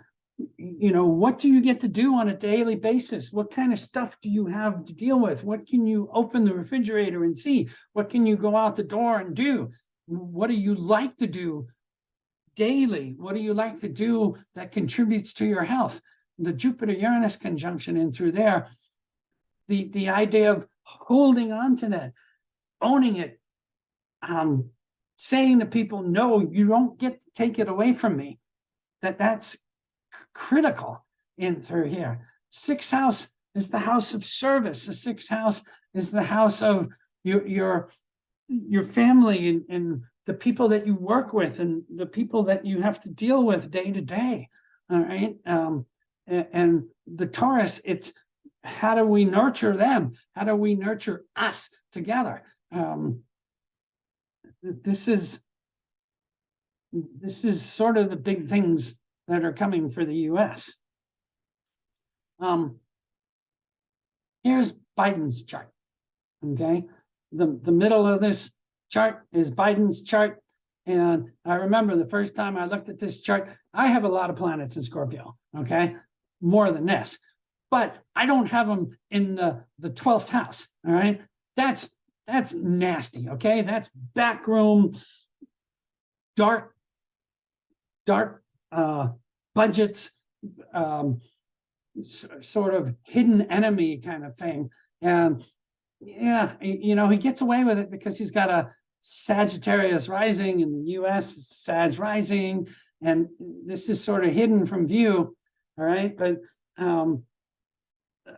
what do you get to do on a daily basis? What kind of stuff do you have to deal with? What can you open the refrigerator and see? What can you go out the door and do? What do you like to do daily? What do you like to do that contributes to your health? The Jupiter-Uranus conjunction in through there, the idea of holding on to that, owning it, saying to people, no, you don't get to take it away from me, that's critical. in through here. Sixth house is the house of service. The sixth house is the house of your family and the people that you work with and the people that you have to deal with day to day. All right. And the Taurus, it's how do we nurture them? How do we nurture us together? This is sort of the big things that are coming for the US. Here's Biden's chart. Okay, the middle of this chart is Biden's chart. And I remember the first time I looked at this chart, I have a lot of planets in Scorpio, okay, more than this, but I don't have them in the 12th house. All right, that's nasty. Okay, that's backroom, dark budgets, sort of hidden enemy kind of thing. And yeah, he gets away with it because he's got a Sagittarius rising in the US, Sag rising, and this is sort of hidden from view. All right, but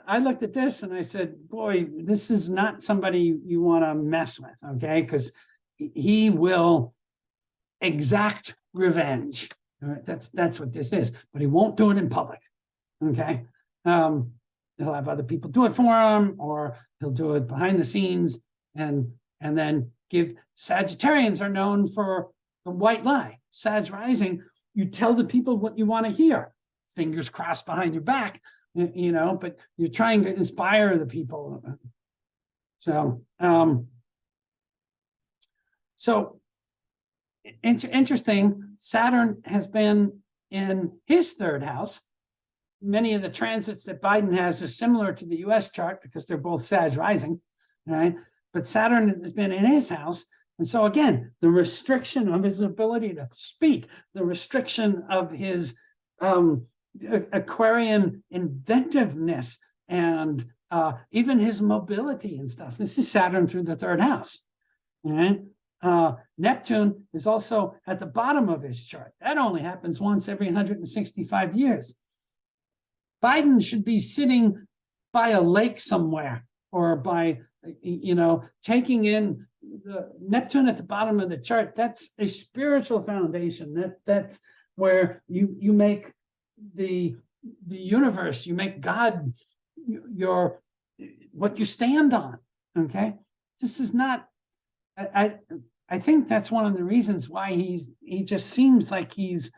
I looked at this and I said, boy, this is not somebody you want to mess with, okay, because he will exact revenge. All right, that's what this is, but he won't do it in public. Okay, he'll have other people do it for him, or he'll do it behind the scenes, and then give. Sagittarians are known for the white lie. Sag rising, you tell the people what you want to hear, fingers crossed behind your back, but you're trying to inspire the people. So interesting. Saturn has been in his third house. Many of the transits that Biden has is similar to the US chart because they're both Sag rising, right? But Saturn has been in his house. And so again, the restriction of his ability to speak, the restriction of his Aquarian inventiveness, and even his mobility and stuff. This is Saturn through the third house. All right. Neptune is also at the bottom of his chart. That only happens once every 165 years. Biden should be sitting by a lake somewhere, or by, taking in the Neptune at the bottom of the chart. That's a spiritual foundation. That's where you make the universe, you make God what you stand on. Okay, this is not. I think that's one of the reasons why he just seems like he's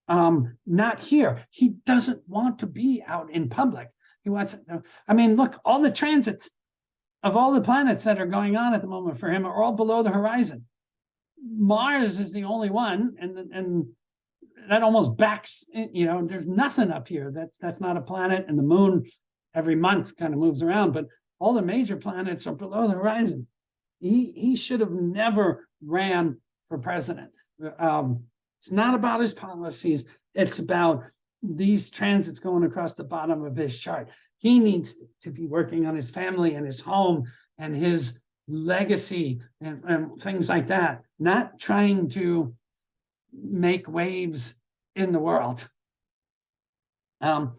not here. He doesn't want to be out in public. He wants. I mean, look, all the transits of all the planets that are going on at the moment for him are all below the horizon. Mars is the only one, and that almost backs. There's nothing up here. That's not a planet, and the moon every month kind of moves around, but all the major planets are below the horizon. He should have never ran for president. It's not about his policies. It's about these transits going across the bottom of his chart. He needs to be working on his family and his home and his legacy and things like that, not trying to make waves in the world. And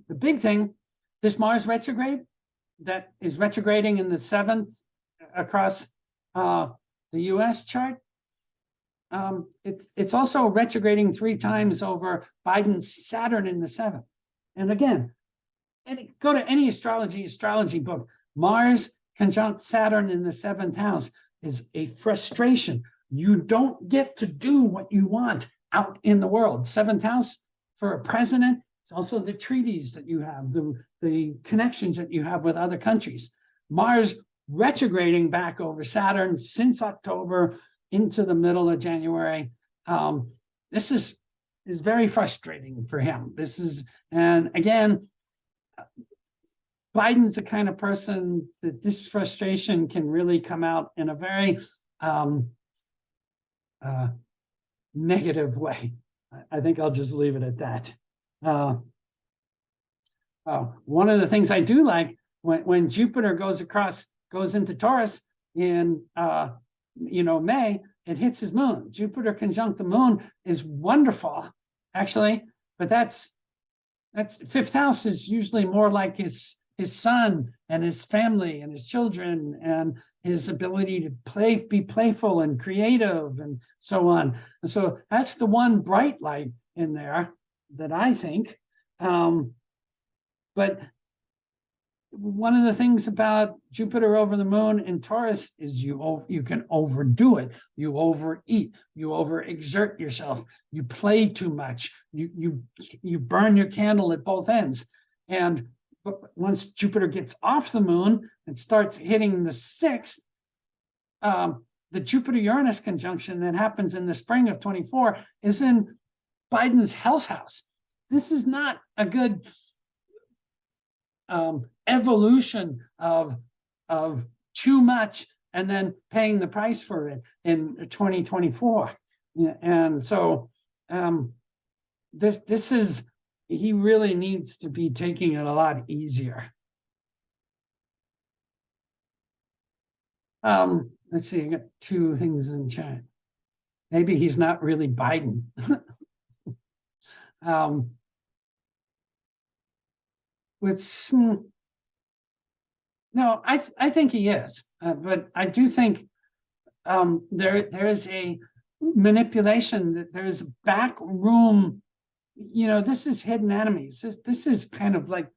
the big thing, this Mars retrograde that is retrograding in the 7th across the US chart, it's also retrograding 3 times over Biden's Saturn in the 7th. And again, go to any astrology book. Mars conjunct Saturn in the 7th house is a frustration. You don't get to do what you want out in the world. 7th house for a president, it's also the treaties that you have, the connections that you have with other countries. Mars retrograding back over Saturn since October into the middle of January. This is very frustrating for him. And again, Biden's the kind of person that this frustration can really come out in a very negative way. I think I'll just leave it at that. One of the things I do like when Jupiter goes into Taurus in May, it hits his moon. Jupiter conjunct the moon is wonderful, actually, but that's that's fifth house is usually more like his son and his family and his children and his ability to be playful and creative and so on. And so that's the one bright light in there that I think. But one of the things about Jupiter over the moon in Taurus is you can overdo it, you overeat, you overexert yourself, you play too much, you burn your candle at both ends. And once Jupiter gets off the moon and starts hitting the 6th, the Jupiter-Uranus conjunction that happens in the spring of 24 is in Biden's health house. This is not a good evolution of too much and then paying the price for it in 2024. And so this is, he really needs to be taking it a lot easier. Let's see, I got 2 things in chat. Maybe he's not really Biden. No, I think he is, but I do think there's a manipulation, that there's a back room. This is hidden enemies. This is kind of like,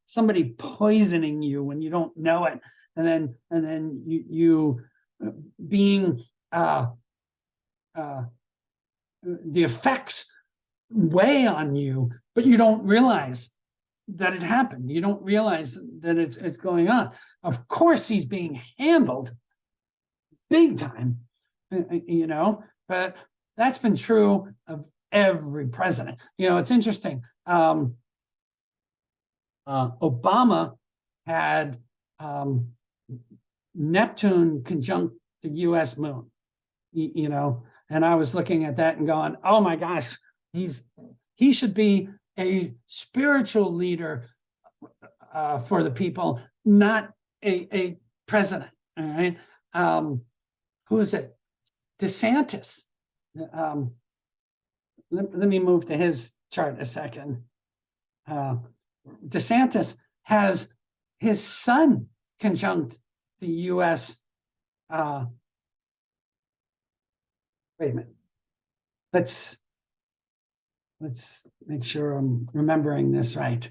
somebody poisoning you when you don't know it, and then you being the effects weigh on you, but you don't realize that it happened. You don't realize that it's going on. Of course, he's being handled big time, but that's been true of every president. It's interesting. Obama had Neptune conjunct the US moon, and I was looking at that and going, oh my gosh, he should be a spiritual leader for the people, not a president. All right. Who is it? DeSantis. Let me move to his chart a second. DeSantis has his sun conjunct the US. Wait a minute. Let's make sure I'm remembering this right.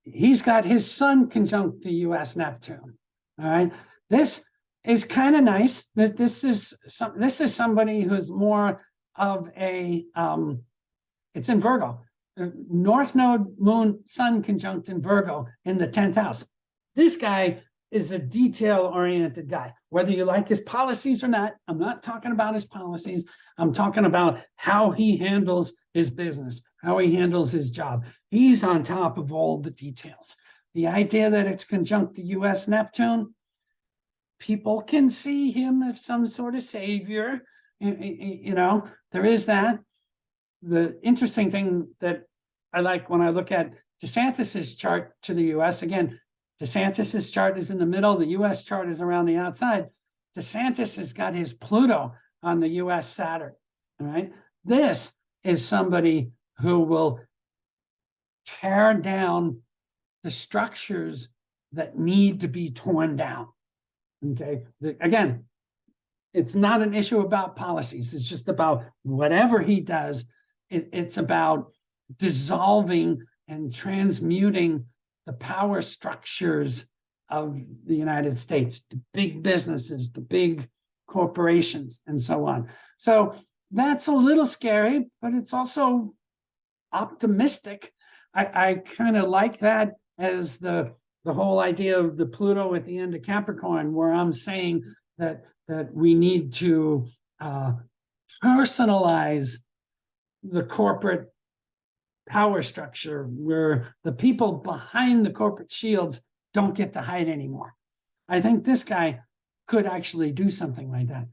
He's got his sun conjunct the US Neptune. All right. This is kind of nice. This is somebody who's more of a it's in Virgo. North node moon sun conjunct in Virgo in the 10th house. This guy is a detail-oriented guy. Whether you like his policies or not, I'm not talking about his policies. I'm talking about how he handles his business, how he handles his job. He's on top of all the details. The idea that it's conjunct the US Neptune, people can see him as some sort of savior. There is that. The interesting thing that I like when I look at DeSantis's chart to the US, again, DeSantis's chart is in the middle, the US chart is around the outside. DeSantis has got his Pluto on the US Saturn, all right? This is somebody who will tear down the structures that need to be torn down, okay? Again, it's not an issue about policies. It's just about whatever he does. It's about dissolving and transmuting the power structures of the United States, the big businesses, the big corporations, and so on. So that's a little scary, but it's also optimistic. I kind of like that as the whole idea of the Pluto at the end of Capricorn, where I'm saying that we need to personalize the corporate power structure, where the people behind the corporate shields don't get to hide anymore. I think this guy could actually do something like that.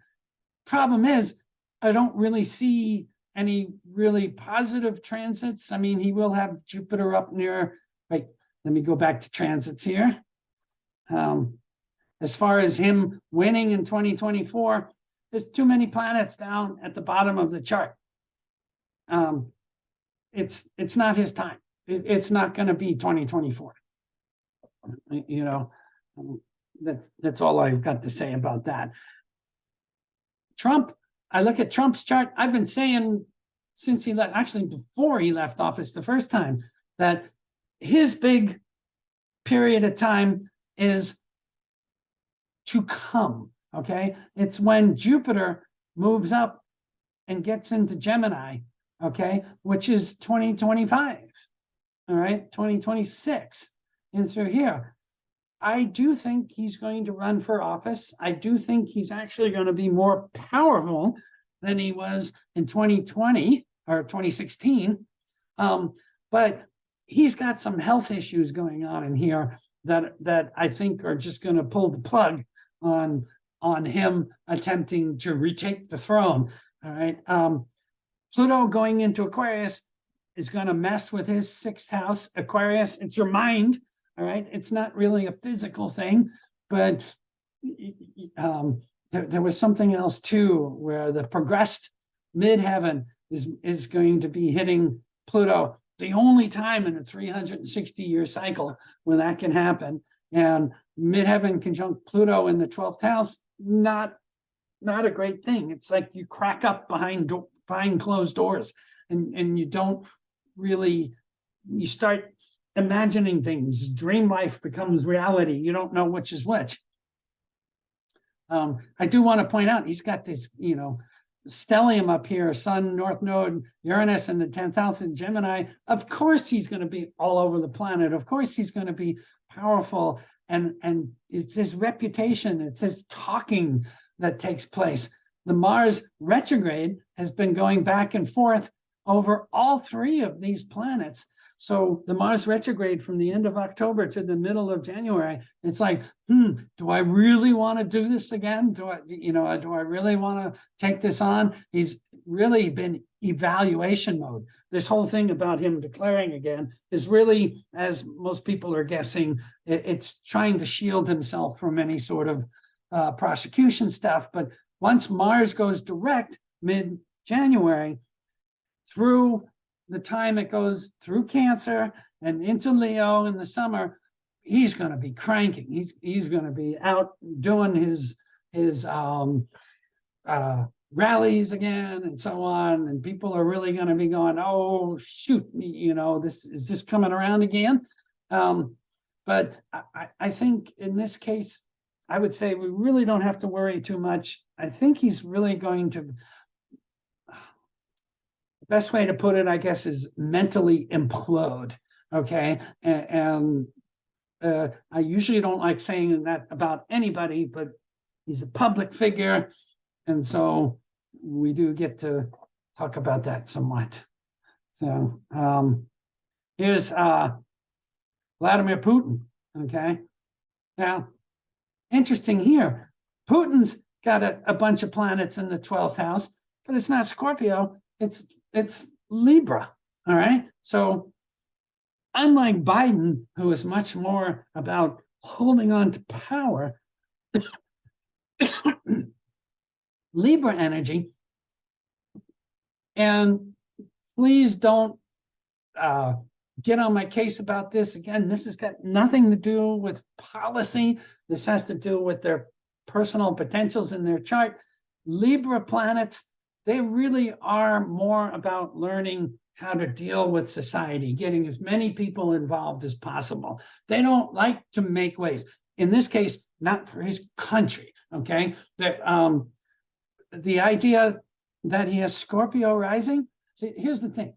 Problem is, I don't really see any really positive transits. I mean, he will have Jupiter up near, wait, let me go back to transits here. As far as him winning in 2024, there's too many planets down at the bottom of the chart. It's not his time. it's not going to be 2024. You know, that's all I've got to say about that. Trump, I look at Trump's chart. I've been saying since he left, actually before he left office the first time, that his big period of time is to come. Okay, it's when Jupiter moves up and gets into Gemini, okay, which is 2025, all right, 2026, and through here. I do think he's going to run for office. I do think he's actually going to be more powerful than he was in 2020 or 2016. But he's got some health issues going on in here that I think are just going to pull the plug on him attempting to retake the throne. All right. Pluto going into Aquarius is going to mess with his 6th house. Aquarius, it's your mind. All right. It's not really a physical thing, but there was something else too, where the progressed midheaven is going to be hitting Pluto, the only time in a 360-year cycle when that can happen. And midheaven conjunct Pluto in the 12th house, not a great thing. It's like you crack up behind closed doors, and you don't really, you start imagining things. Dream life becomes reality. You don't know which is which. I do want to point out, he's got this, stellium up here, Sun, North Node, Uranus in the 10th house in Gemini. Of course, he's going to be all over the planet. Of course, he's going to be powerful. And it's his reputation, it's his talking that takes place. The Mars retrograde has been going back and forth over all 3 of these planets. So the Mars retrograde from the end of October to the middle of January, it's like, do I really want to do this again? Do I really want to take this on? He's really been evaluation mode. This whole thing about him declaring again is really, as most people are guessing, it's trying to shield himself from any sort of prosecution stuff. But once Mars goes direct mid-January, through the time it goes through Cancer and into Leo in the summer, he's going to be cranking. He's going to be out doing his rallies again and so on. And people are really going to be going, oh, shoot, this is this coming around again. But I think in this case, I would say we really don't have to worry too much. I think he's really going to, the best way to put it, I guess, is mentally implode. Okay. And I usually don't like saying that about anybody, but he's a public figure. And so we do get to talk about that somewhat. So here's Vladimir Putin. Okay. Now, interesting here, Putin's got a bunch of planets in the 12th house, but it's not Scorpio, it's Libra. All right. So unlike Biden, who is much more about holding on to power, Libra energy, and please don't get on my case about this. Again, this has got nothing to do with policy. This has to do with their personal potentials in their chart. Libra planets, they really are more about learning how to deal with society, getting as many people involved as possible. They don't like to make waves. In this case, not for his country, okay? The idea that he has Scorpio rising, see, here's the thing.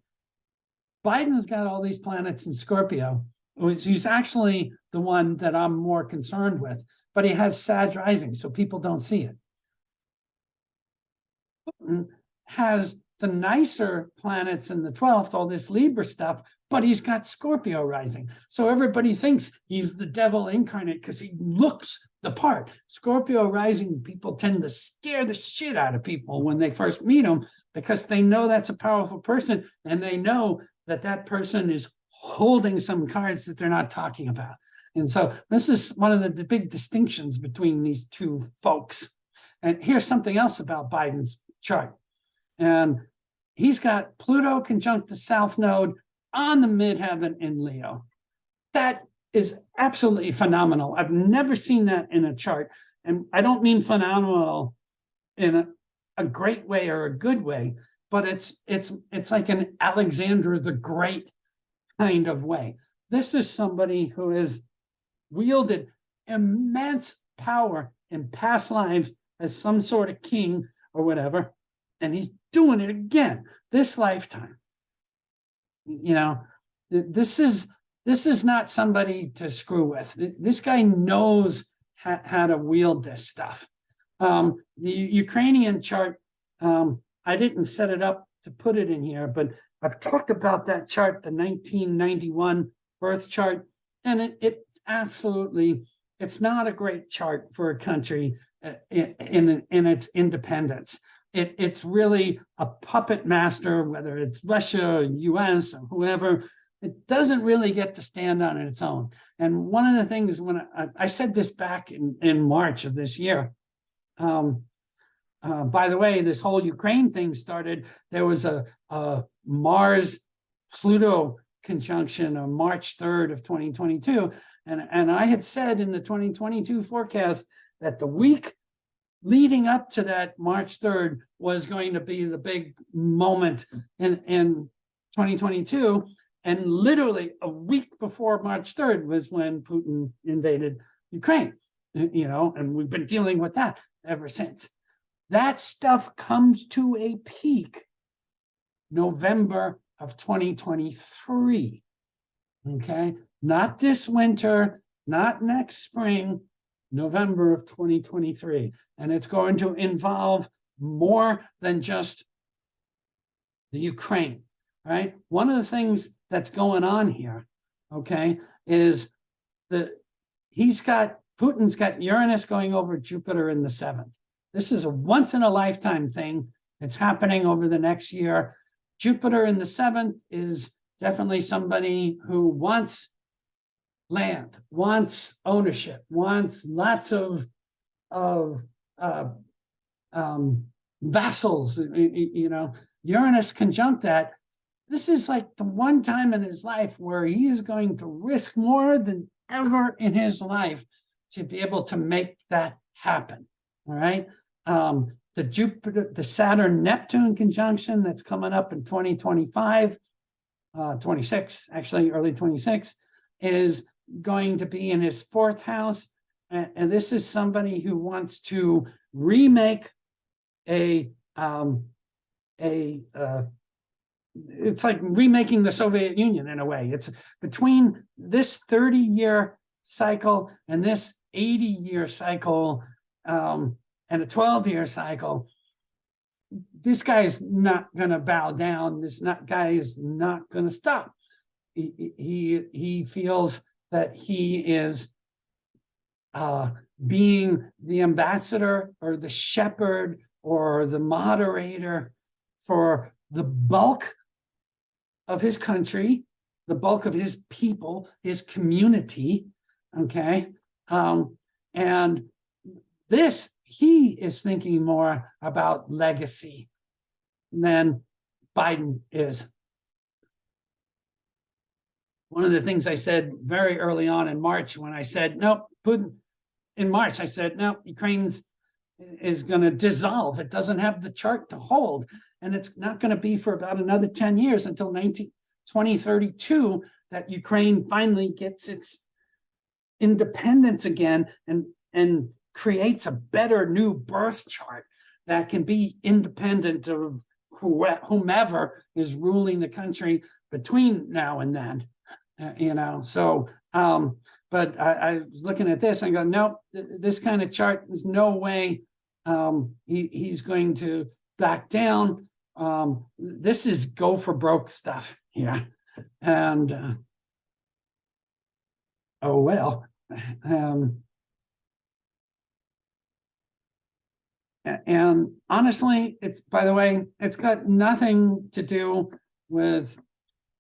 Biden's got all these planets in Scorpio. He's actually the one that I'm more concerned with, but he has Sag rising, so people don't see it. Putin has the nicer planets in the 12th, all this Libra stuff, but he's got Scorpio rising. So everybody thinks he's the devil incarnate because he looks the part. Scorpio rising people tend to scare the shit out of people when they first meet him because they know that's a powerful person and they know that that person is holding some cards that they're not talking about. And so this is one of the big distinctions between these two folks. And here's something else about Biden's chart. And he's got Pluto conjunct the South Node on the midheaven in Leo. That is absolutely phenomenal. I've never seen that in a chart. And I don't mean phenomenal in a great way or a good way, but it's like an Alexander the Great kind of way. This is somebody who has wielded immense power in past lives as some sort of king or whatever, and he's doing it again this lifetime. You know, this is not somebody to screw with. This guy knows how to wield this stuff. The Ukrainian chart, I didn't set it up to put it in here, but I've talked about that chart, the 1991 birth chart, and it's absolutely, it's not a great chart for a country in its independence. It's really a puppet master, whether it's Russia or US or whoever. It doesn't really get to stand on its own. And one of the things, when I said this back in March of this year, by the way, this whole Ukraine thing started, there was a Mars-Pluto conjunction on March 3rd of 2022. And I had said in the 2022 forecast that the week leading up to that March 3rd was going to be the big moment in 2022. And literally a week before March 3rd was when Putin invaded Ukraine, you know, and we've been dealing with that ever since. That stuff comes to a peak November of 2023, okay? Not this winter, not next spring, November of 2023. And it's going to involve more than just the Ukraine, right? One of the things that's going on here, okay, is that Putin's got Uranus going over Jupiter in the 7th. This is a once in a lifetime thing. It's happening over the next year. Jupiter in the 7th is definitely somebody who wants land, wants ownership, wants lots of vassals, you know. Uranus conjunct that. This is like the one time in his life where he is going to risk more than ever in his life to be able to make that happen. All right. The Jupiter, the Saturn Neptune conjunction that's coming up in 2025, 26, actually early 26, is going to be in his 4th house. And this is somebody who wants to remake it's like remaking the Soviet Union in a way. It's between this 30-year cycle and this 80-year cycle and a 12-year cycle. This guy is not going to bow down. Guy is not going to stop. He feels that he is being the ambassador or the shepherd or the moderator for the bulk of his country, the bulk of his people, his community, okay? And this, he is thinking more about legacy than Biden is. One of the things I said very early on in March when I said, nope, Putin, in March, I said, no, Ukraine's is going to dissolve. It doesn't have the chart to hold. And it's not going to be for about another 10 years until 2032 that Ukraine finally gets its independence again and creates a better new birth chart that can be independent of whomever is ruling the country between now and then. You know, so, but I was looking at this and go, nope, this kind of chart, there's no way he's going to back down. This is go for broke stuff here. And, oh, well. And honestly, it's, by the way, it's got nothing to do with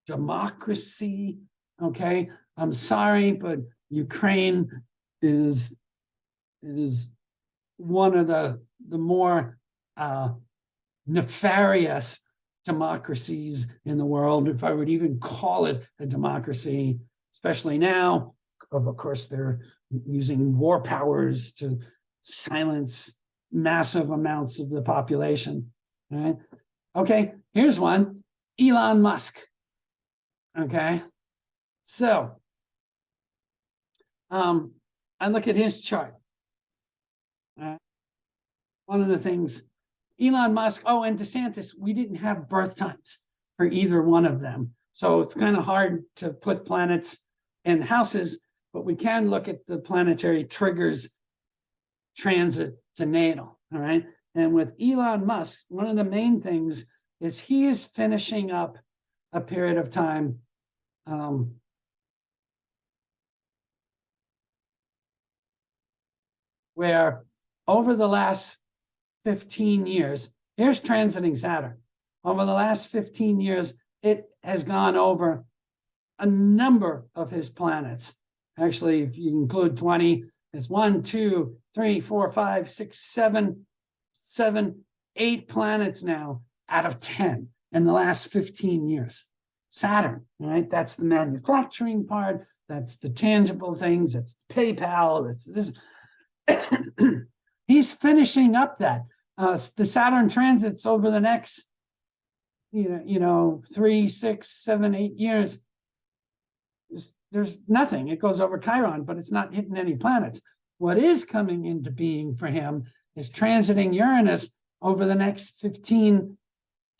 democracy. Okay, I'm sorry, but Ukraine is one of the more nefarious democracies in the world, if I would even call it a democracy, especially now. Of course, they're using war powers to silence massive amounts of the population. All right. Okay, here's one. Elon Musk. Okay. So I look at his chart. One of the things, Elon Musk, oh, and DeSantis, we didn't have birth times for either one of them. So it's kind of hard to put planets in houses, but we can look at the planetary triggers transit to natal, all right? And with Elon Musk, one of the main things is he is finishing up a period of time where over the last 15 years, here's transiting Saturn. Over the last 15 years, it has gone over a number of his planets. Actually, if you include 20, it's 1, 2, 3, 4, 5, 6, 7, 8 planets now out of 10 in the last 15 years. Saturn, right? That's the manufacturing part. That's the tangible things. That's PayPal. That's this. He's finishing up that. The Saturn transits over the next, 3, 6, 7, 8 years. There's nothing. It goes over Chiron, but it's not hitting any planets. What is coming into being for him is transiting Uranus over the next 15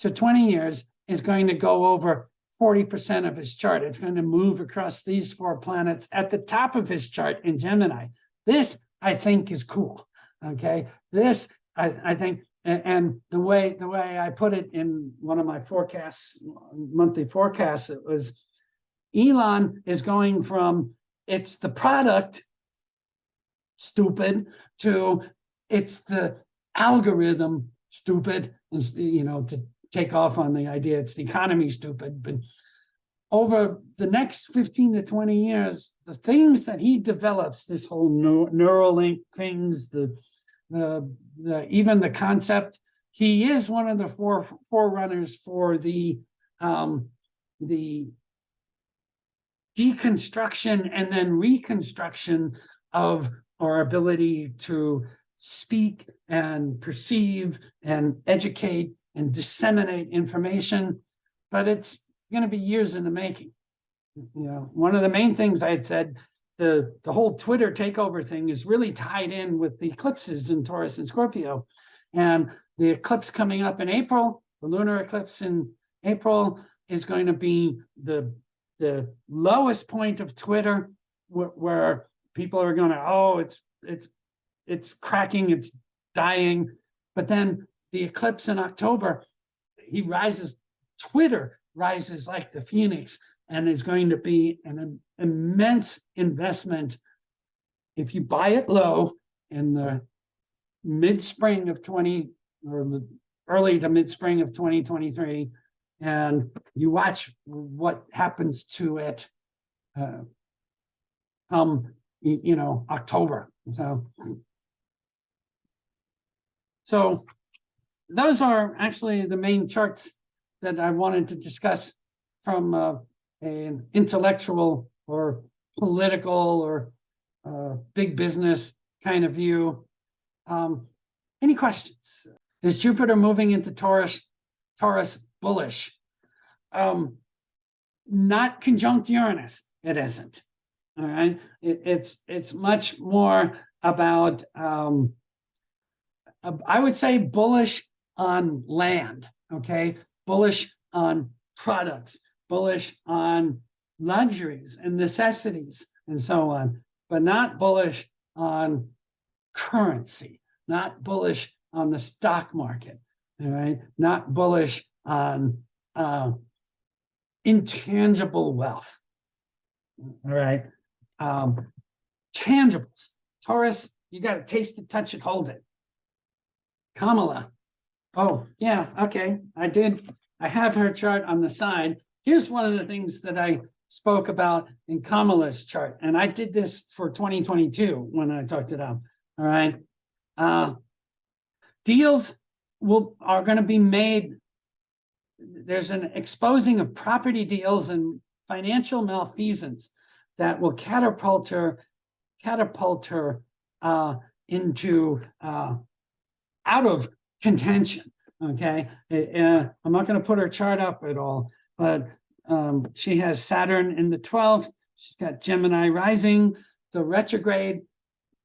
to 20 years is going to go over 40% of his chart. It's going to move across these 4 planets at the top of his chart in Gemini. This, I think, is cool. Okay, this I think, and the way I put it in one of my forecasts, monthly forecasts, it was Elon is going from it's the product, stupid, to it's the algorithm, stupid, and to take off on the idea it's the economy, stupid. But over the next 15 to 20 years, the things that he develops, this whole Neuralink things, even the concept, he is one of the forerunners for the deconstruction and then reconstruction of our ability to speak and perceive and educate and disseminate information, but it's going to be years in the making. One of the main things I had said, the whole Twitter takeover thing is really tied in with the eclipses in Taurus and Scorpio. And the eclipse coming up in April, the lunar eclipse in April, is going to be the lowest point of Twitter, where people are going to, oh, it's cracking, it's dying. But then the eclipse in October, he rises, Twitter rises like the phoenix, and is going to be an immense investment if you buy it low in the mid-spring of early to mid-spring of 2023, and you watch what happens to it come October. So those are actually the main charts that I wanted to discuss from an intellectual or political or big business kind of view. Any questions? Is Jupiter moving into Taurus bullish? Not conjunct Uranus, it isn't. All right, it's much more about I would say bullish on land. Okay, bullish on products, bullish on luxuries and necessities and so on, but not bullish on currency, not bullish on the stock market, all right, not bullish on intangible wealth, all right. Tangibles, Taurus, you got to taste it, touch it, hold it. Kamala, oh yeah, okay, I have her chart on the side. Here's one of the things that I spoke about in Kamala's chart, and I did this for 2022 when I talked it up. All right, deals are going to be made there's an exposing of property deals and financial malfeasance that will catapult her into out of contention. Okay, I'm not going to put her chart up at all, but she has Saturn in the 12th. She's got Gemini rising. The retrograde,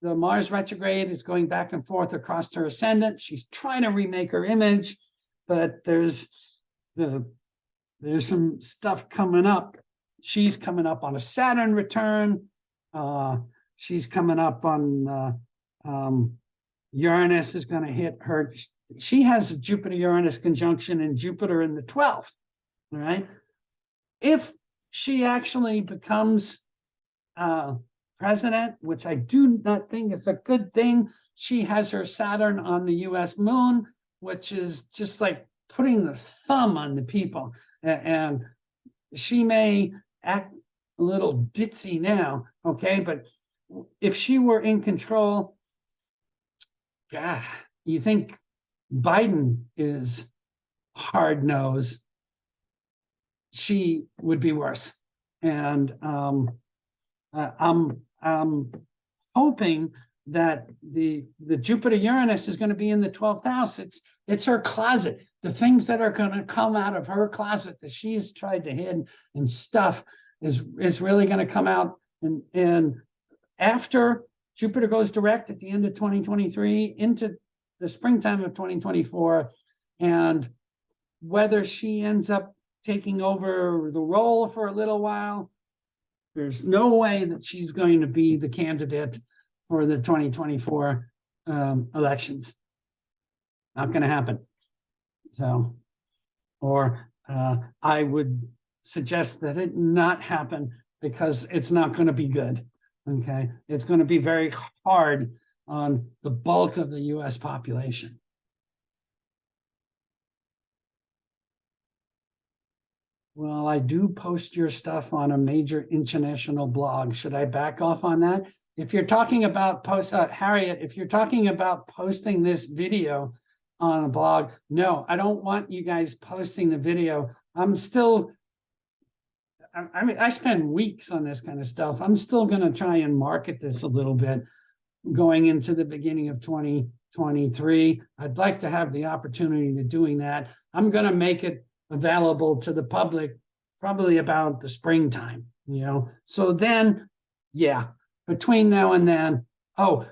the Mars retrograde is going back and forth across her ascendant. She's trying to remake her image, but there's some stuff coming up. She's coming up on a Saturn return. She's coming up on Uranus is going to hit her. She has a Jupiter-Uranus conjunction and Jupiter in the 12th. All right. If she actually becomes president, which I do not think is a good thing, she has her Saturn on the US moon, which is just like putting the thumb on the people. And she may act a little ditzy now, okay? But if she were in control, God, you think Biden is hard nosed, she would be worse. And I'm hoping that the Jupiter Uranus is going to be in the 12th house. It's her closet. The things that are going to come out of her closet that she has tried to hide and stuff is really going to come out. And after Jupiter goes direct at the end of 2023 into the springtime of 2024, and whether she ends up taking over the role for a little while, there's no way that she's going to be the candidate for the 2024 elections. Not going to happen. So, or I would suggest that it not happen because it's not going to be good. Okay, it's going to be very hard on the bulk of the US population. Well, I do post your stuff on a major international blog. Should I back off on that? If you're talking about Harriet, if you're talking about posting this video on a blog, no, I don't want you guys posting the video. I mean, I spend weeks on this kind of stuff. I'm still going to try and market this a little bit going into the beginning of 2023. I'd like to have the opportunity to doing that. I'm going to make it available to the public probably about the springtime, So then, yeah, between now and then,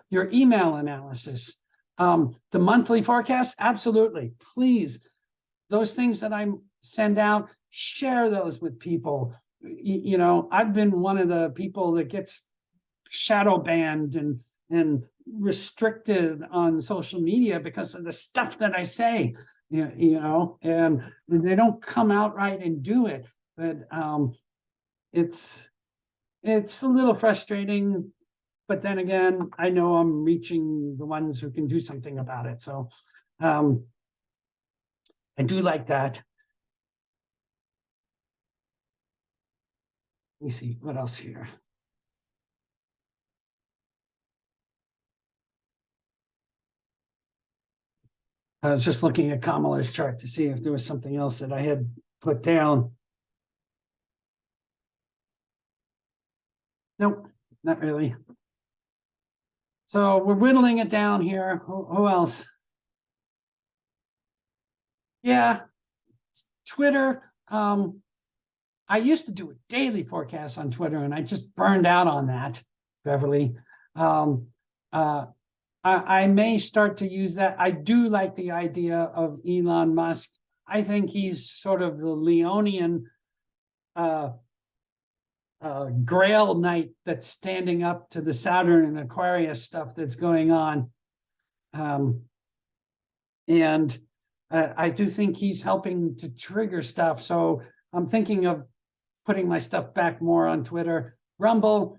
your email analysis, the monthly forecast, absolutely. Please, those things that I send out, share those with people. I've been one of the people that gets shadow banned and restricted on social media because of the stuff that I say. And they don't come out right and do it, but it's a little frustrating. But then again, I know I'm reaching the ones who can do something about it. So I do like that. Let me see what else here. I was just looking at Kamala's chart to see if there was something else that I had put down. Nope, not really. So we're whittling it down here. Who else? Yeah, Twitter. I used to do a daily forecast on Twitter, and I just burned out on that, Beverly. I may start to use that. I do like the idea of Elon Musk. I think he's sort of the Leonian Grail Knight that's standing up to the Saturn and Aquarius stuff that's going on. And I do think he's helping to trigger stuff. So I'm thinking of putting my stuff back more on Twitter. Rumble,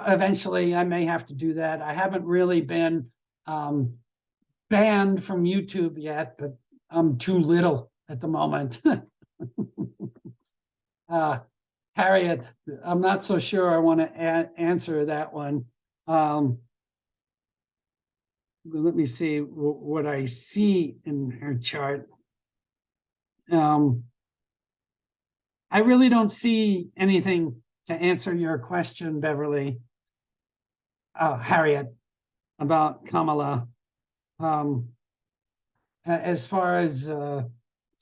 eventually I may have to do that. I haven't really been banned from YouTube yet, but I'm too little at the moment. Harriet, I'm not so sure I want to answer that one. Let me see what I see in her chart. I really don't see anything to answer your question, Beverly, Harriet, about Kamala. As far as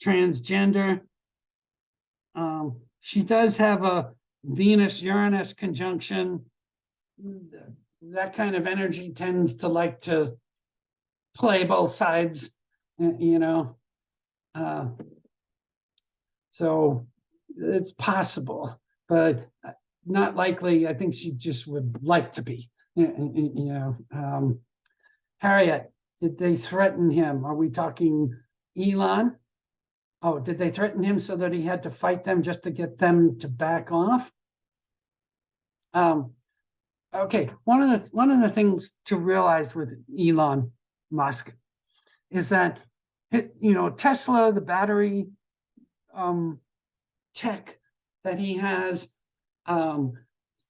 transgender, she does have a Venus-Uranus conjunction. That kind of energy tends to like to play both sides, you know. So it's possible, but not likely. I think she just would like to be, you know. Harriet, did they threaten him? Are we talking Elon? Oh, did they threaten him so that he had to fight them just to get them to back off? Okay, one of the things to realize with Elon Musk is that, you know, Tesla, the battery tech that he has, the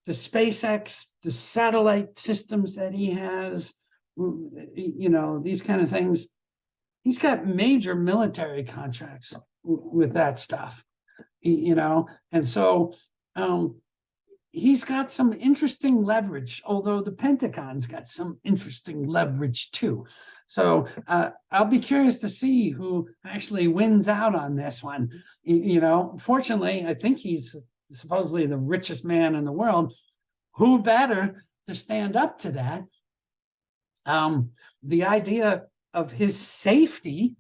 SpaceX, the satellite systems that he has, you know, these kind of things. He's got major military contracts with that stuff, you know, and so he's got some interesting leverage, although the Pentagon's got some interesting leverage too. So I'll be curious to see who actually wins out on this one. You know, fortunately, I think he's supposedly the richest man in the world. Who better to stand up to that? The idea of his safety,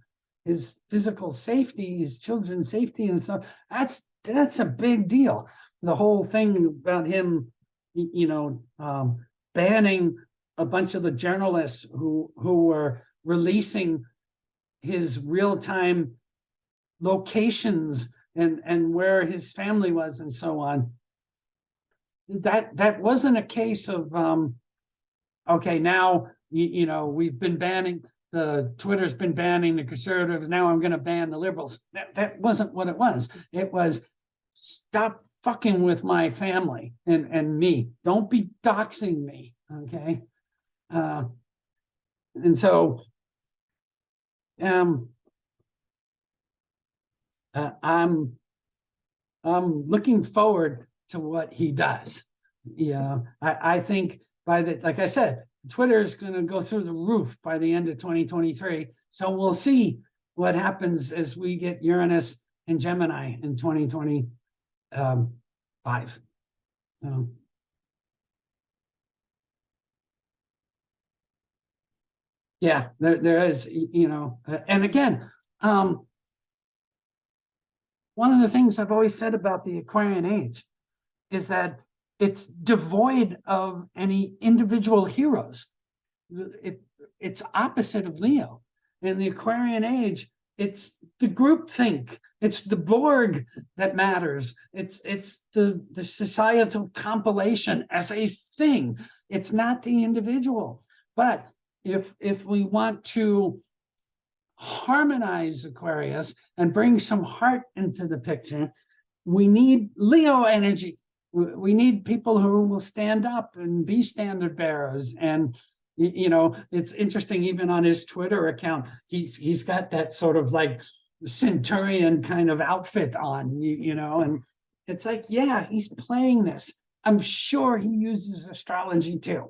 his physical safety, his children's safety, and so that's a big deal. The whole thing about him, you know, banning a bunch of the journalists who were releasing his real-time locations and where his family was and so on. That wasn't a case of okay, now you know, we've been banning, the Twitter's been banning the conservatives, now I'm going to ban the liberals. That wasn't what it was. It was, stop fucking with my family and me. Don't be doxing me, okay? And so I'm looking forward to what he does. Yeah, I think by the, like I said, Twitter is going to go through the roof by the end of 2023. So we'll see what happens as we get Uranus and Gemini in 2025. Yeah, there is, you know, and again, one of the things I've always said about the Aquarian age is that it's devoid of any individual heroes. It's opposite of Leo. In the Aquarian age, it's the groupthink. It's the Borg that matters. It's the societal compilation as a thing. It's not the individual. But if we want to harmonize Aquarius and bring some heart into the picture, we need Leo energy. We need people who will stand up and be standard bearers. And, you know, it's interesting, even on his Twitter account, he's got that sort of like centurion kind of outfit on, you know, and it's like, yeah, he's playing this. I'm sure he uses astrology too.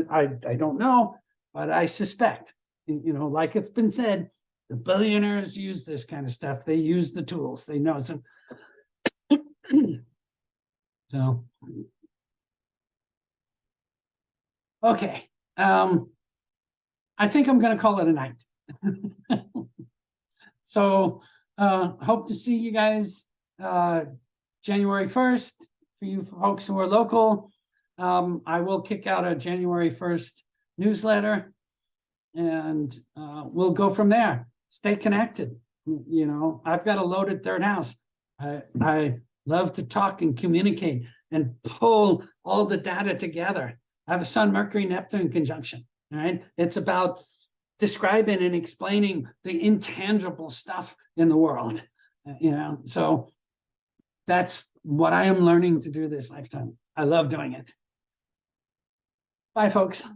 I don't know, but I suspect, you know, like it's been said, the billionaires use this kind of stuff. They use the tools. They know some. So, okay. I think I'm going to call it a night. So, hope to see you guys January 1st. For you folks who are local, I will kick out a January 1st newsletter, and we'll go from there. Stay connected. You know, I've got a loaded third house. I love to talk and communicate and pull all the data together. I have a Sun, Mercury, Neptune conjunction. All right. It's about describing and explaining the intangible stuff in the world. You know, so that's what I am learning to do this lifetime. I love doing it. Bye, folks.